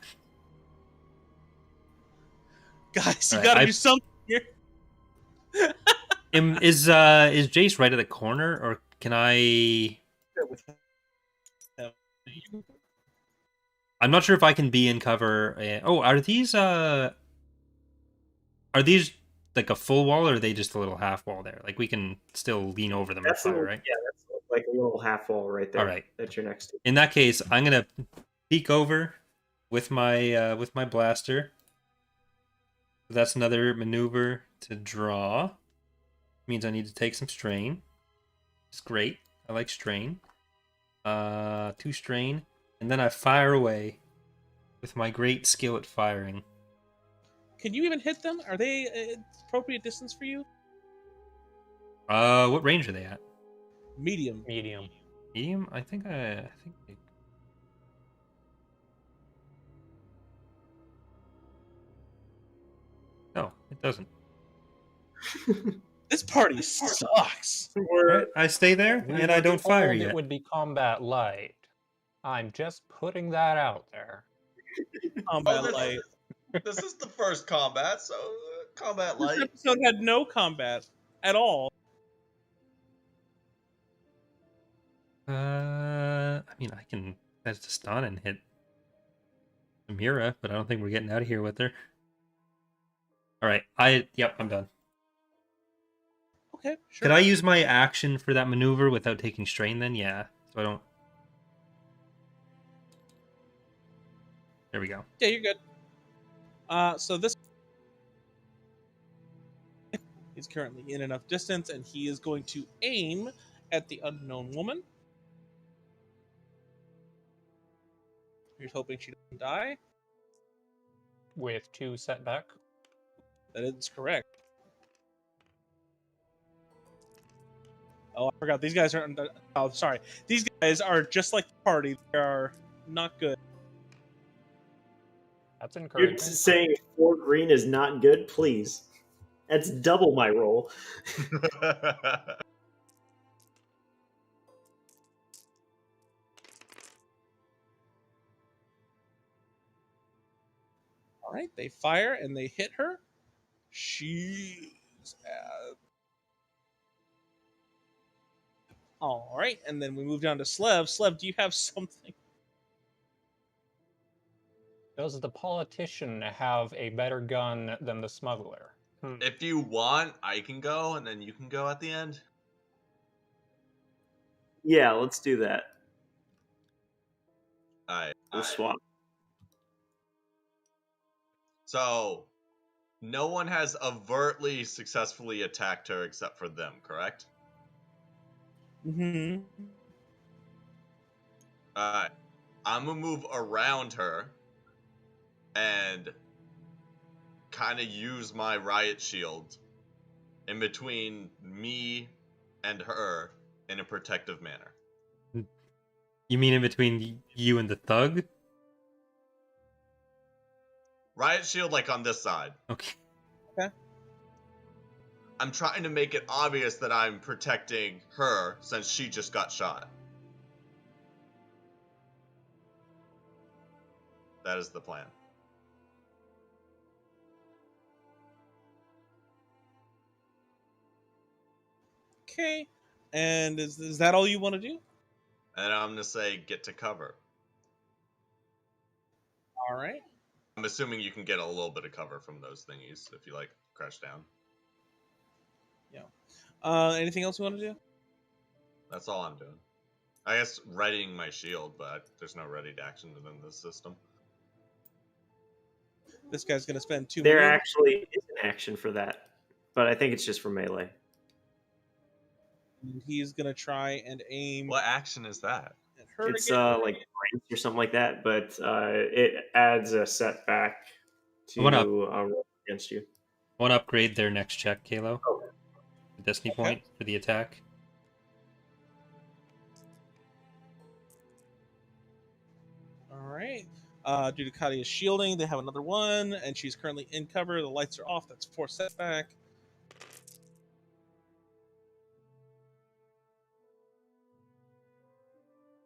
Guys, you All right, gotta do something here. Is Jace right at the corner, or can I? I'm not sure if I can be in cover. Oh, are these like a full wall, or are they just a little half wall there? Like we can still lean over them and fire, right? Yeah, that's like a little half wall right there. All right. That you're next to. In that case, I'm gonna peek over with my blaster. That's another maneuver to draw. Means I need to take some strain. It's great. I like strain. 2 strain, and then I fire away with my great skill at firing. Can you even hit them? Are they appropriate distance for you? What range are they at? Medium. Medium. Medium? I think they... No, it doesn't. This party sucks. Right, I stay there, We and I were don't fire told yet. It would be combat light. I'm just putting that out there. Combat light. This is the first combat, so combat light. This episode had no combat at all. I mean, I can head to stun and hit Samira, but I don't think we're getting out of here with her. All right, yep, I'm done. Okay, sure. Could I use my action for that maneuver without taking strain then? Yeah, so I don't... There we go. Yeah, you're good. So this is currently in enough distance, and he is going to aim at the unknown woman. He's hoping she doesn't die. With 2 setback. That is correct. Oh, I forgot. These guys are... Oh, sorry. These guys are just like the party. They are not good. That's You're encouraging. saying 4 green is not good? Please. That's double my roll. All right, they fire and they hit her. She's All right, and then we move down to Slev. Slev, do you have something? Does the politician have a better gun than the smuggler? If you want, I can go, and then you can go at the end. Yeah, let's do that. Alright. We'll swap. So, no one has overtly successfully attacked her except for them, correct? Mm-hmm. Alright. I'm gonna move around her and kind of use my riot shield in between me and her in a protective manner. You mean in between you and the thug? Riot shield, like, on this side. Okay. I'm trying to make it obvious that I'm protecting her since she just got shot. That is the plan. Okay. And is that all you want to do? And I'm gonna say get to cover. All right. I'm assuming you can get a little bit of cover from those thingies if you, like, crouch down. Anything else you want to do? That's all I'm doing. I guess readying my shield, but there's no readied action within this system. This guy's going to spend 2 There minutes. actually is an action for that, but I think it's just for melee. And he's going to try and aim What action is that? at her It's again. like range or something like that, but it adds a setback to I wanna- roll against you. I want to upgrade their next check, Kalo. Okay. The Destiny Okay. point for the attack. All right. Due to Kadia's shielding, they have another one, and she's currently in cover. The lights are off. That's 4 setback.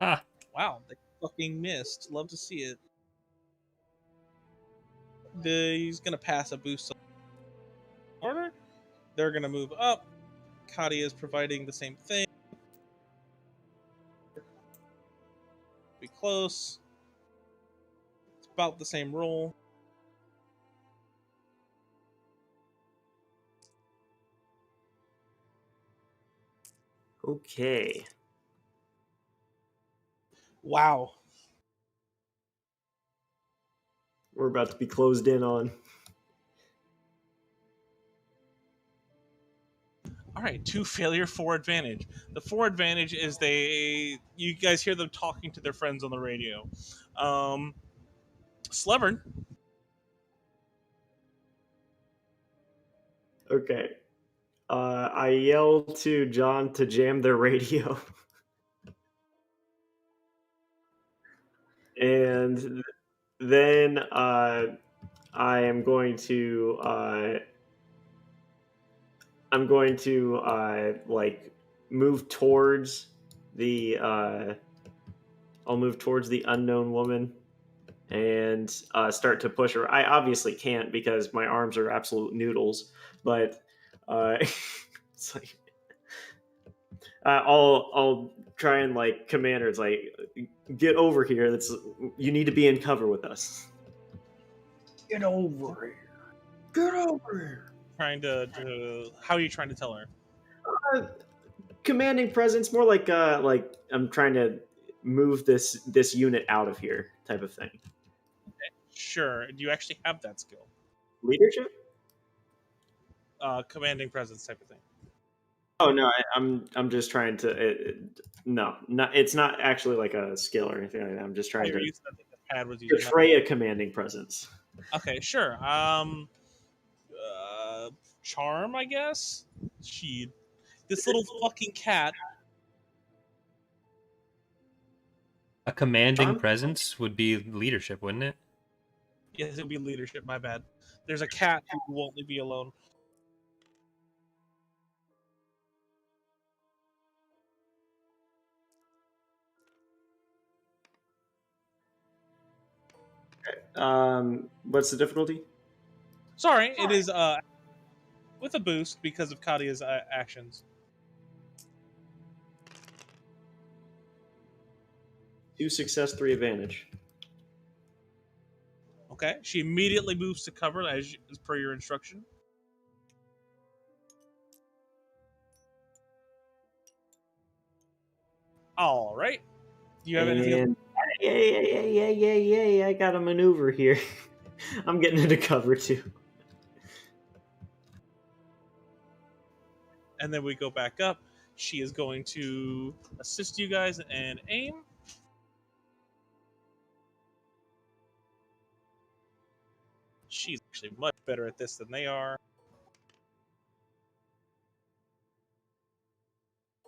Ah, Wow, they fucking missed. Love to see it. He's gonna pass a boost order. They're gonna move up. Kadia is providing the same thing. Be close. It's about the same roll. Okay. Wow. We're about to be closed in on. All right, 2 failure, 4 advantage. The 4 advantage is you guys hear them talking to their friends on the radio. Slevered. Okay. I yell to John to jam their radio. And then I am going to like move towards the I'll move towards the unknown woman and start to push her. I obviously can't because my arms are absolute noodles, but it's like I'll try and like command her. It's like, get over here. You need to be in cover with us. Get over here. Get over here. Trying to how are you trying to tell her? Commanding presence, more like I'm trying to move this unit out of here, type of thing. Sure. Do you actually have that skill? Leadership? Commanding presence type of thing. Oh no, I'm just trying to. No, it's not actually like a skill or anything like that. I'm just trying to You said that the pad was using portray a commanding presence. Okay, sure. Charm, I guess. This little fucking cat. a commanding Charm? presence would be leadership, wouldn't it? Yes, it would be leadership. My bad. There's a cat who won't leave me alone. What's the difficulty? Sorry, it is with a boost because of Kadia's actions. 2 success, 3 advantage. Okay. She immediately moves to cover as per your instruction. All right. Do you have anything else? And yay, I got a maneuver here. I'm getting into cover too. And then we go back up. She is going to assist you guys and aim. She's actually much better at this than they are.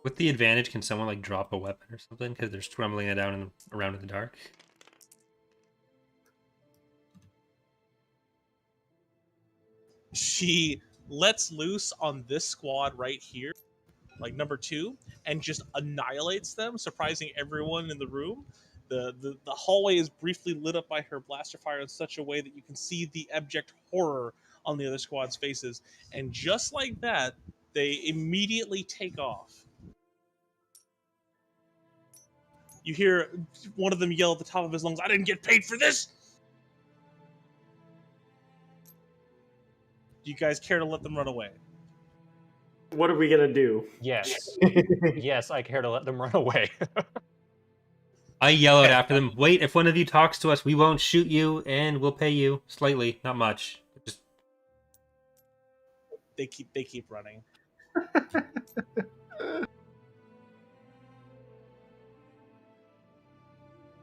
With the advantage, can someone like drop a weapon or something because they're scrambling it down around in the dark? She lets loose on this squad right here, like number 2, and just annihilates them, surprising everyone in the room. The hallway is briefly lit up by her blaster fire in such a way that you can see the abject horror on the other squad's faces. And just like that, they immediately take off. You hear one of them yell at the top of his lungs, "I didn't get paid for this!" Do you guys care to let them run away? What are we gonna do? Yes. Yes, I care to let them run away. I yell out after them, "Wait, if one of you talks to us, we won't shoot you, and we'll pay you slightly, not much." Just They keep running.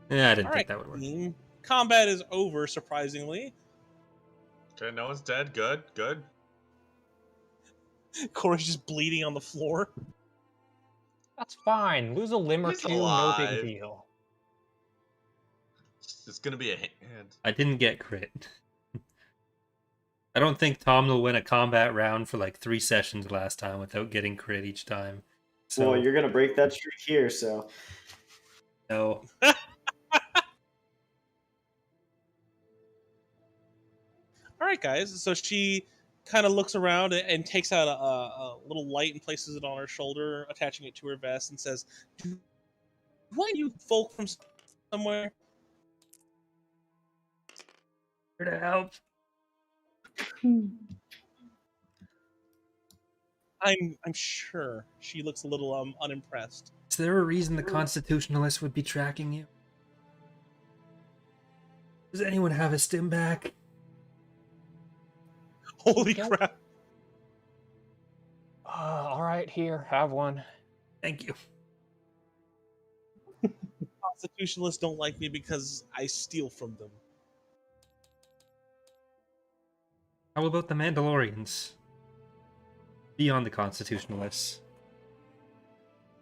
I didn't All think right, that would work. team. Combat is over, surprisingly. Okay, no one's dead. Good, good. Corey's just bleeding on the floor. That's fine. Lose a limb or He's two, no alive. big deal. It's gonna be a hand. I didn't get crit. I don't think Tom will win a combat round for like 3 sessions last time without getting crit each time. So Well, you're gonna break that streak here, so no. All right, guys. So she kind of looks around and takes out a little light and places it on her shoulder, attaching it to her vest, and says, "Why you folk from somewhere?" Here to help. I'm sure she looks a little unimpressed. Is there a reason the Constitutionalists would be tracking you? Does anyone have a stim back? Holy Yep. crap! All right, here, have one. Thank you. Constitutionalists don't like me because I steal from them. How about the Mandalorians? Beyond the Constitutionalists.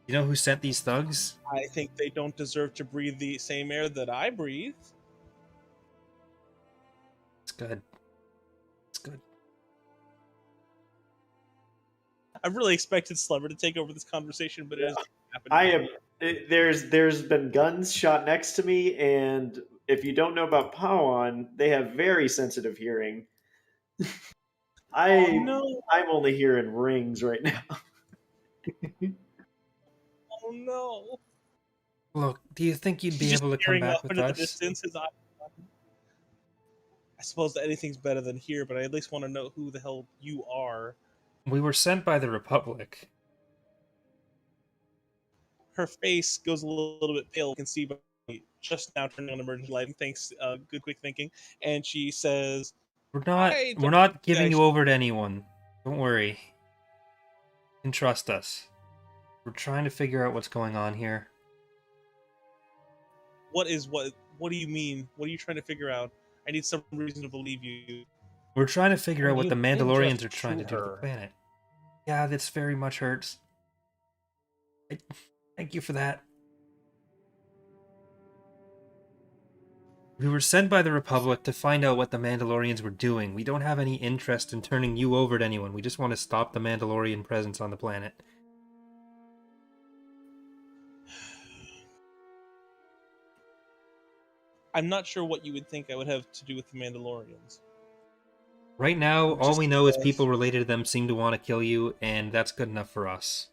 You know who sent these thugs? I think they don't deserve to breathe the same air that I breathe. It's good. It's good. I really expected Slevered to take over this conversation, but it hasn't happened. I am. There's been guns shot next to me, and if you don't know about Pawan, they have very sensitive hearing. no. I'm only hearing rings right now. Oh no! Look, do you think you'd be He's just able to come staring back off with into the us? distance. His eye. I suppose that anything's better than here, but I at least want to know who the hell you are. We were sent by the Republic. Her face goes a little bit pale. You can see by just now turning on emergency lighting. Thanks, good quick thinking. And she says, We're I not don't giving think I you over to anyone. Don't worry. You can trust us. We're trying to figure out what's going on here. What do you mean? What are you trying to figure out? I need some reason to believe you. We're trying to figure out what You the did Mandalorians just are trying to shoot do to the her. planet. Yeah, this very much hurts. Thank you for that. We were sent by the Republic to find out what the Mandalorians were doing. We don't have any interest in turning you over to anyone. We just want to stop the Mandalorian presence on the planet. I'm not sure what you would think I would have to do with the Mandalorians. Right now, I'm all just we know is curious. people related to them seem to want to kill you, and that's good enough for us.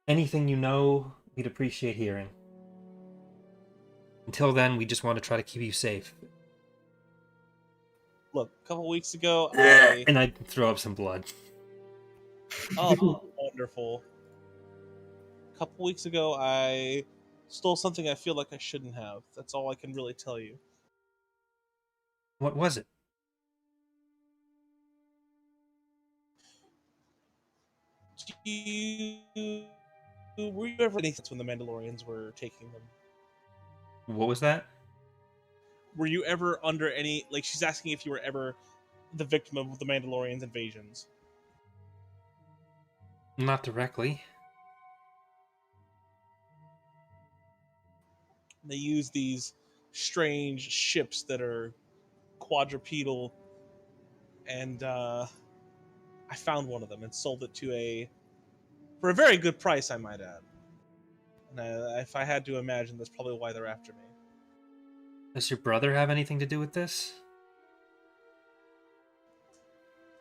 Anything you know we'd appreciate hearing. Until then, we just want to try to keep you safe. Look, a couple weeks ago, And I throw up some blood. Oh, wonderful. A couple weeks ago, I stole something I feel like I shouldn't have. That's all I can really tell you. What was it? Were you ever anything when the Mandalorians were taking them? What was that? Were you ever under any, like, she's asking if you were ever the victim of the Mandalorians' invasions? Not directly. They use these strange ships that are quadrupedal, and I found one of them and sold it for a very good price, I might add. And if I had to imagine, that's probably why they're after me. Does your brother have anything to do with this?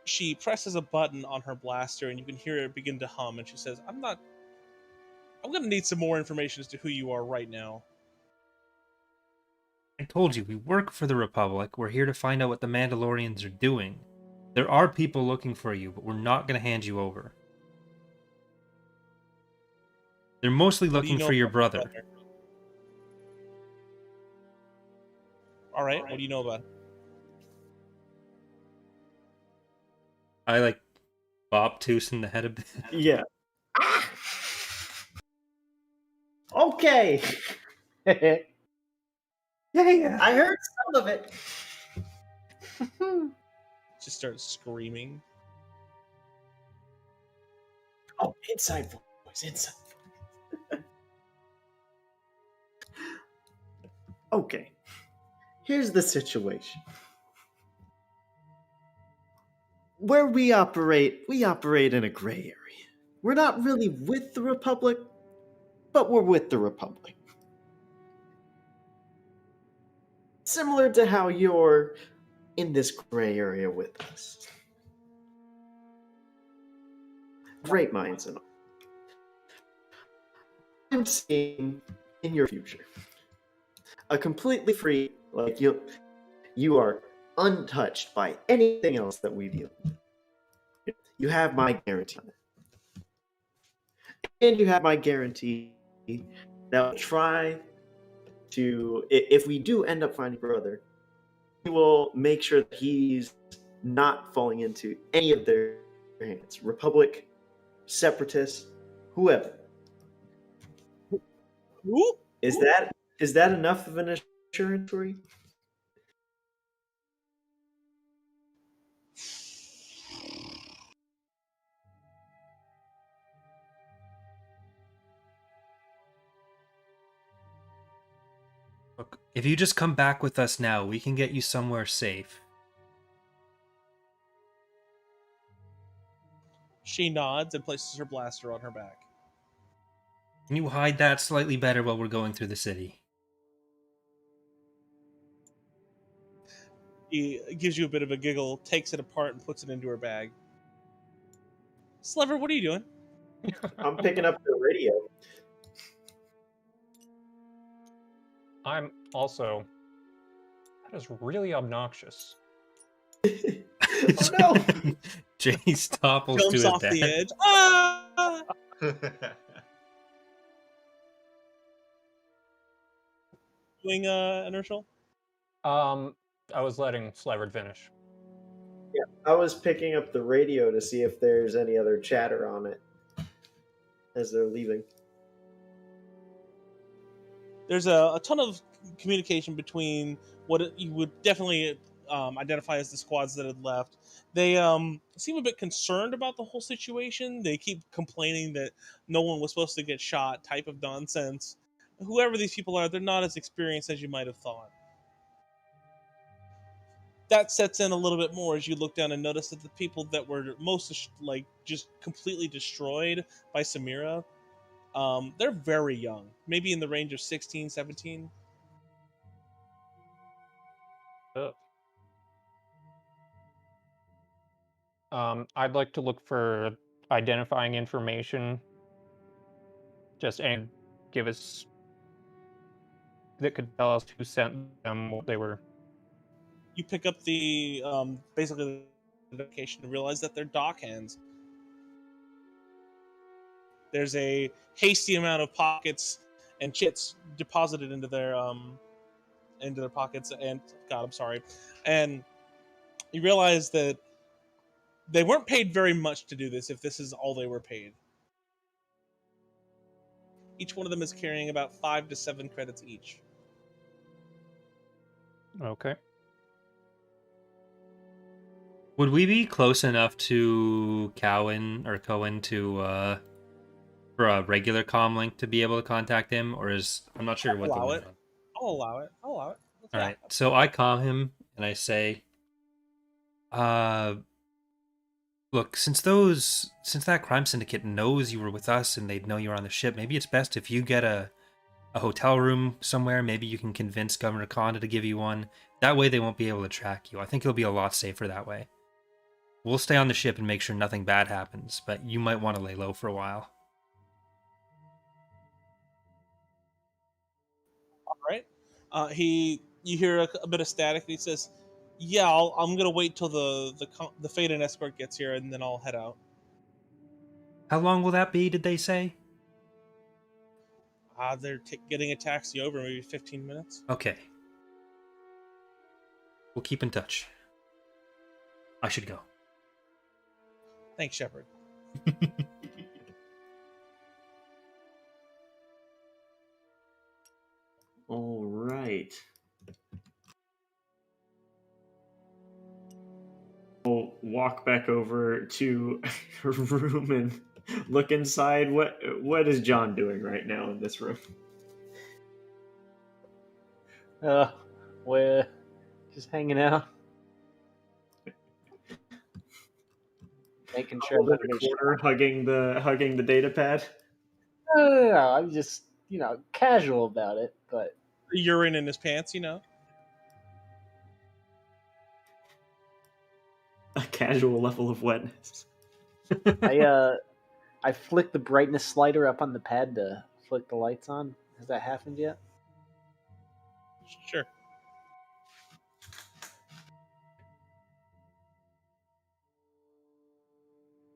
She presses a button on her blaster, and you can hear it begin to hum, and she says, I'm going to need some more information as to who you are right now. I told you, we work for the Republic. We're here to find out what the Mandalorians are doing. There are people looking for you, but we're not going to hand you over. They're mostly What do you looking know for your about brother. All right, what do you know about him? I like bop Toos in the head a bit. Yeah. Okay. Yeah. I heard some of it. Just starts screaming. Oh, inside voice, inside voice. Okay. Here's the situation. Where we operate in a gray area. We're not really with the Republic, but we're with the Republic. Similar to how you're in this gray area with us. Great minds and all. I'm seeing in your future a completely free, like you are untouched by anything else that we deal with. You have my guarantee. And you have my guarantee that we'll try to, if we do end up finding brother, we will make sure that he's not falling into any of their hands. Republic, separatists, whoever. Who? Is that enough of an assurance for you? Look, if you just come back with us now, we can get you somewhere safe. She nods and places her blaster on her back. Can you hide that slightly better while we're going through the city? He gives you a bit of a giggle, takes it apart, and puts it into her bag. Slevered, what are you doing? I'm picking up the radio. I'm also. That is really obnoxious. Oh no! Jace topples to Jumps his off death. the edge. Ah! Doing inertial? I was letting Slevered finish. Yeah, I was picking up the radio to see if there's any other chatter on it as they're leaving. There's a ton of communication between what you would definitely identify as the squads that had left. They seem a bit concerned about the whole situation. They keep complaining that no one was supposed to get shot, type of nonsense. Whoever these people are, they're not as experienced as you might have thought. That sets in a little bit more as you look down and notice that the people that were most like just completely destroyed by Samira, they're very young, maybe in the range of 16, 17. I'd like to look for identifying information. Just any give us that could tell us who sent them, what they were? You pick up the basically the notification and realize that they're dock hands. There's a hasty amount of pockets and chits deposited into their pockets, and God, I'm sorry, and you realize that they weren't paid very much to do this. If this is all they were paid, each one of them is carrying about 5 to 7 credits each. Okay. Would we be close enough to Cohen to for a regular comm link to be able to contact him, or is I'm not sure what the Allow limit it. on. I'll allow it. All right, so I call him and I say, look, since that crime syndicate knows you were with us and they know you were on the ship, maybe it's best if you get a hotel room somewhere. Maybe you can convince Governor Conda to give you one. That way they won't be able to track you. I think it'll be a lot safer that way. We'll stay on the ship and make sure nothing bad happens, but you might want to lay low for a while. All right. You hear a bit of static, and he says, "Yeah, I'm gonna wait till the Phaeda escort gets here, and then I'll head out." How long will that be, did they say? They're getting a taxi over, maybe 15 minutes. Okay. We'll keep in touch. I should go. Thanks, Shepard. All right. We'll walk back over to her room and look inside. What is John doing right now in this room? We're just hanging out, making sure Over the everybody's. corner, hugging the data pad. No, I'm just casual about it, but Urine in his pants, A casual level of wetness. I flick the brightness slider up on the pad to flick the lights on. Has that happened yet? Sure.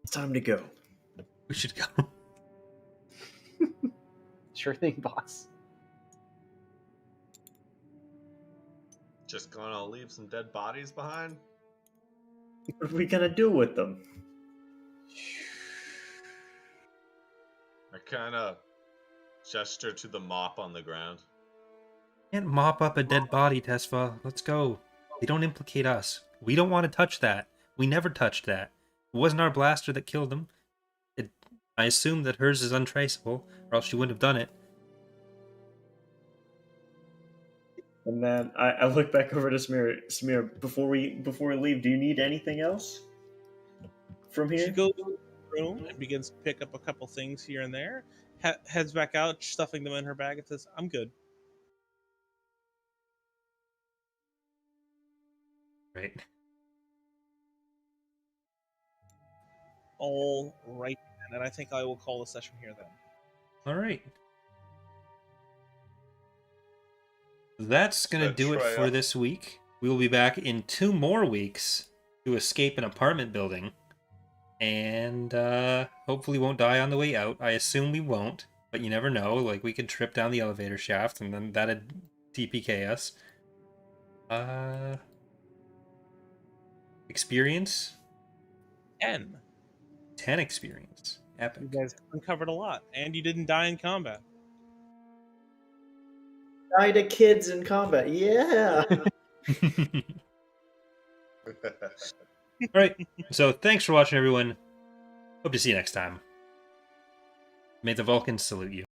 It's time to go. We should go. Sure thing, boss. Just gonna leave some dead bodies behind? What are we gonna do with them? I kind of gesture to the mop on the ground. Can't mop up a dead body, Tesfa. Let's go. They don't implicate us. We don't want to touch that. We never touched that. It wasn't our blaster that killed them. I assume that hers is untraceable, or else she wouldn't have done it. And then I look back over to Samira. Samira, before we leave, do you need anything else from She here? goes to the room and begins to pick up a couple things here and there. Heads back out, stuffing them in her bag, and says, "I'm good." Right. All right, and I think I will call the session here then. All right. That's going to do it Try for out. this week. We will be back in 2 more weeks to escape an apartment building. And hopefully won't die on the way out. I assume we won't, but you never know. Like, we could trip down the elevator shaft and then that'd TPK us. Experience? 10. 10 experience. Epic. You guys uncovered a lot, and you didn't die in combat. Die to kids in combat. Yeah. Alright, so thanks for watching, everyone. Hope to see you next time. May the Vulcans salute you.